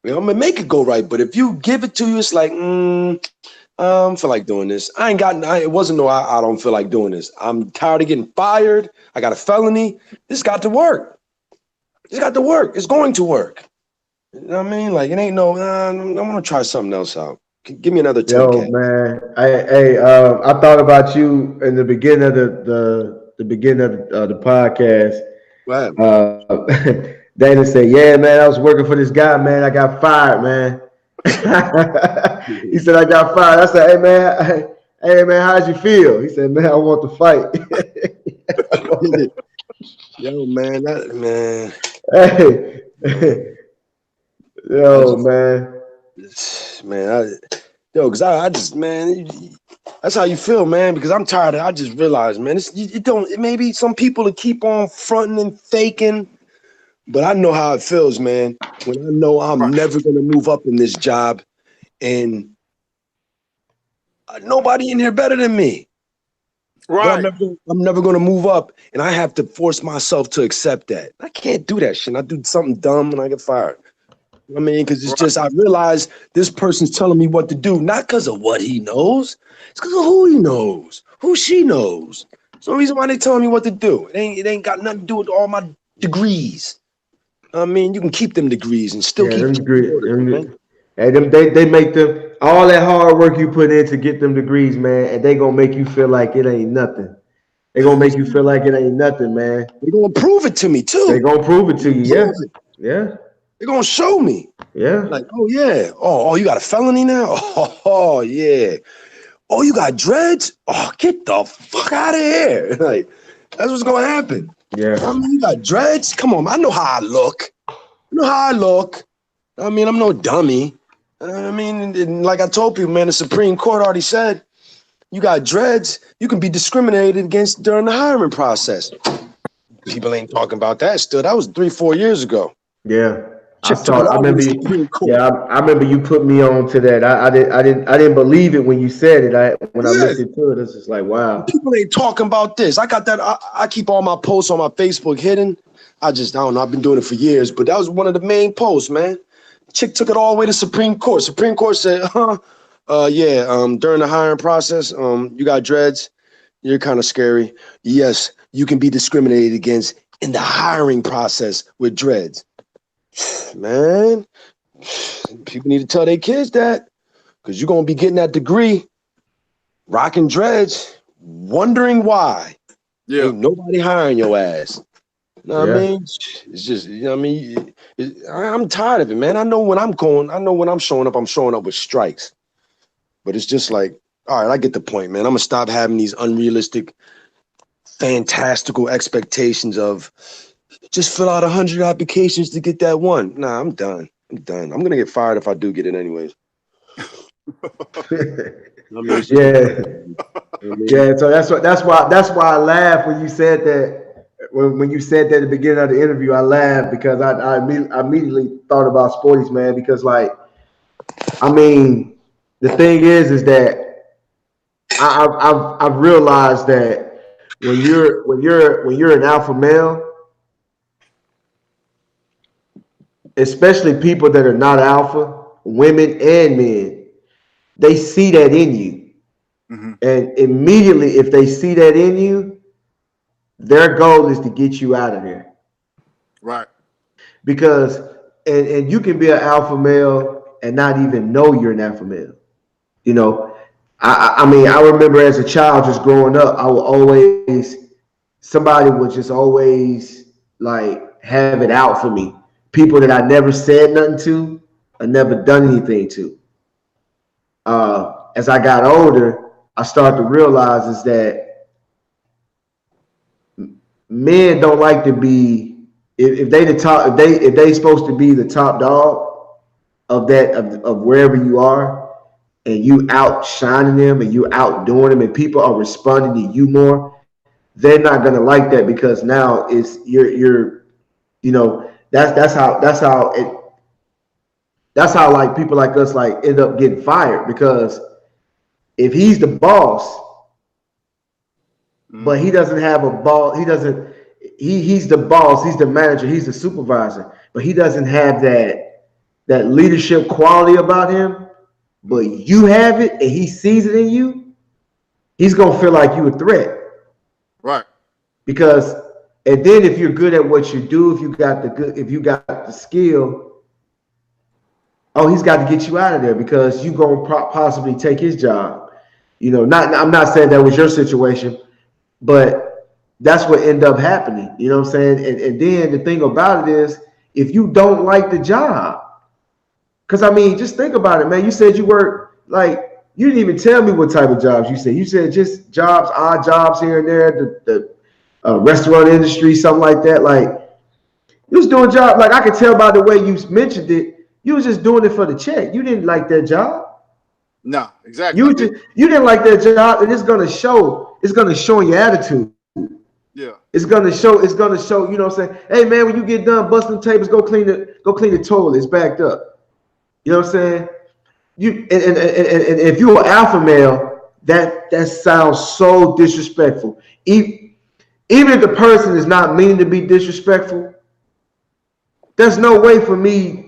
I'm gonna make it go right. But if you give it to you, it's like, I don't feel like doing this. It wasn't I don't feel like doing this. I'm tired of getting fired. I got a felony. This got to work. It's got to work. It's going to work. You know what I mean? Like, it ain't I'm going to try something else out. Give me another 10K. Yo, man. I thought about you in the beginning of the beginning of the podcast. Deaelin said, "Yeah, man, I was working for this guy, man. I got fired, man." He said, "I got fired." I said, hey man, how'd you feel?" He said, "Man, I want to fight." Yo, man, Hey, yo, man. Because I just, man, that's how you feel, man. Because I'm tired. I just realized, man, maybe some people will keep on fronting and faking, but I know how it feels, man. When I know I'm never gonna move up in this job, and nobody in here better than me. Right. But I'm never gonna move up, and I have to force myself to accept that. I can't do that shit. I do something dumb and I get fired. I mean, because it's just I realize this person's telling me what to do, not because of what he knows. It's because of who he knows, who she knows. There's no reason why they telling me what to do. It ain't got nothing to do with all my degrees. I mean, you can keep them degrees and still keep them degrees. Man. They make them all that hard work you put in to get them degrees, man, and they gonna make you feel like it ain't nothing. They gonna make you feel like it ain't nothing, man. They gonna prove it to me too. They gonna prove it to you, yeah. They're gonna show me. Yeah. Like, oh yeah. Oh, you got a felony now? Oh yeah. Oh, you got dreads? Oh, get the fuck out of here. Like, that's what's gonna happen. Yeah. I mean, you got dreads? Come on, I know how I look. I mean, I'm no dummy. I mean, like I told people, man, the Supreme Court already said you got dreads, you can be discriminated against during the hiring process. People ain't talking about that still. That was 3-4 years ago. Yeah. I remember you put me on to that. I didn't believe it when you said it. When I listened to it, it's just like, wow. People ain't talking about this. I got that. I keep all my posts on my Facebook hidden. I don't know. I've been doing it for years, but that was one of the main posts, man. Chick took it all the way to Supreme Court. Supreme Court said, during the hiring process, you got dreads. You're kind of scary. Yes, you can be discriminated against in the hiring process with dreads. Man, people need to tell their kids that, because you're going to be getting that degree, rocking dreads, wondering why. Yeah. Ain't nobody hiring your ass. You know what I mean? It's just, you know what I mean? I'm tired of it, man. I know when I'm showing up, I'm showing up with strikes. But it's just like, all right, I get the point, man. I'm going to stop having these unrealistic, fantastical expectations of just fill out 100 applications to get that one. Nah, I'm done. I'm going to get fired if I do get it anyways. Yeah, so that's why I laughed when you said that. When you said that at the beginning of the interview, I laughed because I immediately thought about Sporties, man. Because the thing is that I've realized that when you're an alpha male, especially people that are not alpha, women and men, they see that in you. Mm-hmm. And immediately, if they see that in you, their goal is to get you out of there. Right. Because, and you can be an alpha male and not even know you're an alpha male. You know, I remember as a child just growing up, somebody would just always like have it out for me. People that I never said nothing to, I never done anything to. As I got older, I started to realize is that men don't like to be if they the top if they supposed to be the top dog of that of wherever you are, and you outshining them and you outdoing them, and people are responding to you more. They're not gonna like that because now it's you're you know that's how like people like us like end up getting fired because if he's the boss, but he doesn't have a boss, he's the boss, he's the manager, he's the supervisor, but he doesn't have that leadership quality about him, but you have it and he sees it in you, he's gonna feel like you a threat. Right. Because and then if you're good at what you do, if you got the skill, oh, he's got to get you out of there because you're gonna possibly take his job. You know, I'm not saying that was your situation, but that's what ended up happening. You know what I'm saying? And then the thing about it is, if you don't like the job, because I mean, just think about it, man. You said you work like you didn't even tell me what type of jobs you said. You said just jobs, odd jobs here and there, the restaurant industry, something like that. Like you was doing job. Like I could tell by the way you mentioned it. You was just doing it for the check. You didn't like that job. No, exactly. You didn't like that job, and it's gonna show. It's gonna show in your attitude. Yeah. It's gonna show. You know what I'm saying? Hey man, when you get done busting tables, go clean the toilet. It's backed up. You know what I'm saying? And if you're an alpha male, that sounds so disrespectful. Even if the person is not meaning to be disrespectful, there's no way for me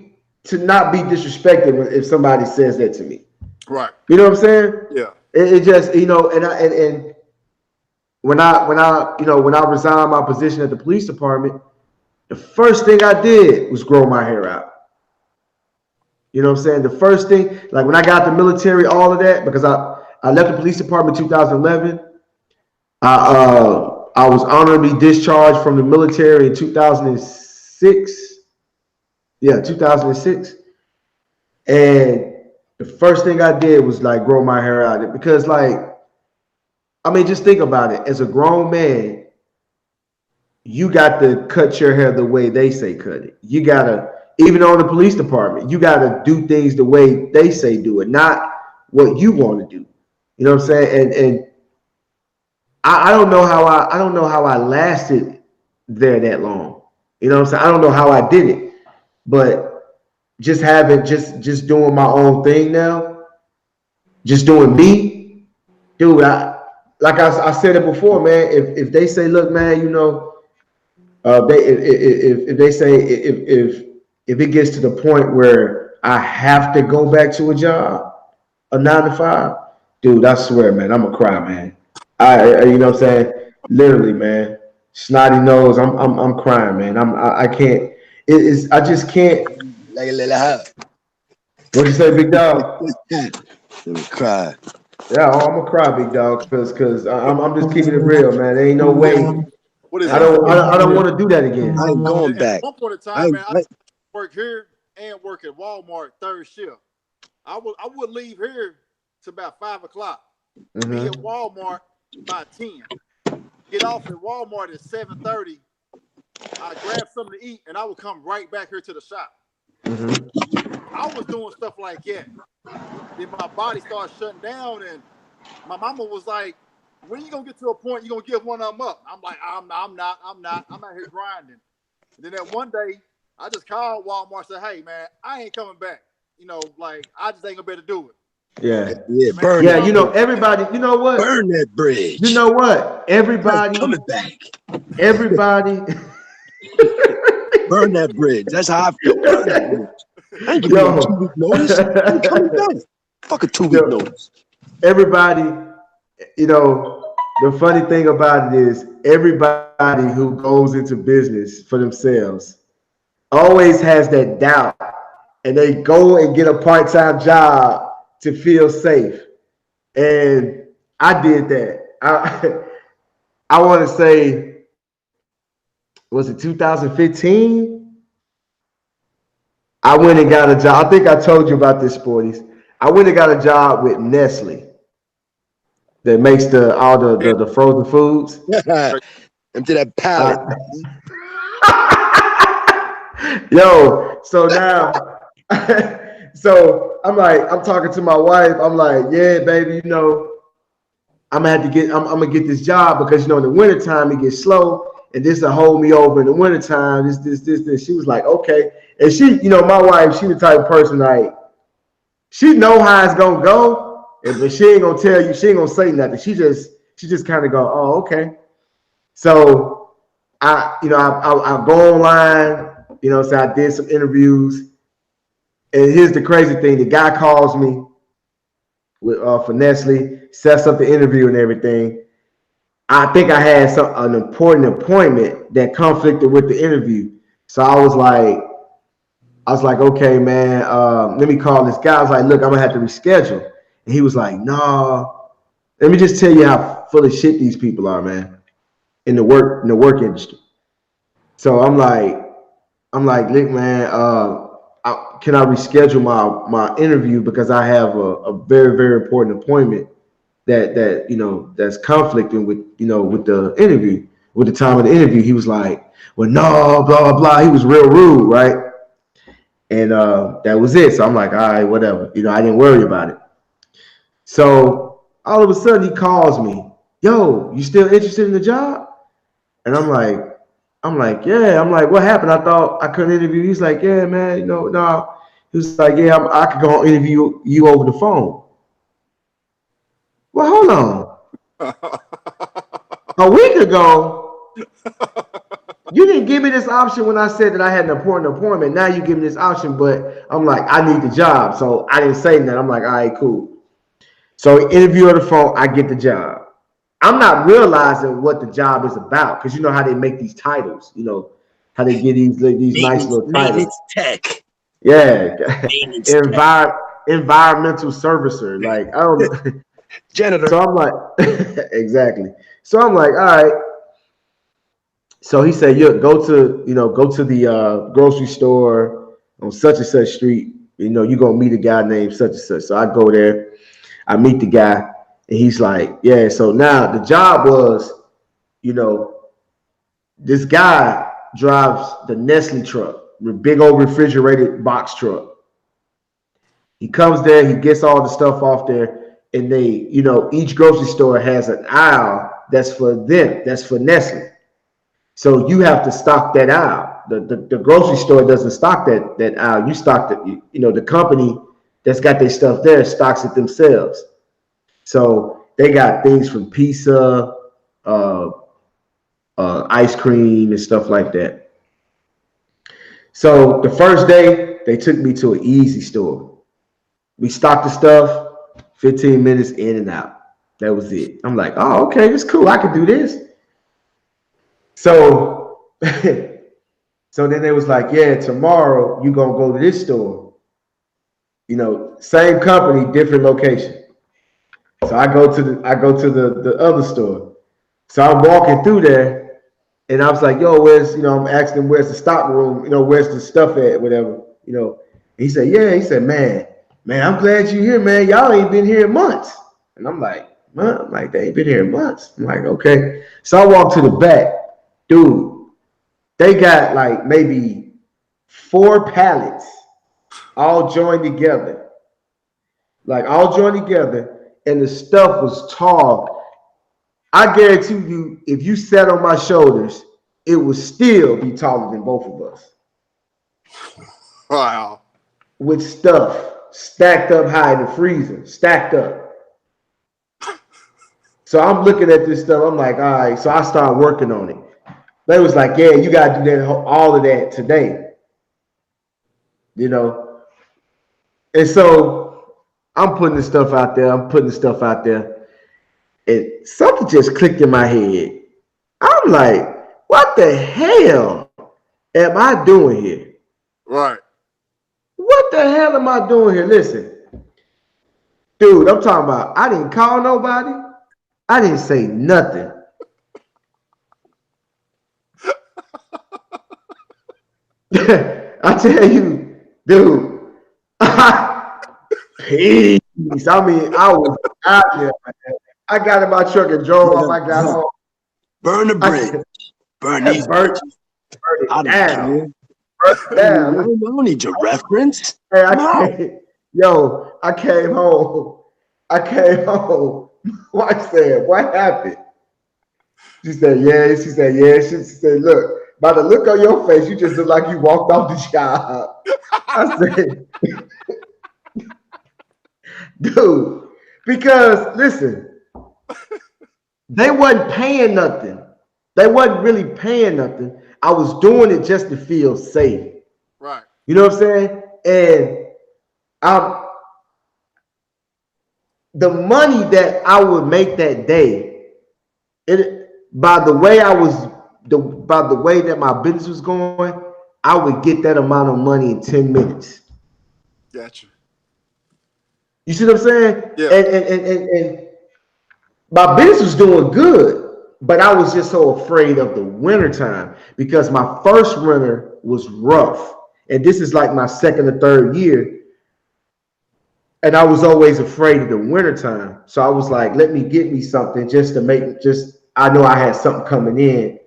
to not be disrespected if somebody says that to me. Right. You know what I'm saying? Yeah. It just, you know, and when I resigned my position at the police department, the first thing I did was grow my hair out. You know what I'm saying? The first thing, like when I got the military, all of that, because I left the police department in 2011. I was honorably discharged from the military in 2006. Yeah, 2006. And the first thing I did was like grow my hair out because like, I mean, just think about it. As a grown man, you got to cut your hair the way they say cut it. You gotta, even on the police department, you gotta do things the way they say do it, not what you want to do. You know what I'm saying? And I don't know how I lasted there that long. You know what I'm saying? I don't know how I did it. But just doing my own thing now, just doing me, dude. I said it before, man. If they say, look, man, you know, if they say if it gets to the point where I have to go back to a job, a 9 to 5, dude, I swear, man, I'm gonna cry, man. You know what I'm saying? Literally, man. Snotty nose, I'm crying, man. I can't. I just can't. What'd you say, big dog? Let me cry. Yeah, I'm gonna cry, big dog, because I'm just keeping it real, man. There ain't no way. What is I don't want to do that again. I ain't going back. At one point in time, man, I work here and work at Walmart third shift. I would leave here to about 5 o'clock. Be at Walmart by 10. Get off at Walmart at 7:30. I grab something to eat, and I would come right back here to the shop. I was doing stuff like that. Then my body started shutting down, and my mama was like, when you gonna get to a point you're gonna give one of them up? I'm like, I'm not. I'm out here grinding. And then that one day, I just called Walmart and said, hey, man, I ain't coming back. You know, like, I just ain't gonna be able to do it. Yeah, burn. Yeah, you know, everybody, you know what? Burn that bridge. You know what? Everybody coming back. Everybody burn that bridge. That's how I feel. Burn that bridge. I ain't giving you a 2-week notice. I'm coming back. Fuck a 2-week notice. Everybody, you know, the funny thing about it is everybody who goes into business for themselves always has that doubt, and they go and get a part-time job to feel safe. And I did that. I want to say, was it 2015? I went and got a job. I think I told you about this, Sporties. I went and got a job with Nestle that makes all the frozen foods. Empty that pallet. Yo, so now, so I'm talking to my wife. I'm like, yeah, baby, I'm gonna get this job because in the wintertime it gets slow, and this will hold me over in the wintertime. This. She was like, okay. And she, my wife, she the type of person like, she know how it's gonna go, but she ain't gonna tell you, she ain't gonna say nothing. She just kind of go, oh, okay. So I go online, so I did some interviews. And here's the crazy thing: the guy calls me for Nestle, sets up the interview and everything. I think I had an important appointment that conflicted with the interview. So I was like, okay, man, let me call this guy. I was like, look, I'm gonna have to reschedule. And he was like, no. Let me just tell you how full of shit these people are, man, in the work industry. So I'm like, look, man, can I reschedule my interview because I have a very, very important appointment that's conflicting with with the interview, with the time of the interview. He was like, well, no, blah blah blah. He was real rude, right? And that was it. So I'm like, all right, whatever. I didn't worry about it. So all of a sudden he calls me, yo, you still interested in the job? And I'm like, yeah. I'm like, what happened? I thought I couldn't interview. He's like, yeah, man, no. He was like, yeah, I could go interview you over the phone. Well, hold on. A week ago, you didn't give me this option when I said that I had an important appointment. Now you give me this option, but I'm like, I need the job. So I didn't say that. I'm like, all right, cool. So interview on the phone, I get the job. I'm not realizing what the job is about because you know how they make these titles, how they get these nice little titles. Maintenance tech. Yeah. Environmental servicer. Like, I don't know. Janitor. So I'm like, exactly. So I'm like, all right. So he said, yeah, go to the grocery store on such and such street. You're gonna meet a guy named such and such. So I go there, I meet the guy, and he's like, yeah. So now the job was, this guy drives the Nestle truck, the big old refrigerated box truck. He comes there, he gets all the stuff off there, and they, each grocery store has an aisle that's for them, that's for Nestle. So you have to stock that aisle. The grocery store doesn't stock that aisle. You stock the company that's got their stuff there stocks it themselves. So they got things from pizza, ice cream, and stuff like that. So the first day they took me to an easy store. We stocked the stuff, 15 minutes in and out. That was it. I'm like, oh, okay, it's cool. I can do this. So, so then they was like, yeah, tomorrow you gonna go to this store. Same company, different location. So I go to the other store. So I'm walking through there, and I was like, yo, I'm asking him, where's the stock room? Where's the stuff at, whatever. And he said, yeah. He said, man, I'm glad you're here, man. Y'all ain't been here in months. And I'm like, what? I'm like, they ain't been here in months. I'm like, okay. So I walk to the back. Dude, they got like maybe 4 pallets all joined together. And the stuff was tall. I guarantee you, if you sat on my shoulders, it would still be taller than both of us. Wow. With stuff stacked up high in the freezer, stacked up. So I'm looking at this stuff. I'm like, all right. So I started working on it. They was like, yeah, you got to do that, all of that today. And so I'm putting the stuff out there. And something just clicked in my head. I'm like, what the hell am I doing here? Right. What the hell am I doing here? Listen, dude, I'm talking about, I didn't call nobody. I didn't say nothing. I tell you, dude, peace. I mean, I was out there, man. I got in my truck and drove off. I got home. Burn the bridge. Burn these Burn bitches. it I don't down. care. Burn it I down. don't need your reference. Hey, I'm out. I came home. My wife said, "What happened?" She said, "Yeah." She said, "Yeah." She said, "Look, by the look on your face, you just look like you walked off the job." I said, "Dude, because listen, they wasn't paying nothing. They wasn't really paying nothing. I was doing it just to feel safe. Right. You know what I'm saying? And I, the money that I would make that day, by the way by the way that my business was going, I would get that amount of money in 10 minutes. Gotcha. You see what I'm saying? Yeah. And my business was doing good, but I was just so afraid of the winter time because my first winter was rough. And this is like my second or third year. And I was always afraid of the winter time. So I was like, let me get me something just to I know I had something coming in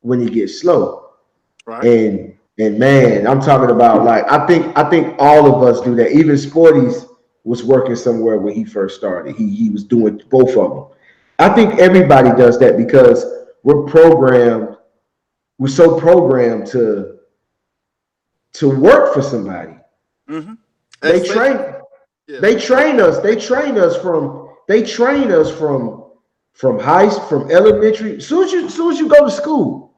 when it gets slow. Right. And man, I'm talking about like I think all of us do that. Even Sporty's was working somewhere when he first started. He was doing both of them. I think everybody does that because we're so programmed to work for somebody. Mm-hmm. They train Yeah. They train us from elementary. As soon as you go to school,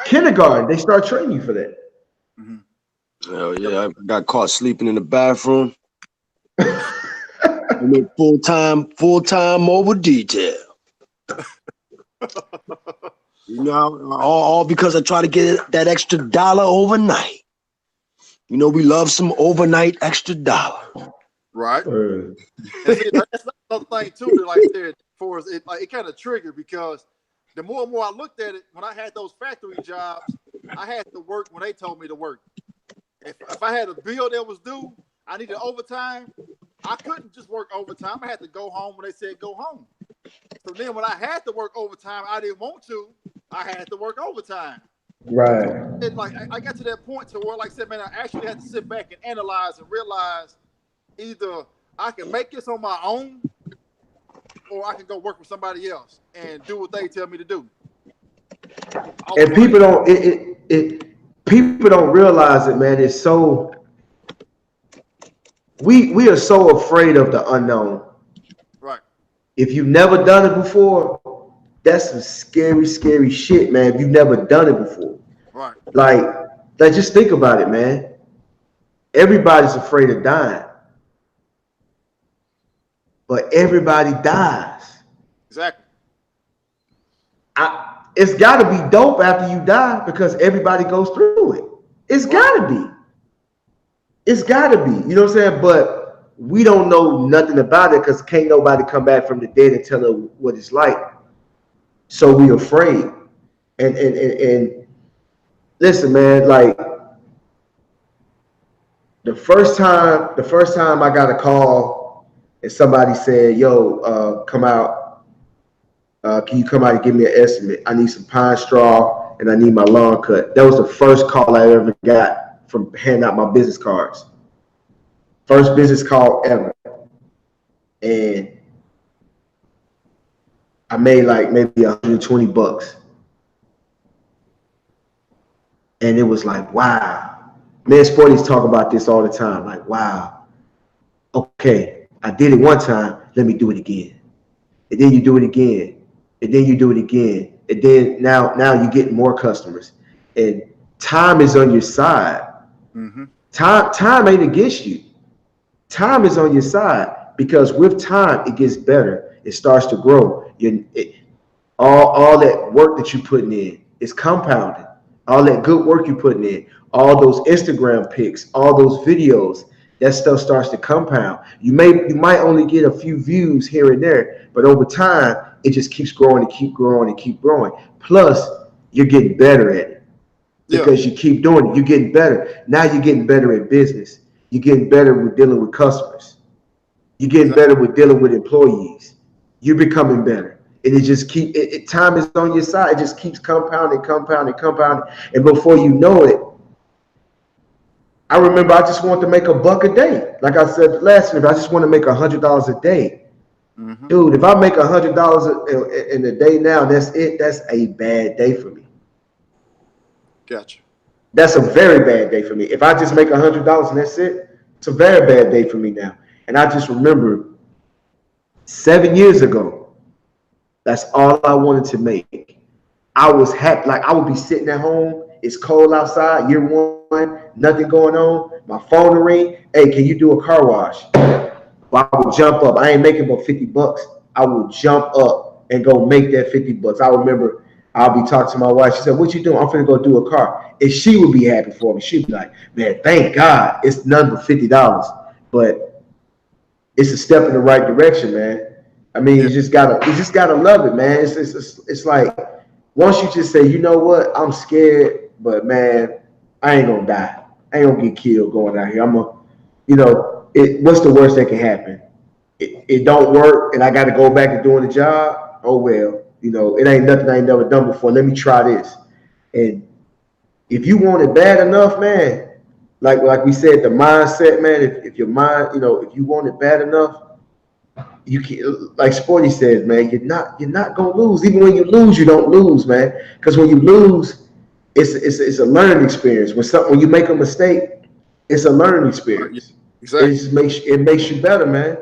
kindergarten, they start training you for that. Mm-hmm. Hell yeah, I got caught sleeping in the bathroom. I mean, full time over detail. You know, all because I try to get that extra dollar overnight. You know, we love some overnight extra dollar. Right. And see, that's another thing too. That, like I said, for us, it kind of triggered because the more and more I looked at it, when I had those factory jobs, I had to work when they told me to work. If I had a bill that was due, I needed overtime. I couldn't just work overtime. I had to go home when they said go home. So then when I had to work overtime, I didn't want to. I had to work overtime. Right. And like I got to that point to where, like I said, man, I actually had to sit back and analyze and realize either I can make this on my own or I can go work with somebody else and do what they tell me to do. And people don't realize it, man. It's so we are so afraid of the unknown. Right. If you've never done it before, that's some scary, scary shit, man. If you've never done it before. Right. Like just think about it, man. Everybody's afraid of dying. But everybody dies. Exactly. It's got to be dope after you die because everybody goes through it. It's got to be. It's got to be. You know what I'm saying? But we don't know nothing about it because can't nobody come back from the dead and tell us what it's like. So we're afraid. And listen, man, like the first time I got a call and somebody said, yo, come out. Can you come out and give me an estimate? I need some pine straw and I need my lawn cut. That was the first call I ever got from handing out my business cards. First business call ever. And I made like maybe $120. And it was like, wow. Man, Sporties talk about this all the time. Like, wow. Okay, I did it one time. Let me do it again. And then you do it again. And then you do it again. And then now you're getting more customers. And time is on your side. Mm-hmm. Time ain't against you. Time is on your side because with time, it gets better. It starts to grow. All that work that you're putting in is compounding. All that good work you're putting in, all those Instagram pics, all those videos, that stuff starts to compound. You might only get a few views here and there, but over time, it just keeps growing and keep growing and keep growing. Plus, you're getting better at it because you keep doing it. You're getting better. Now you're getting better at business. You're getting better with dealing with customers. You're getting better with dealing with employees. You're becoming better. And it just time is on your side. It just keeps compounding. And before you know it, I remember I just wanted to make $1 a day. Like I said last week, I just want to make $100 a day. Mm-hmm. Dude, if I make $100 in a day now, that's it. That's a bad day for me. Gotcha. That's a very bad day for me. If I just make $100 and that's it, it's a very bad day for me now. And I just remember 7 years ago, that's all I wanted to make. I was happy. Like I would be sitting at home. It's cold outside, year one, nothing going on. My phone will ring. Hey, can you do a car wash? Well, I would jump up. I ain't making but $50. I would jump up and go make that $50. I remember I'll be talking to my wife. She said, "What you doing?" "I'm finna go do a car." And she would be happy for me. She'd be like, "Man, thank God it's none but $50." But it's a step in the right direction, man. I mean, you just gotta love it, man. It's like once you just say, you know what, I'm scared, but man, I ain't gonna die. I ain't gonna get killed going out here. What's the worst that can happen? It don't work, and I got to go back to doing the job. Oh well, it ain't nothing I ain't never done before. Let me try this. And if you want it bad enough, man, like we said, the mindset, man. If your mind, if you want it bad enough, you can. Like Sporty says, man, you're not gonna lose. Even when you lose, you don't lose, man. Because when you lose, it's a learning experience. When you make a mistake, it's a learning experience. Exactly. It makes you better, man.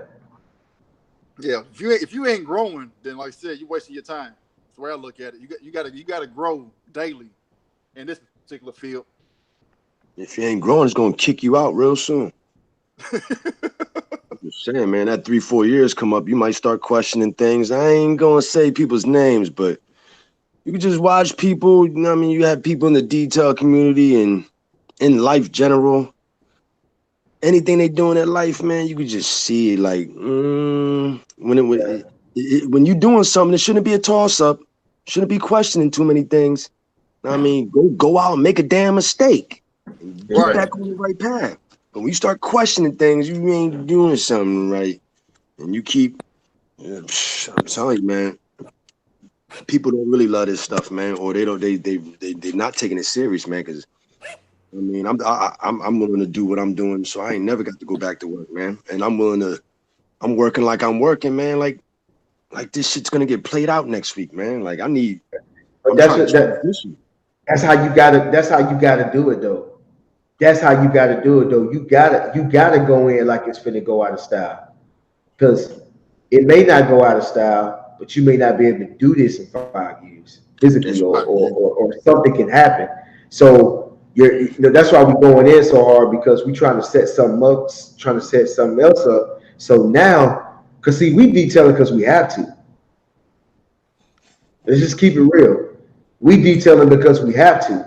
Yeah. If you ain't growing, then like I said, you're wasting your time. That's the way I look at it. You gotta grow daily in this particular field. If you ain't growing, it's gonna kick you out real soon. I'm just saying, man, that 3-4 years come up, you might start questioning things. I ain't gonna say people's names, but you can just watch people. You know what I mean? You have people in the detail community and in life general. Anything they do in their life, man, you could just see it. Like when you're doing something, it shouldn't be a toss up. Shouldn't be questioning too many things. I mean, go out and make a damn mistake and get back on the right path. But when you start questioning things, you ain't doing something right, and you keep. I'm telling you, man. People don't really love this stuff, man, or they're not taking it serious, man. Because I mean, I'm willing to do what I'm doing, so I ain't never got to go back to work, man. And I'm working like I'm working, man. Like this shit's gonna get played out next week, man. Like I need. That's how you gotta do it, though. That's how you gotta do it, though. You gotta go in like it's finna go out of style, because it may not go out of style, but you may not be able to do this in 5 years physically, or something can happen. So that's why we're going in so hard, because we're trying to set something else up. So now, because see, we detailing because we have to. Let's just keep it real. We detailing because we have to.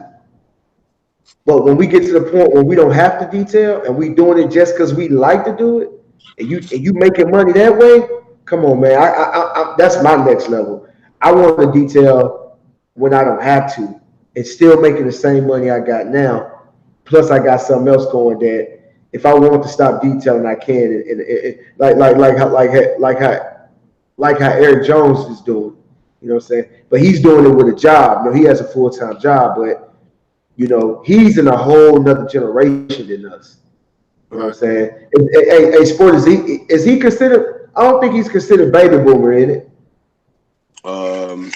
But when we get to the point where we don't have to detail and we doing it just because we like to do it, and you making money that way, come on, man. I that's my next level. I want to detail when I don't have to, and still making the same money I got now. Plus, I got something else going that if I want to stop detailing, I can. Like how Eric Jones is doing. You know what I'm saying? But he's doing it with a job. He has a full-time job, but he's in a whole nother generation than us. You know what I'm saying? Hey, Sport, is he considered? I don't think he's considered baby boomer, in it. No,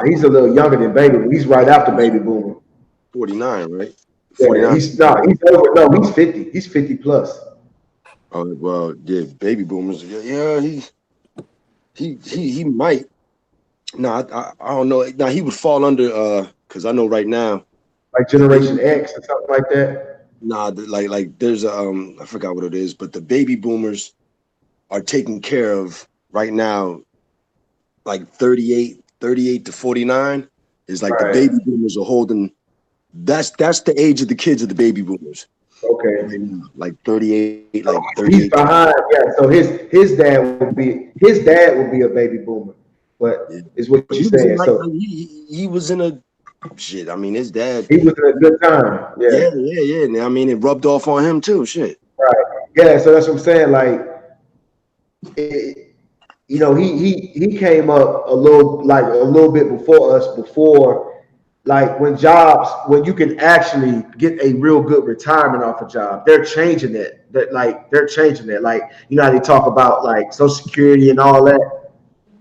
he's a little younger than baby boomer. He's right after baby boomer. 49, right? 49. Yeah, he's 50. He's 50 plus. Oh well, yeah, baby boomers. Yeah, he might. No, I don't know. Now he would fall under because I know right now, like Generation X or something like that. Nah, like there's I forgot what it is, but the baby boomers are taken care of right now. Like 38 to 49 is like the baby boomers are holding. That's the age of the kids of the baby boomers. Okay. Like 38, like 38. He's behind. Yeah. So his dad would be a baby boomer. But is what you're saying. So he was in a shit. I mean, his dad. He was in a good time. Yeah. I mean, it rubbed off on him too. Shit. Right. Yeah. So that's what I'm saying. Like, you know, he came up a little bit before us, like when you can actually get a real good retirement off a job, they're changing it. They're changing it. Like, you know how they talk about like Social Security and all that.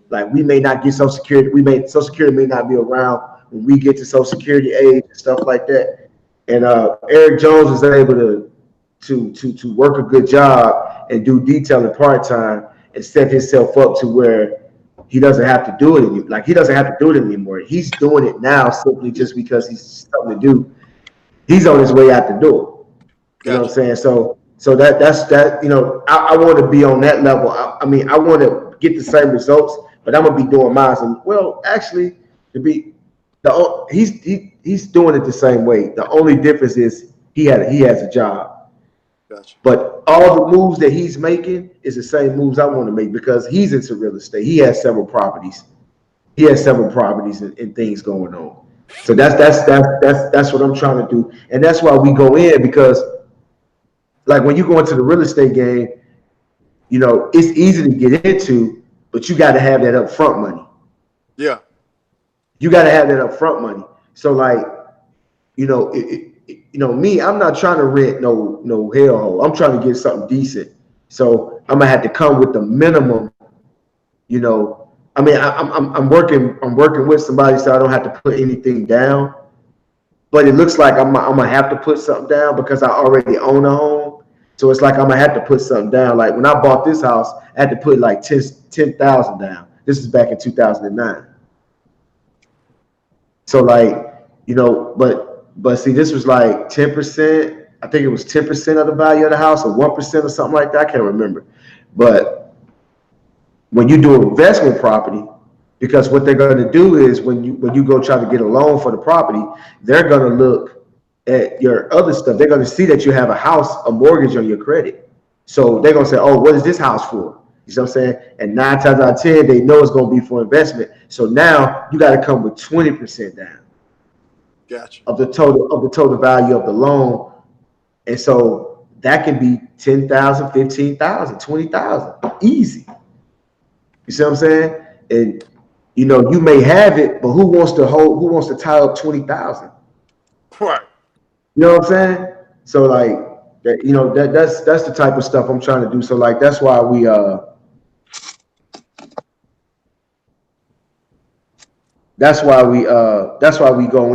Like, we may not get Social Security, Social Security may not be around when we get to Social Security age and stuff like that. And Eric Jones is able to work a good job and do detailing part time and set himself up to where he doesn't have to do it anymore. Like, he doesn't have to do it anymore. He's doing it now simply just because he's something to do. He's on his way out the door. You know what I'm saying? So that's that. You know, I want to be on that level. I mean, I want to get the same results, but I'm gonna be doing mine. And well, actually, he's doing it the same way. The only difference is he has a job. Gotcha. But all the moves that he's making is the same moves I want to make because he's into real estate. He has several properties. And things going on. So that's what I'm trying to do. And that's why we go in, because like when you go into the real estate game, you know, it's easy to get into, but you got to have that upfront money. Yeah. You got to have that upfront money. So like, you know, me, I'm not trying to rent no hellhole. I'm trying to get something decent. So I'm gonna have to come with the minimum. You know, I mean, I'm working with somebody, so I don't have to put anything down. But it looks like I'm gonna have to put something down because I already own a home. So it's like I'm gonna have to put something down. Like when I bought this house, I had to put like 10,000 down. This is back in 2009. So like, you know, but see, this was like 10%. I think it was 10% of the value of the house, or 1% or something like that. I can't remember. But when you do investment property, because what they're going to do is when you go try to get a loan for the property, they're going to look at your other stuff. They're going to see that you have a mortgage on your credit. So they're going to say, oh, what is this house for? You know what I'm saying? And 9 times out of 10, they know it's going to be for investment. So now you got to come with 20% down. Gotcha. Of the total value of the loan. And so that can be 10,000, 15,000, 20,000, easy. You see what I'm saying? And you know, you may have it, but who wants to tie up 20,000? Right. You know what I'm saying? So like that, you know, that's the type of stuff I'm trying to do. So like that's why we go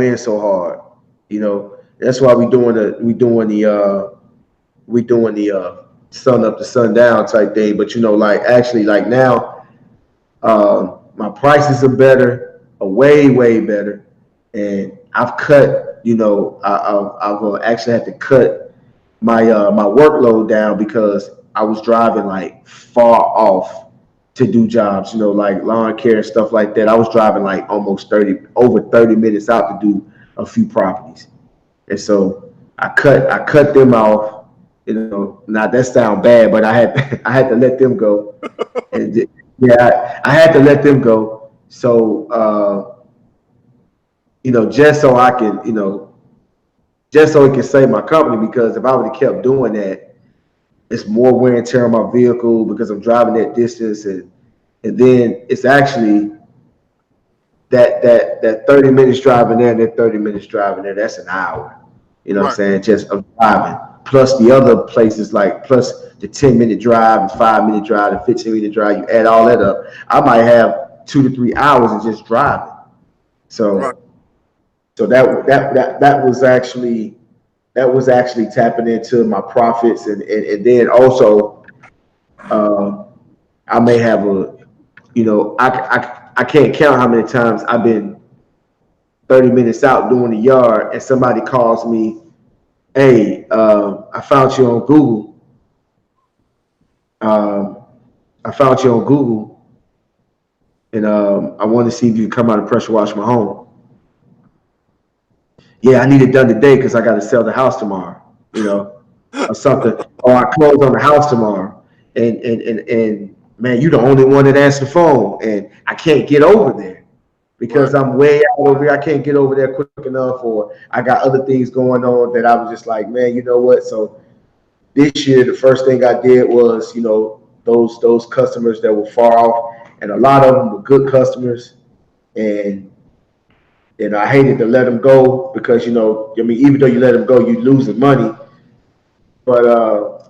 in so hard. You know, that's why we doing the sun up to sundown type thing. But you know, like actually like now, my prices are better, way better, and I've cut. You know, I've actually had to cut my workload down because I was driving like far off to do jobs. You know, like lawn care and stuff like that. I was driving like almost over 30 minutes out to do a few properties, and so I cut them off. You know, now that sounds bad, but I had to let them go. And yeah, I had to let them go. So, you know, just so I can, you know, just so it can save my company, because if I would have kept doing that, it's more wear and tear on my vehicle because I'm driving that distance, and then it's actually that 30 minutes driving there and that 30 minutes driving there, that's an hour. You know what I'm saying? Just of driving. Plus the other places, like plus the 10-minute drive and 5-minute drive and 15-minute drive, you add all that up, I might have 2 to 3 hours of just driving. So so that was actually tapping into my profits, and then also I may have you know, I can't count how many times I've been 30 minutes out doing the yard and somebody calls me, hey, I found you on Google. I found you on Google, and I want to see if you can come out and pressure wash my home. Yeah, I need it done today because I got to sell the house tomorrow, you know, or something. Or I close on the house tomorrow, and man, you the only one that answers the phone, and I can't get over there because I'm way out over here. I can't get over there quick enough, or I got other things going on that I was just like, man, you know what? So this year, the first thing I did was, you know, those customers that were far off, and a lot of them were good customers, and I hated to let them go because I mean, even though you let them go, you losing money. But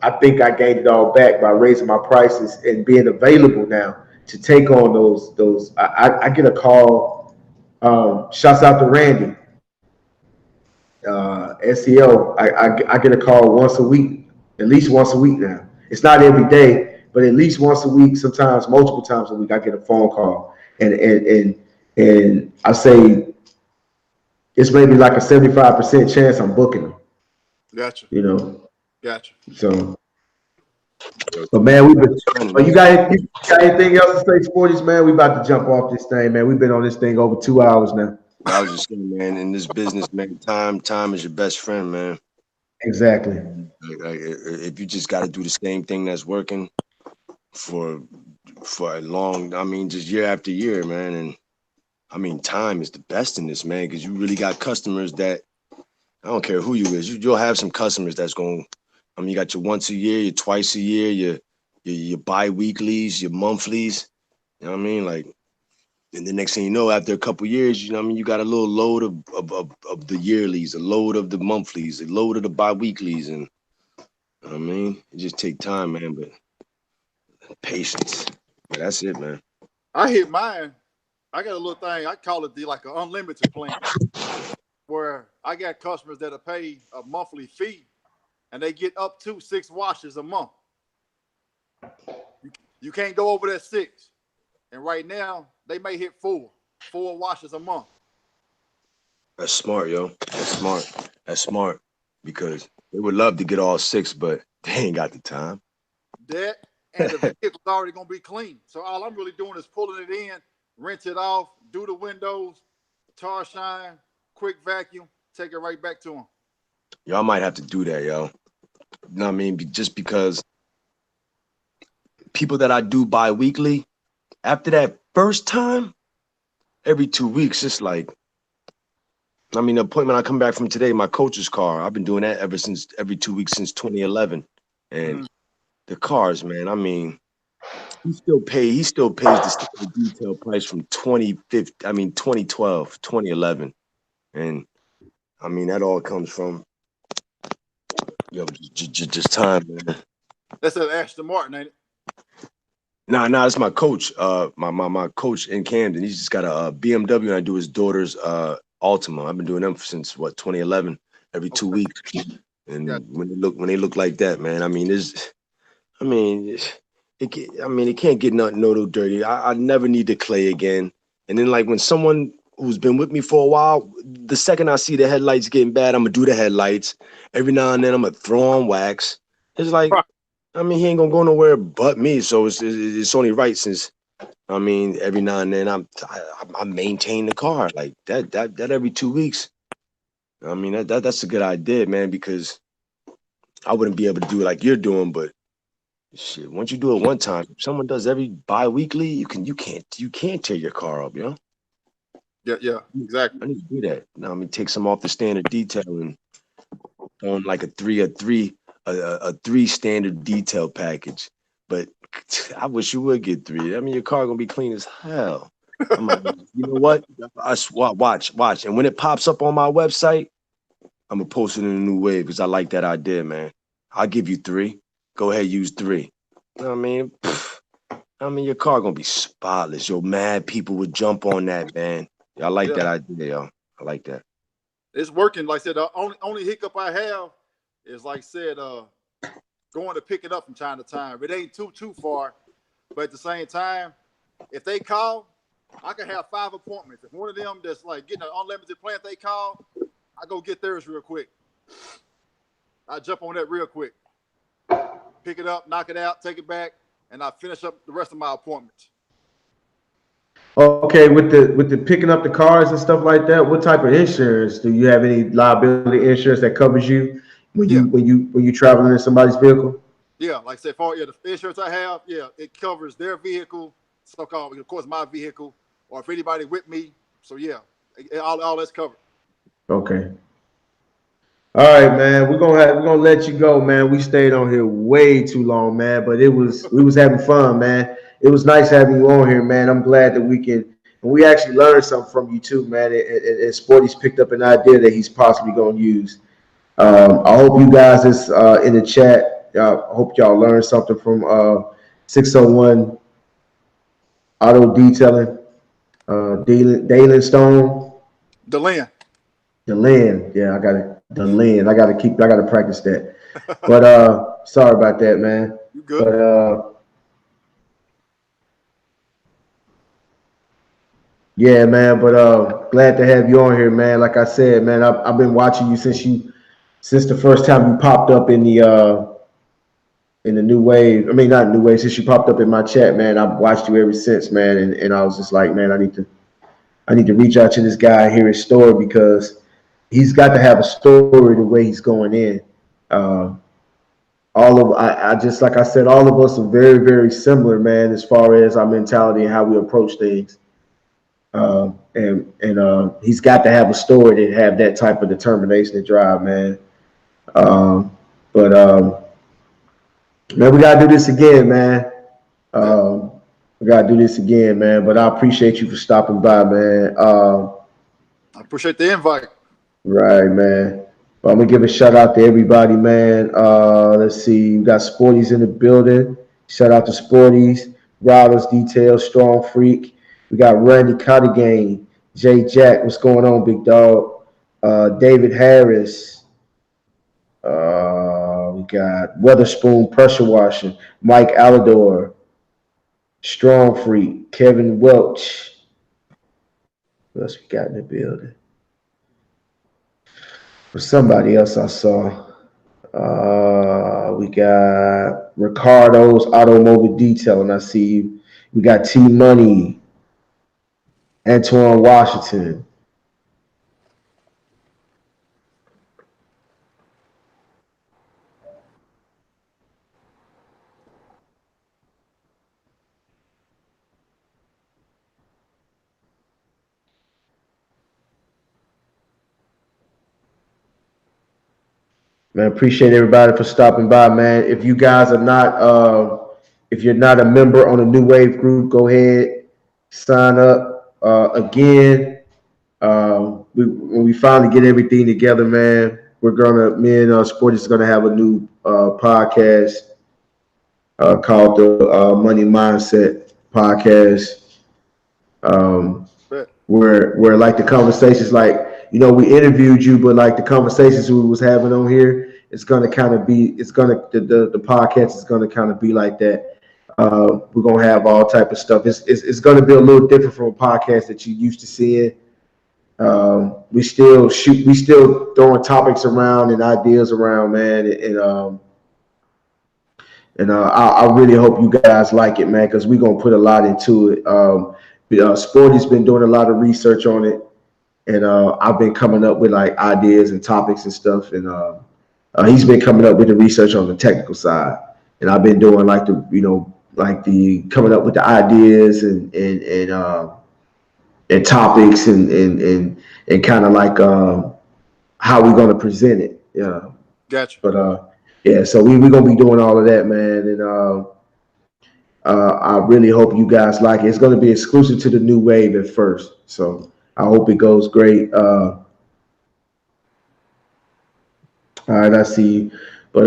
I think I gained it all back by raising my prices and being available now to take on those. I get a call. Shouts out to Randy, SEO. I get a call once a week, at least once a week now. It's not every day, but at least once a week. Sometimes multiple times a week, I get a phone call, and I say it's maybe like a 75% chance I'm booking them. Gotcha. Gotcha. So. But man, we've been. Oh, you got anything else to say, Sporties, man? We about to jump off this thing, man. We've been on this thing over 2 hours now. I was just saying, man, in this business, man, time is your best friend, man. Exactly. Like, if you just got to do the same thing that's working for a long, I mean, just year after year, man, and I mean, time is the best in this, man, because you really got customers that I don't care who you is, you'll have some customers that's going. I mean, you got your once a year, your twice a year, your bi-weeklies, your monthlies. You know what I mean? Like, and the next thing you know, after a couple years, you know what I mean, you got a little load of the yearlies, a load of the monthlies, a load of the bi-weeklies, and you know what I mean, it just take time, man, but patience. Yeah, that's it, man. I hit mine. I got a little thing. I call it like an unlimited plan, where I got customers that'll pay a monthly fee, and they get up to 6 washes a month. You can't go over that 6. And right now, they may hit 4 washes a month. That's smart, yo. That's smart. Because they would love to get all 6, but they ain't got the time. That and the vehicle's already going to be clean. So all I'm really doing is pulling it in, rinse it off, do the windows, tar shine, quick vacuum, take it right back to them. Y'all might have to do that, yo. You know what I mean? Just because people that I do bi-weekly, after that first time, every 2 weeks, it's like, I mean, the appointment I come back from today, my coach's car, I've been doing that every 2 weeks since 2011. And the cars, man, I mean, he still pays the standard detail price from 2012, 2011. And I mean, that all comes from, just time, man. That's at Ashton Martin, ain't it? Nah, it's my coach. My coach in Camden. He's just got a BMW, and I do his daughter's Altima. I've been doing them since 2011, every 2 weeks. And when they look like that, man, I mean, it can't get no dirty. I never need the clay again. And then like when someone who's been with me for a while, the second I see the headlights getting bad, I'm gonna do the headlights. Every now and then I'm gonna throw on wax. It's like, I mean, he ain't gonna go nowhere but me. So it's only right, since I mean, every now and then I maintain the car like that every 2 weeks. I mean, that's a good idea, man, because I wouldn't be able to do it like you're doing, but shit, once you do it one time, if someone does every bi-weekly, you can't tear your car up, you know? Yeah, exactly. I need to do that. Now, I mean, take some off the standard detail and on like a three standard detail package. But I wish you would get 3. I mean, your car gonna be clean as hell. I'm like, you know what? Watch. And when it pops up on my website, I'm gonna post it in a new wave because I like that idea, man. I'll give you 3. Go ahead, use 3. You know what I mean? I mean, your car gonna be spotless. Yo, mad people would jump on that, man. I like that idea, yo. I like that. It's working. Like I said, the only hiccup I have is, like I said, going to pick it up from time to time. It ain't too far, but at the same time, if they call, I can have 5 appointments. If one of them that's like getting an unlimited plan, if they call, I go get theirs real quick. I jump on that real quick. Pick it up, knock it out, take it back, and I finish up the rest of my appointments. Okay, with the picking up the cars and stuff like that, what type of insurance? Do you have any liability insurance that covers you when you traveling in somebody's vehicle? Yeah, like I said, the insurance I have, it covers their vehicle, so-called, of course, my vehicle, or if anybody with me. So all that's covered. Okay. All right, man. We're gonna let you go, man. We stayed on here way too long, man. But we was having fun, man. it was nice having you on here, man. I'm glad that we actually learned something from you too, man. And Sporty's picked up an idea that he's possibly going to use. I hope you guys is in the chat. I hope y'all learned something from 601 Auto Detailing. Deaelin Stone. Deaelin. Yeah, I got it. Deaelin. I got to practice that. But sorry about that, man. You good? But yeah, man. But glad to have you on here, man. Like I said, man, I've been watching you since the first time you popped up in the new wave. I mean, not new wave. Since you popped up in my chat, man, I've watched you ever since, man. And I was just like, man, I need to reach out to this guy and hear his story because he's got to have a story the way he's going in. I just like I said, all of us are very, very similar, man, as far as our mentality and how we approach things. And he's got to have a story to have that type of determination and drive, man. Man, we gotta do this again, man. We gotta do this again, man. But I appreciate you for stopping by, man. I appreciate the invite. Right, man. Well, I'm gonna give a shout out to everybody, man. Let's see, we got Sporties in the building. Shout out to Sporties, Riders Detail, Strong Freak. We got Randy Cottergame, Jay Jack. What's going on, big dog? David Harris. We got Weatherspoon Pressure Washing, Mike Alador, Strong Freak, Kevin Welch. What else we got in the building? For somebody else I saw. We got Ricardo's Automobile Detailing. I see you. We got T Money, Antoine Washington. Man, appreciate everybody for stopping by, man. If you guys are not, if you're not a member on the New Wave group, go ahead, sign up. Again, when we finally get everything together, man, me and Sporty is gonna have a new podcast called the Money Mindset Podcast, where like the conversations, like, you know, we interviewed you, but like the conversations we was having on here, it's gonna kind of be, the podcast is gonna kind of be like that. We're gonna have all type of stuff. It's gonna be a little different from a podcast that you used to seeing. We still throwing topics around and ideas around, man, and I really hope you guys like it, man, because we're gonna put a lot into it. Sporty's been doing a lot of research on it. And I've been coming up with like ideas and topics and stuff, and he's been coming up with the research on the technical side, and I've been doing like coming up with the ideas and topics and kind of like how we're gonna present it. Yeah. Gotcha. But yeah, so we're gonna be doing all of that, man, and I really hope you guys like it. It's gonna be exclusive to the New Wave at first, so I hope it goes great. All right, I see you. But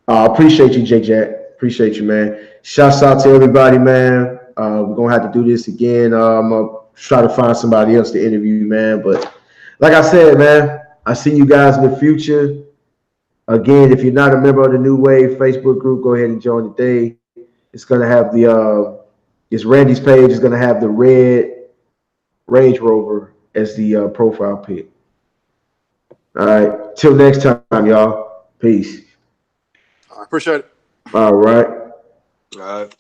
I appreciate you, Jake Jack. Appreciate you, man. Shouts out to everybody, man. We're gonna have to do this again. I'm gonna try to find somebody else to interview, man. But like I said, man, I see you guys in the future. Again, if you're not a member of the New Wave Facebook group, go ahead and join today. It's gonna have it's Randy's page. It's gonna have the red Range Rover as the profile pic. All right. Till next time, y'all. Peace. I appreciate it. All right. All right.